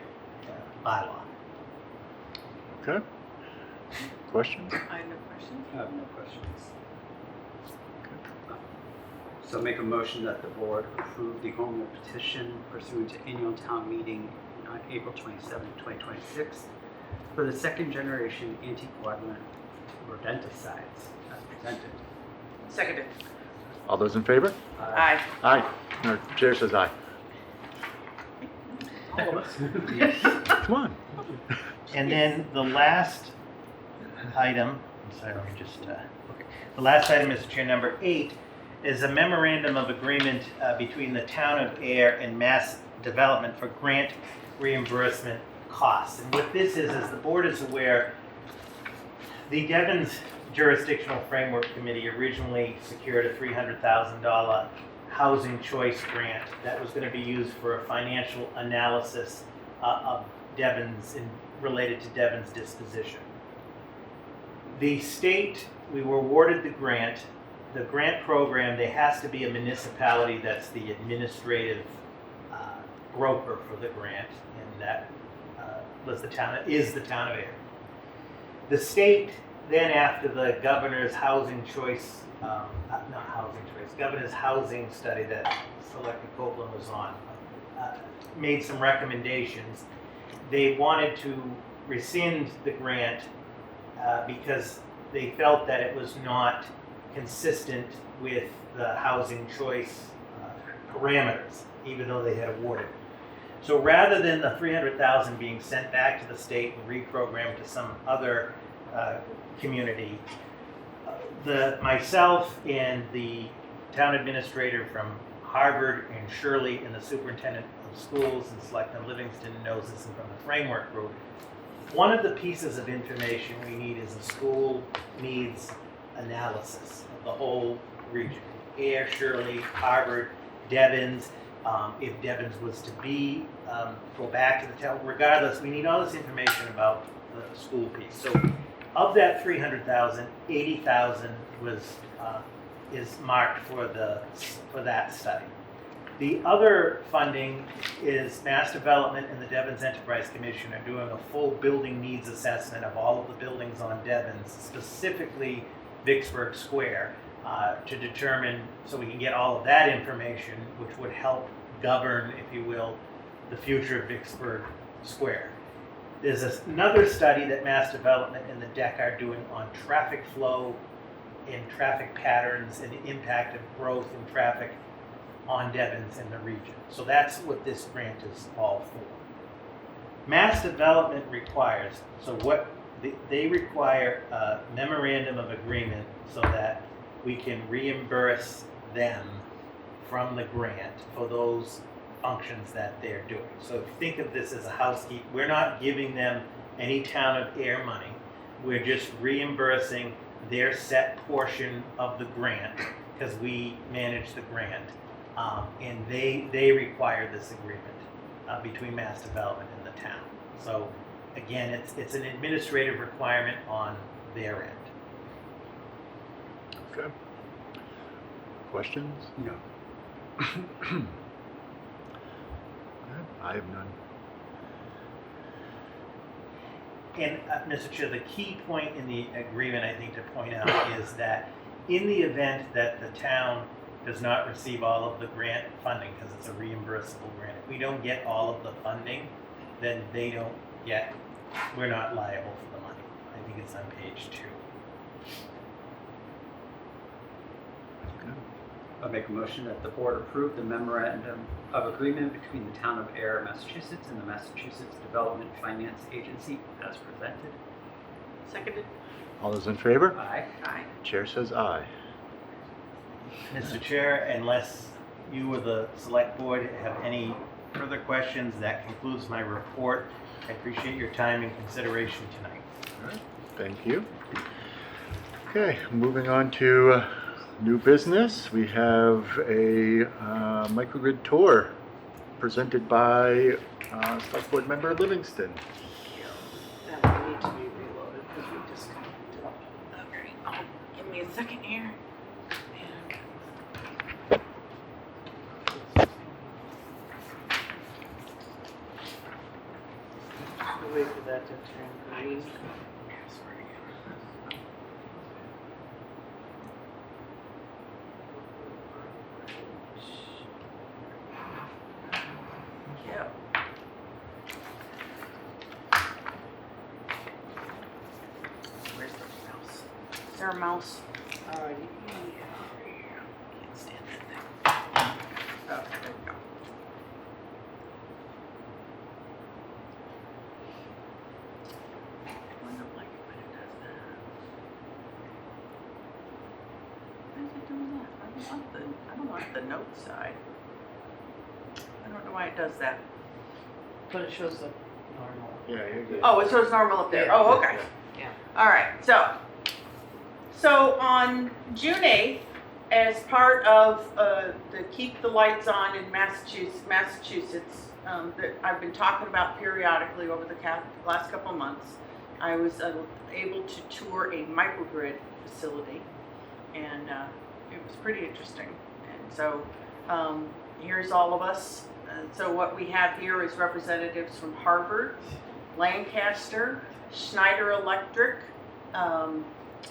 bylaw. Okay. Questions? I have no questions. I have no questions. So make a motion that the board approve the home rule petition pursuant to annual town meeting on April 27, 2026 for the second generation anticoagulant rodenticides as presented. Seconded. All those in favor? Aye. Aye. No, chair says aye. All of us. Come on. And then the last item, I'm sorry, let me just, the last item, Mr. Chair, number 8, is a memorandum of agreement between the town of Ayer and Mass Development for grant reimbursement costs. And what this is the board is aware, the Devon's Jurisdictional Framework Committee originally secured a $300,000 housing choice grant that was going to be used for a financial analysis of Devon's related to Devon's disposition. The state, we were awarded the grant. The grant program, there has to be a municipality that's the administrative broker for the grant, and that is the town of Ayer. The state then, after the governor's housing choice, governor's housing study that Selectman Copeland was on, made some recommendations. They wanted to rescind the grant because they felt that it was not consistent with the housing choice parameters, even though they had awarded. So rather than the $300,000 being sent back to the state and reprogrammed to some other community, myself and the town administrator from Harvard and Shirley and the superintendent of schools and Selectman Livingston knows this and from the framework group, one of the pieces of information we need is a school needs analysis of the whole region. Ayer, Shirley, Harvard, Devon's. If Devon's was to be, go back to the town, regardless, we need all this information about the school piece. So of that 300,000, 80,000 is marked for that study. The other funding is Mass Development and the Devon's Enterprise Commission are doing a full building needs assessment of all of the buildings on Devon's, specifically Vicksburg Square, to determine, so we can get all of that information, which would help govern, if you will, the future of Vicksburg Square. There's another study that Mass Development and the DEC are doing on traffic flow and traffic patterns and the impact of growth in traffic on Devon's in the region. So that's what this grant is all for. Mass Development requires, so what they require a memorandum of agreement so that we can reimburse them from the grant for those functions that they're doing. So if you think of this as a housekeeper, we're not giving them any Town of Ayer money. We're just reimbursing their set portion of the grant because we manage the grant. And they require this agreement between Mass Development and the town. So again, it's an administrative requirement on their end. Okay. Questions? No. I have none. And Mr. Chair, the key point in the agreement, I think, to point out is that in the event that the town does not receive all of the grant funding, because it's a reimbursable grant, if we don't get all of the funding, then we're not liable for the money. I think it's on page 2. I'll make a motion that the board approve the memorandum of agreement between the town of Ayer, Massachusetts and the Massachusetts Development Finance Agency as presented. Seconded. All those in favor? Aye. Aye. Chair says aye. Mr. Chair, unless you or the select board have any further questions, that concludes my report. I appreciate your time and consideration tonight. All right. Thank you. Okay, moving on to new business. We have a microgrid tour presented by Select Board Member Livingston. That will need to be reloaded because we just connected up. Okay. Oh, give me a second here. Wait for that to turn green. Yep. Where's the mouse? Is there a mouse? Alrighty. Can't stand that thing. Oh, there we go. I don't like it when it does that. Why is it doing that? I don't want the note side. I don't know why it does that. But it shows the normal. Yeah, you're good. Oh, it shows normal up there. Yeah. Oh, okay. Yeah. All right. So on June 8th, as part of the Keep the Lights On in Massachusetts, that I've been talking about periodically over the last couple of months, I was able to tour a microgrid facility, and it was pretty interesting. And so here's all of us. So what we have here is representatives from Harvard, Lancaster, Schneider Electric,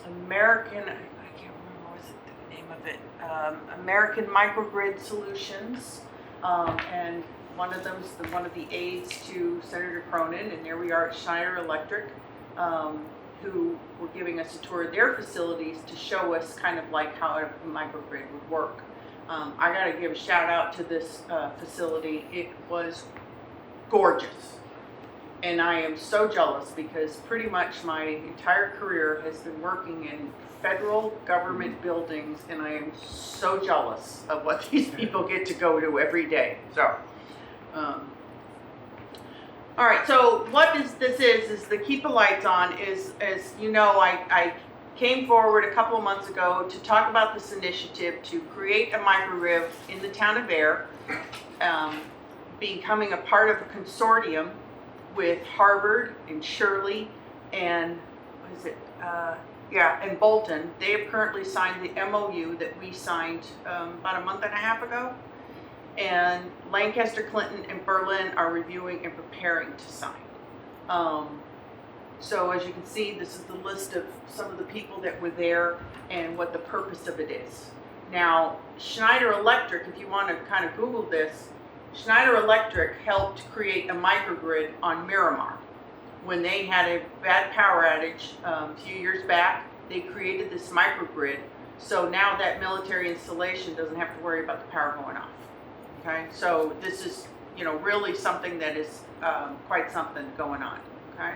American, I can't remember what's the name of it, American Microgrid Solutions, and one of them's one of the aides to Senator Cronin, and there we are at Schneider Electric, who were giving us a tour of their facilities to show us kind of like how a microgrid would work. I got to give a shout out to this facility. It was gorgeous. And I am so jealous because pretty much my entire career has been working in federal government buildings, and I am so jealous of what these people get to go to every day. So, all right, so what this is the Keep the Lights On is, as you know, I came forward a couple of months ago to talk about this initiative to create a microgrid in the town of Ayer, becoming a part of a consortium with Harvard and Shirley and what is it? Yeah, and Bolton, they have currently signed the MOU that we signed about a month and a half ago. And Lancaster, Clinton, and Berlin are reviewing and preparing to sign. So as you can see, this is the list of some of the people that were there and what the purpose of it is. Now, Schneider Electric, if you want to kind of Google this, Schneider Electric helped create a microgrid on Miramar. When they had a bad power outage a few years back, they created this microgrid. So now that military installation doesn't have to worry about the power going off. Okay, so this is, really something that is quite something going on. Okay.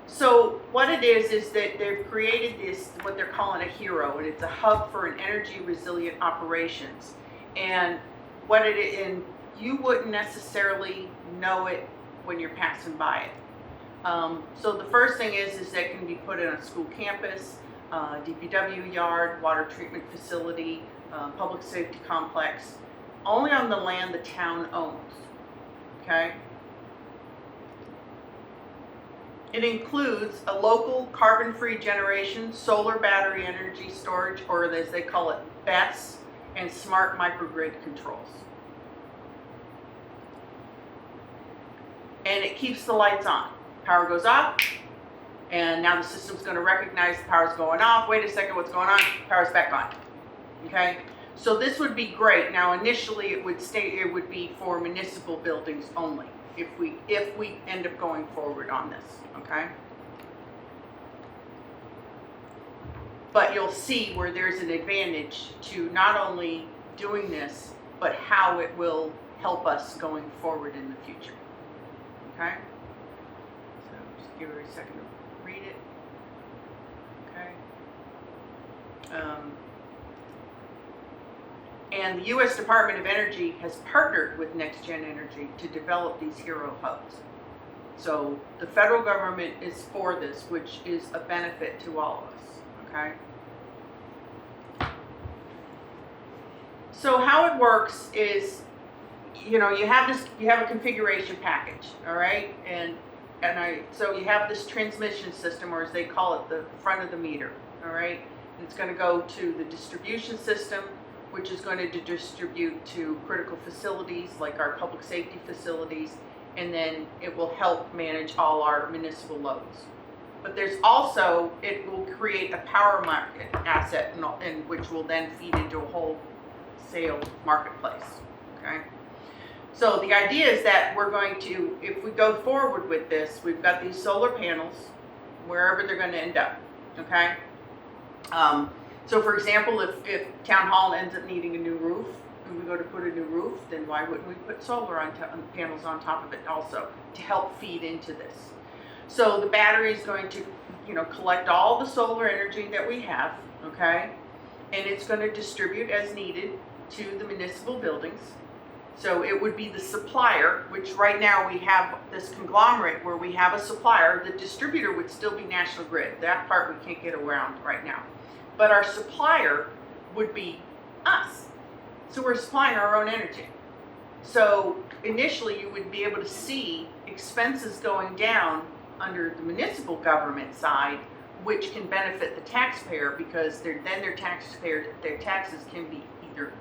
So what it is that they've created this, what they're calling a HERO, and it's a hub for an energy resilient operations. And what it is, and you wouldn't necessarily know it when you're passing by it. So the first thing is that it can be put in a school campus, DPW yard, water treatment facility, public safety complex, only on the land the town owns. Okay. It includes a local carbon-free generation, solar battery energy storage, or as they call it, BESS, and smart microgrid controls. And it keeps the lights on. Power goes off, and now the system's going to recognize the power's going off. Wait a second, what's going on? Power's back on. Okay? So this would be great. Now initially it would be for municipal buildings only if we end up going forward on this. Okay? But you'll see where there's an advantage to not only doing this, but how it will help us going forward in the future. Okay? So just give her a second to read it. Okay? And the U.S. Department of Energy has partnered with Next Gen Energy to develop these HERO hubs. So the federal government is for this, which is a benefit to all of us. Okay? So how it works is, you have a configuration package, all right, so you have this transmission system, or as they call it, the front of the meter, all right, and it's going to go to the distribution system, which is going to distribute to critical facilities like our public safety facilities, and then it will help manage all our municipal loads. But there's also, it will create a power market asset, and which will then feed into a wholesale marketplace, okay? So the idea is that we're going to, if we go forward with this, we've got these solar panels wherever they're going to end up, okay? So for example, if Town Hall ends up needing a new roof, and we go to put a new roof, then why wouldn't we put solar panels on top of it also to help feed into this? So the battery is going to, collect all the solar energy that we have, okay? And it's going to distribute as needed to the municipal buildings. So it would be the supplier, which right now we have this conglomerate where we have a supplier. The distributor would still be National Grid. That part we can't get around right now. But our supplier would be us. So we're supplying our own energy. So initially you would be able to see expenses going down under the municipal government side, which can benefit the taxpayer because their taxes can be either,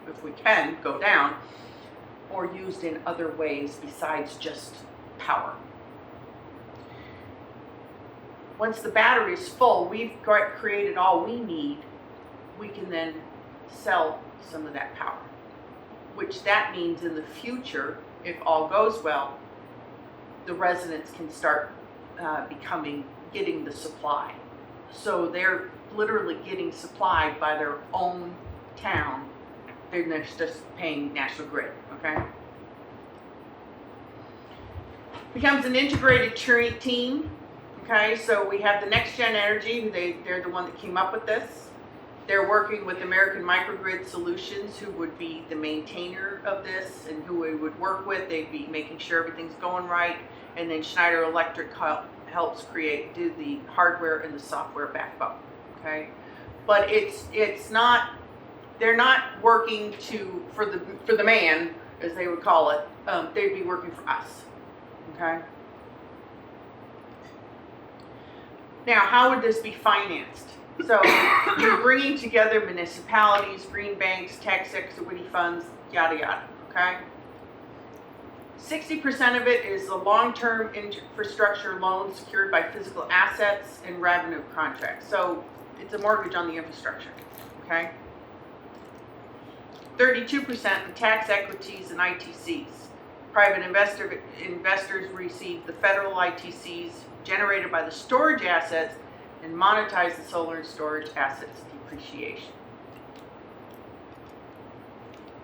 if we can go down, or used in other ways besides just power. Once the battery is full, we've created all we need, we can then sell some of that power, which that means in the future, if all goes well, the residents can start getting the supply. So they're literally getting supplied by their own town. They're just paying National Grid, okay? Becomes an integrated team, okay? So we have the Next Gen Energy, they're the one that came up with this. They're working with American Microgrid Solutions, who would be the maintainer of this and who we would work with. They'd be making sure everything's going right. And then Schneider Electric helps do the hardware and the software backbone, okay? But it's not, they're not working for the man, as they would call it. They'd be working for us, okay? Now, how would this be financed? So you're bringing together municipalities, green banks, tax equity funds, yada, yada, okay? 60% of it is the long-term infrastructure loan secured by physical assets and revenue contracts. So it's a mortgage on the infrastructure, okay? 32% the tax equities and ITCs. Private investors receive the federal ITCs generated by the storage assets and monetize the solar and storage assets depreciation.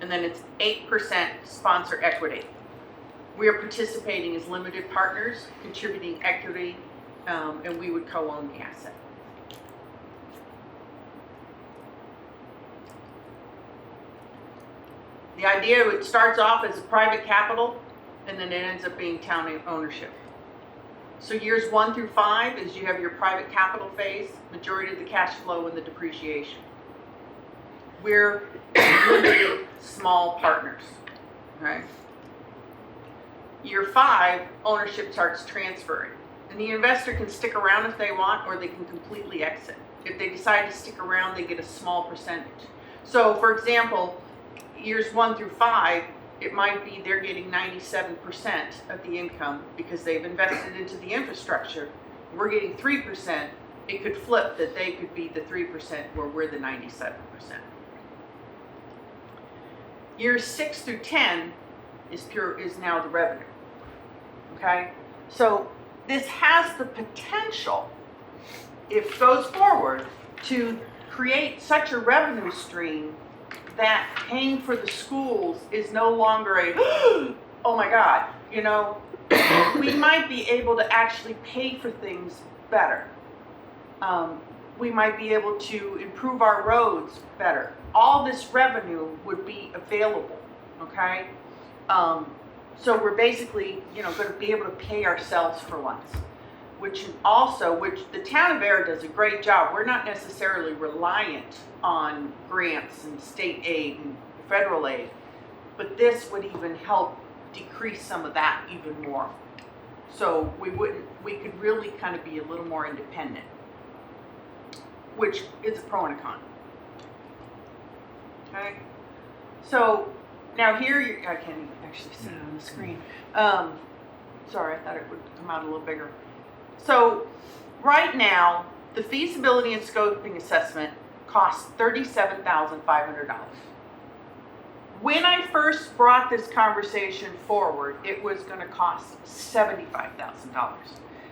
And then it's 8% sponsor equity. We are participating as limited partners, contributing equity, and we would co-own the asset. The idea, it starts off as a private capital, and then it ends up being town ownership. So years 1 through 5 is you have your private capital phase, majority of the cash flow and the depreciation. We're limited small partners, okay? Year 5, ownership starts transferring. And the investor can stick around if they want, or they can completely exit. If they decide to stick around, they get a small percentage. So for example, years 1 through 5, it might be they're getting 97% of the income because they've invested into the infrastructure. We're getting 3%. It could flip that they could be the 3% where we're the 97%. Years 6 through 10 is now the revenue. Okay? So this has the potential, if it goes forward, to create such a revenue stream that paying for the schools is no longer a, oh my God, you know, we might be able to actually pay for things better. We might be able to improve our roads better. All this revenue would be available, okay? So we're basically, you know, going to be able to pay ourselves for once. Which the town of Ayer does a great job. We're not necessarily reliant on grants and state aid and federal aid, but this would even help decrease some of that even more. So we could really kind of be a little more independent, which is a pro and a con. Okay, so now here, I can't even actually see it on the screen. Sorry, I thought it would come out a little bigger. So right now, the feasibility and scoping assessment costs $37,500. When I first brought this conversation forward, it was going to cost $75,000.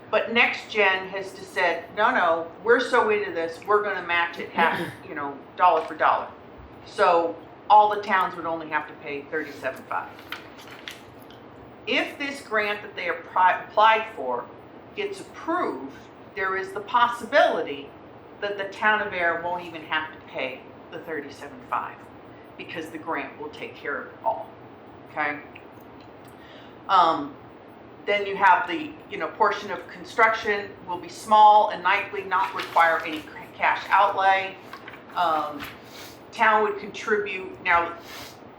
But NextGen has just said, no, we're so into this, we're going to match it half, you know, dollar for dollar. So all the towns would only have to pay $37,500. If this grant that they applied for gets approved, there is the possibility that the town of Ayer won't even have to pay the $37,500 because the grant will take care of it all. Okay. Then you have the portion of construction will be small and likely not require any cash outlay. Town would contribute. Now,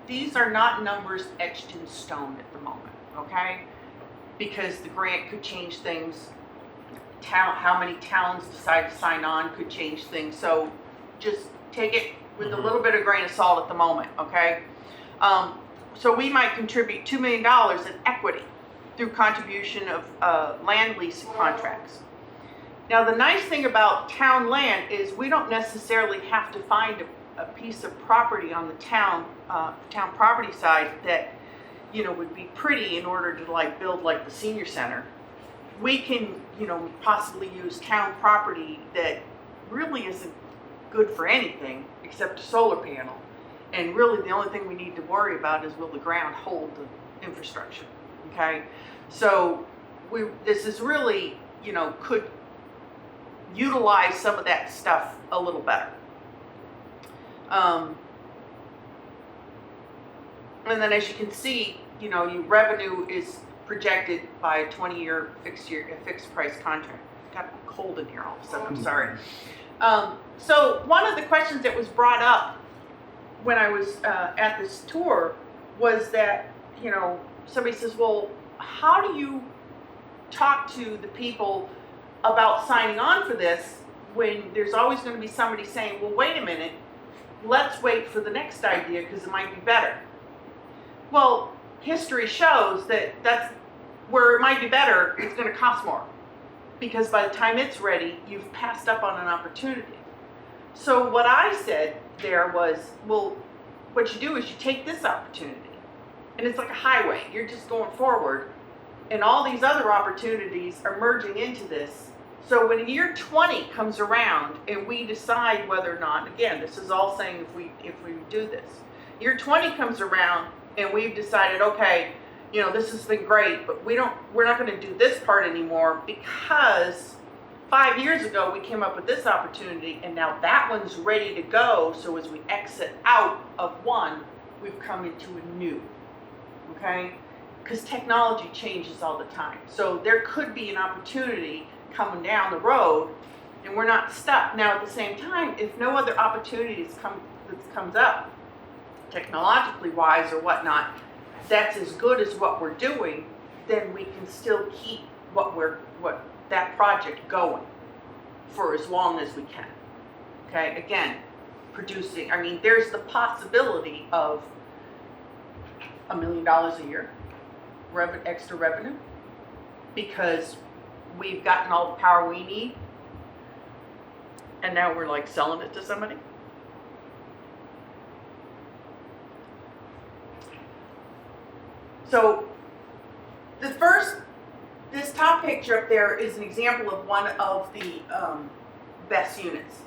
these are not numbers etched in stone at the moment. Okay. Because the grant could change things. How many towns decide to sign on could change things. So just take it with a little bit of grain of salt at the moment, okay? So we might contribute $2 million in equity through contribution of land lease contracts. Now the nice thing about town land is we don't necessarily have to find a piece of property on the town property side that would be pretty in order to build the senior center. We can, possibly use town property that really isn't good for anything except a solar panel. And really the only thing we need to worry about is will the ground hold the infrastructure, okay? So this is really, could utilize some of that stuff a little better. And then as you can see, your revenue is projected by a 20-year fixed price contract. It got cold in here all of a sudden, I'm sorry. So one of the questions that was brought up when I was at this tour was that, somebody says, well, how do you talk to the people about signing on for this when there's always going to be somebody saying, well, wait a minute, let's wait for the next idea because it might be better. Well, history shows that that's where it might be better, it's going to cost more. Because by the time it's ready, you've passed up on an opportunity. So what I said there was, well, what you do is you take this opportunity, and it's like a highway. You're just going forward, and all these other opportunities are merging into this. So when year 20 comes around and we decide whether or not, again, this is all saying if we do this, year 20 comes around and we've decided, okay, you know, this has been great, but we're not going to do this part anymore because 5 years ago we came up with this opportunity and now that one's ready to go. So as we exit out of one, we've come into a new, okay? Because technology changes all the time. So there could be an opportunity coming down the road and we're not stuck. Now at the same time, if no other opportunities comes up, technologically wise or whatnot, that's as good as what we're doing, then we can still keep what that project going for as long as we can. Okay, again, producing, I mean, there's the possibility of $1 million a year extra revenue because we've gotten all the power we need and now we're like selling it to somebody. So this top picture up there is an example of one of the best units.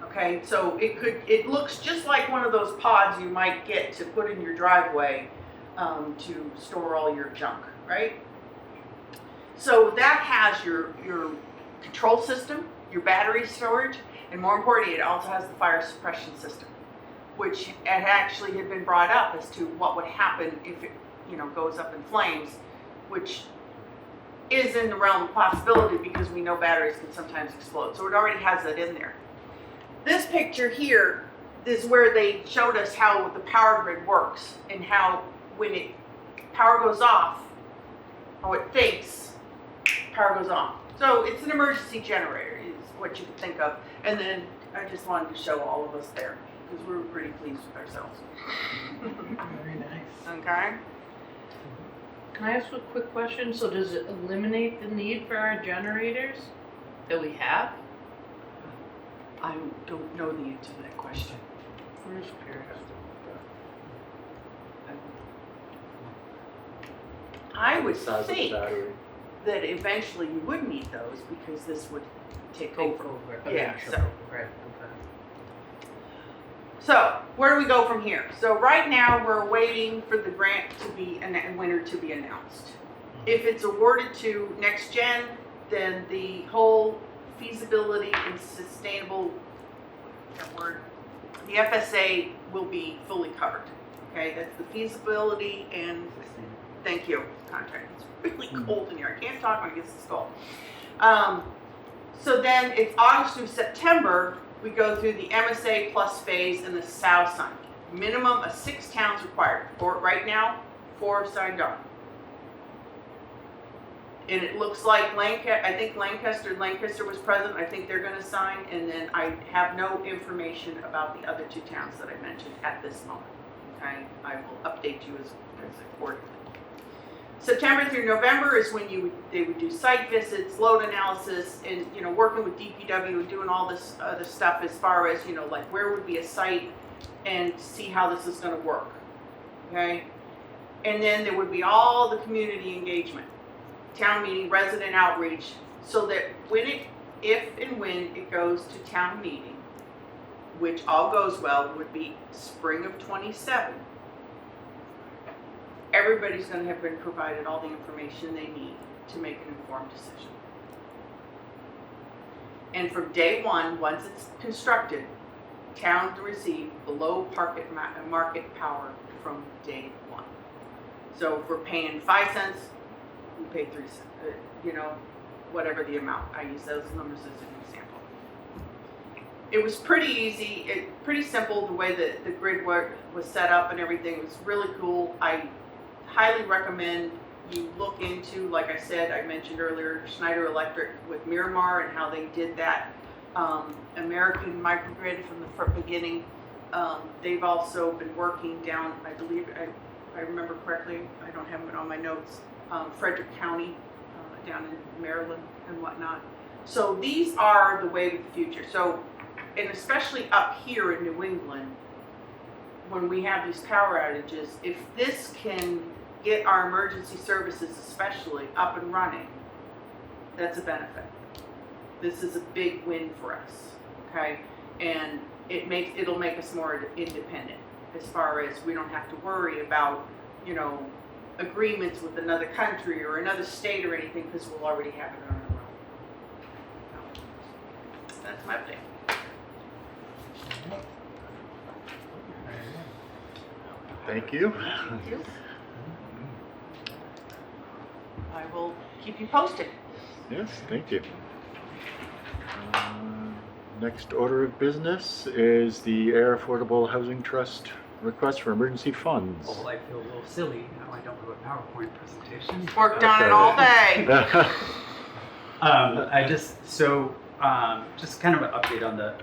Okay, so it looks just like one of those pods you might get to put in your driveway to store all your junk, right? So that has your control system, your battery storage, and more importantly, it also has the fire suppression system, which actually had been brought up as to what would happen if it goes up in flames, which is in the realm of possibility because we know batteries can sometimes explode. So it already has that in there. This picture here is where they showed us how the power grid works and how when power goes off, how it thinks power goes on. So it's an emergency generator is what you could think of. And then I just wanted to show all of us there because we were pretty pleased with ourselves. Very nice. Okay. Can I ask a quick question? So does it eliminate the need for our generators that we have? I don't know the answer to that question. I'm just curious. I would think that eventually you would need those because this would take over. Yeah, Okay, so. sure. Right, okay. So, where do we go from here? So right now we're waiting for the grant to be, winner to be announced. If it's awarded to Next Gen, then the whole feasibility and sustainable, the FSA will be fully covered. Okay, that's the feasibility and, thank you, contract. It's really cold in here. I can't talk when it gets this cold. So then it's August through September, we go through the MSA plus phase and the South Sun. Minimum of 6 towns required. Right now, 4 have signed on. And it looks like I think Lancaster was present. I think they're going to sign. And then I have no information about the other 2 towns that I mentioned at this moment. Okay, I will update you as accordingly. September through November is when they would do site visits, load analysis, and working with DPW and doing all this other stuff as far as like where would be a site and see how this is going to work. Okay, and then there would be all the community engagement, town meeting, resident outreach, so that if and when it goes to town meeting, which all goes well, would be spring of 27. Everybody's going to have been provided all the information they need to make an informed decision. And from day one, once it's constructed, towns receive below market power from day one. So if we're paying 5 cents, we pay 3 cents, whatever the amount. I use those numbers as an example. It was pretty easy, pretty simple the way that the grid was set up and everything. It was really cool. I highly recommend you look into, like I said, I mentioned earlier, Schneider Electric with Miramar and how they did that. American Microgrid from the beginning. They've also been working down, I believe, I remember correctly, I don't have it on my notes, Frederick County, down in Maryland and whatnot. So these are the way of the future. So, and especially up here in New England, when we have these power outages, if this can get our emergency services especially up and running, that's a benefit. This is a big win for us, okay? And it'll make us more independent as far as we don't have to worry about, you know, agreements with another country or another state or anything, because we'll already have it on our own. So, that's my thing. Thank you. Thank you. I will keep you posted. Yes, thank you. Next order of business is the Ayer Affordable Housing Trust request for emergency funds. Well, I feel a little silly now I don't do a PowerPoint presentation. Worked on it all day. Just kind of an update on the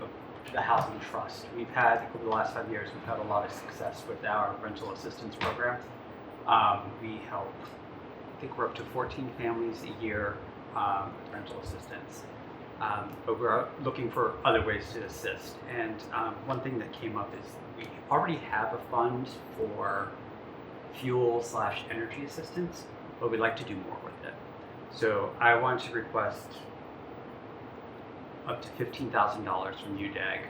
housing trust. We've had, over the last 5 years, we've had a lot of success with our rental assistance program. We help, I think we're up to 14 families a year with rental assistance. But we're looking for other ways to assist. And one thing that came up is we already have a fund for fuel/energy assistance, but we'd like to do more with it. So I want to request up to $15,000 from UDAG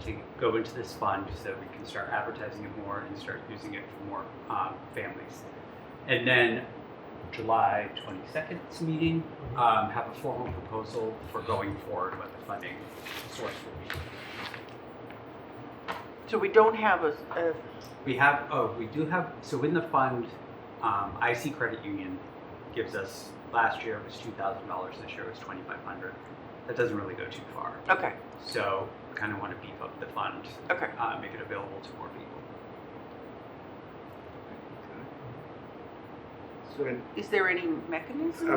to go into this fund so we can start advertising it more and start using it for more families. And then July 22nd's meeting, have a formal proposal for going forward with the funding source will be. So we don't have We do have, so in the fund, IC Credit Union gives us, last year it was $2,000, this year it was $2,500. That doesn't really go too far. Okay. So we kind of want to beef up the fund. Okay. Make it available to more people. Is there any mechanism?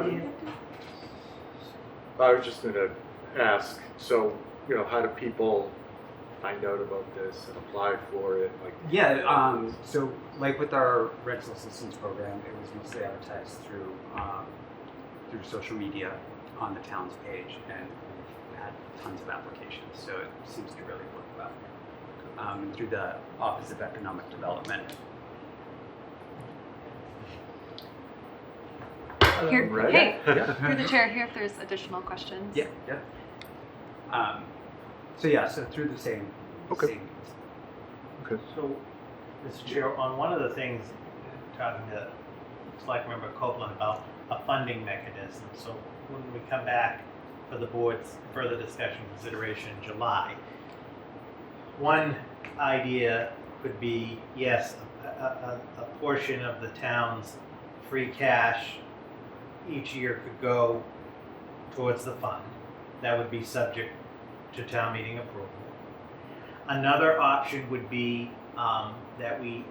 I was just going to ask, so, you know, how do people find out about this and apply for it? Like, So like with our rental assistance program, it was mostly advertised through social media on the town's page, and we've had tons of applications, so it seems to really work well. Through the Office of Economic Development. Here, Right. hey, Yeah. through the chair here if there's additional questions. Yeah. So through the same. Okay. Same means. Okay. So, Mr. Chair, on one of the things, talking to Select Member Copeland about a funding mechanism, so when we come back for the board's further discussion consideration in July, one idea could be, yes, a portion of the town's free cash each year could go towards the fund. That would be subject to town meeting approval. Another option would be that we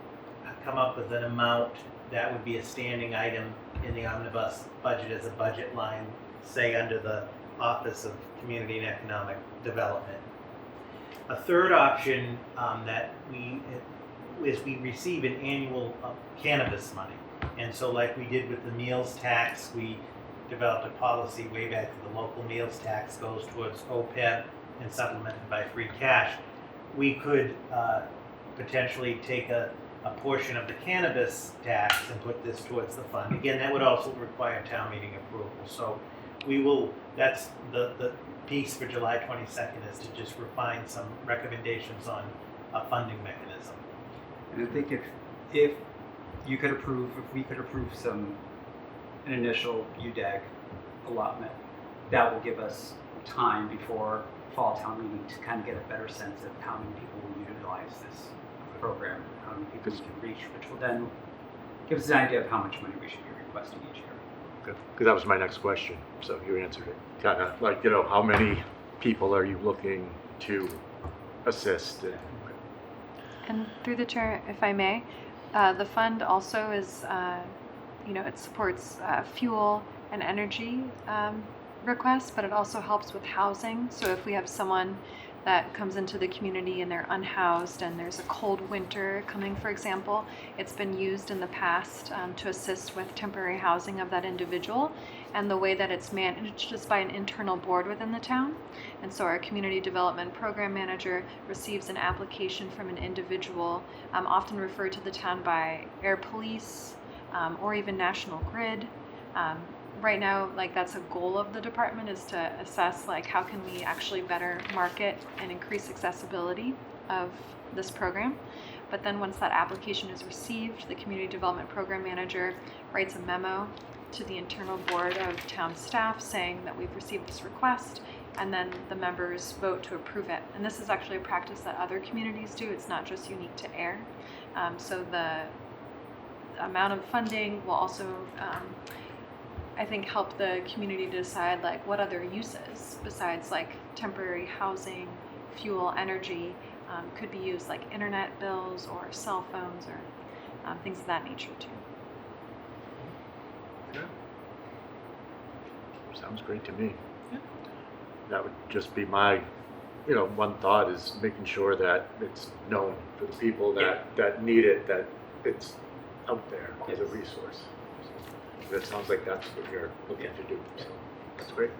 come up with an amount that would be a standing item in the omnibus budget as a budget line, say under the Office of Community and Economic Development. A third option is we receive an annual cannabis money. And so like we did with the meals tax, we developed a policy way back that the local meals tax goes towards OPEB and supplemented by free cash. We could potentially take a portion of the cannabis tax and put this towards the fund. Again, that would also require town meeting approval. So that's the piece for July 22nd, is to just refine some recommendations on a funding mechanism. And I think if we could approve an initial UDAG allotment, that will give us time before fall town meeting to kind of get a better sense of how many people will utilize this program, how many people we can reach, which will then give us an idea of how much money we should be requesting each year. Good, because that was my next question, so you answered it. Kind of like, you know, how many people are you looking to assist? And through the chair, if I may, the fund also is it supports fuel and energy requests, but it also helps with housing. So if we have someone that comes into the community and they're unhoused and there's a cold winter coming, for example, it's been used in the past to assist with temporary housing of that individual. And the way that it's managed is by an internal board within the town. And so our community development program manager receives an application from an individual, often referred to the town by Air Police or even National Grid. Right now, that's a goal of the department, is to assess how can we actually better market and increase accessibility of this program. But then once that application is received, the community development program manager writes a memo to the internal board of town staff saying that we've received this request, and then the members vote to approve it. And this is actually a practice that other communities do. It's not just unique to Ayer. So the amount of funding will also I think help the community decide what other uses besides temporary housing, fuel, energy could be used, like internet bills or cell phones or things of that nature too. Yeah. Sounds great to me. Yeah. That would just be my, one thought is making sure that it's known for the people that need it, that it's out there as a resource. It sounds like that's what you're looking to do. So that's great.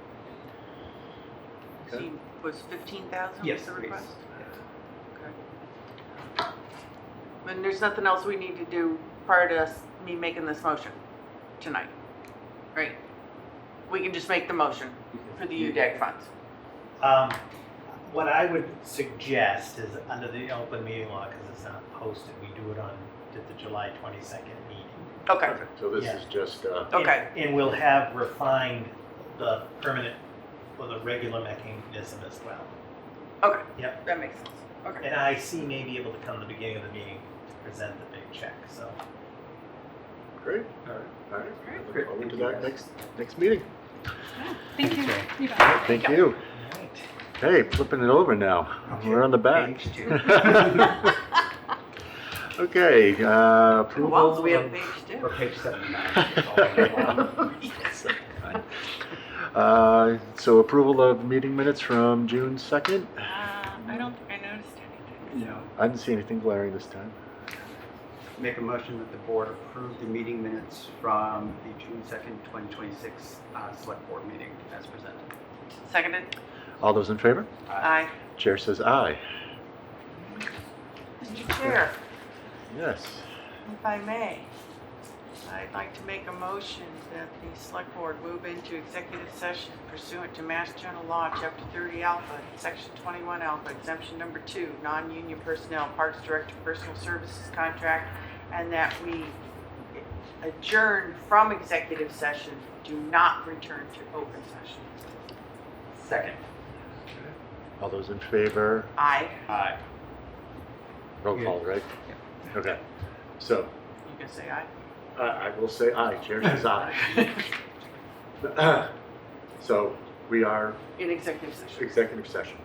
Okay. Was 15,000 Yes, was the please. request? Okay. And there's nothing else we need to do prior to me making this motion tonight, right? We can just make the motion for the UDEG funds. What I would suggest is under the open meeting law, because it's not posted, we do it on the July 22nd meeting. Okay. So this is just okay. And we'll have refined the permanent or the regular mechanism as well. Okay. Yep. That makes sense. Okay. And IC may be able to come to the beginning of the meeting to present the big check. So great. All right. I look forward to that next meeting. Thank you. You bet. All right, thank you. Hey, flipping it over now. We're on the back. Page 2. Okay, approval. Well, we have page 2. Or page 79. So approval of meeting minutes from June 2nd. I don't think I noticed anything. No. I didn't see anything glaring this time. Make a motion that the board approve the meeting minutes from the June 2nd, 2026 select board meeting as presented. Seconded? All those in favor? Aye. Chair says aye. Mr. Chair, Yes. if I may, I'd like to make a motion that the select board move into executive session pursuant to Mass General Law, Chapter 30 Alpha, Section 21 Alpha, Exemption Number 2, Non-Union Personnel, Parks Director, Personal Services Contract, and that we adjourn from executive session, do not return to open session. Second. All those in favor? Aye. Aye. Roll call, right? Okay. So You can say aye. I will say aye. Chair says aye. So we are In executive session. executive session.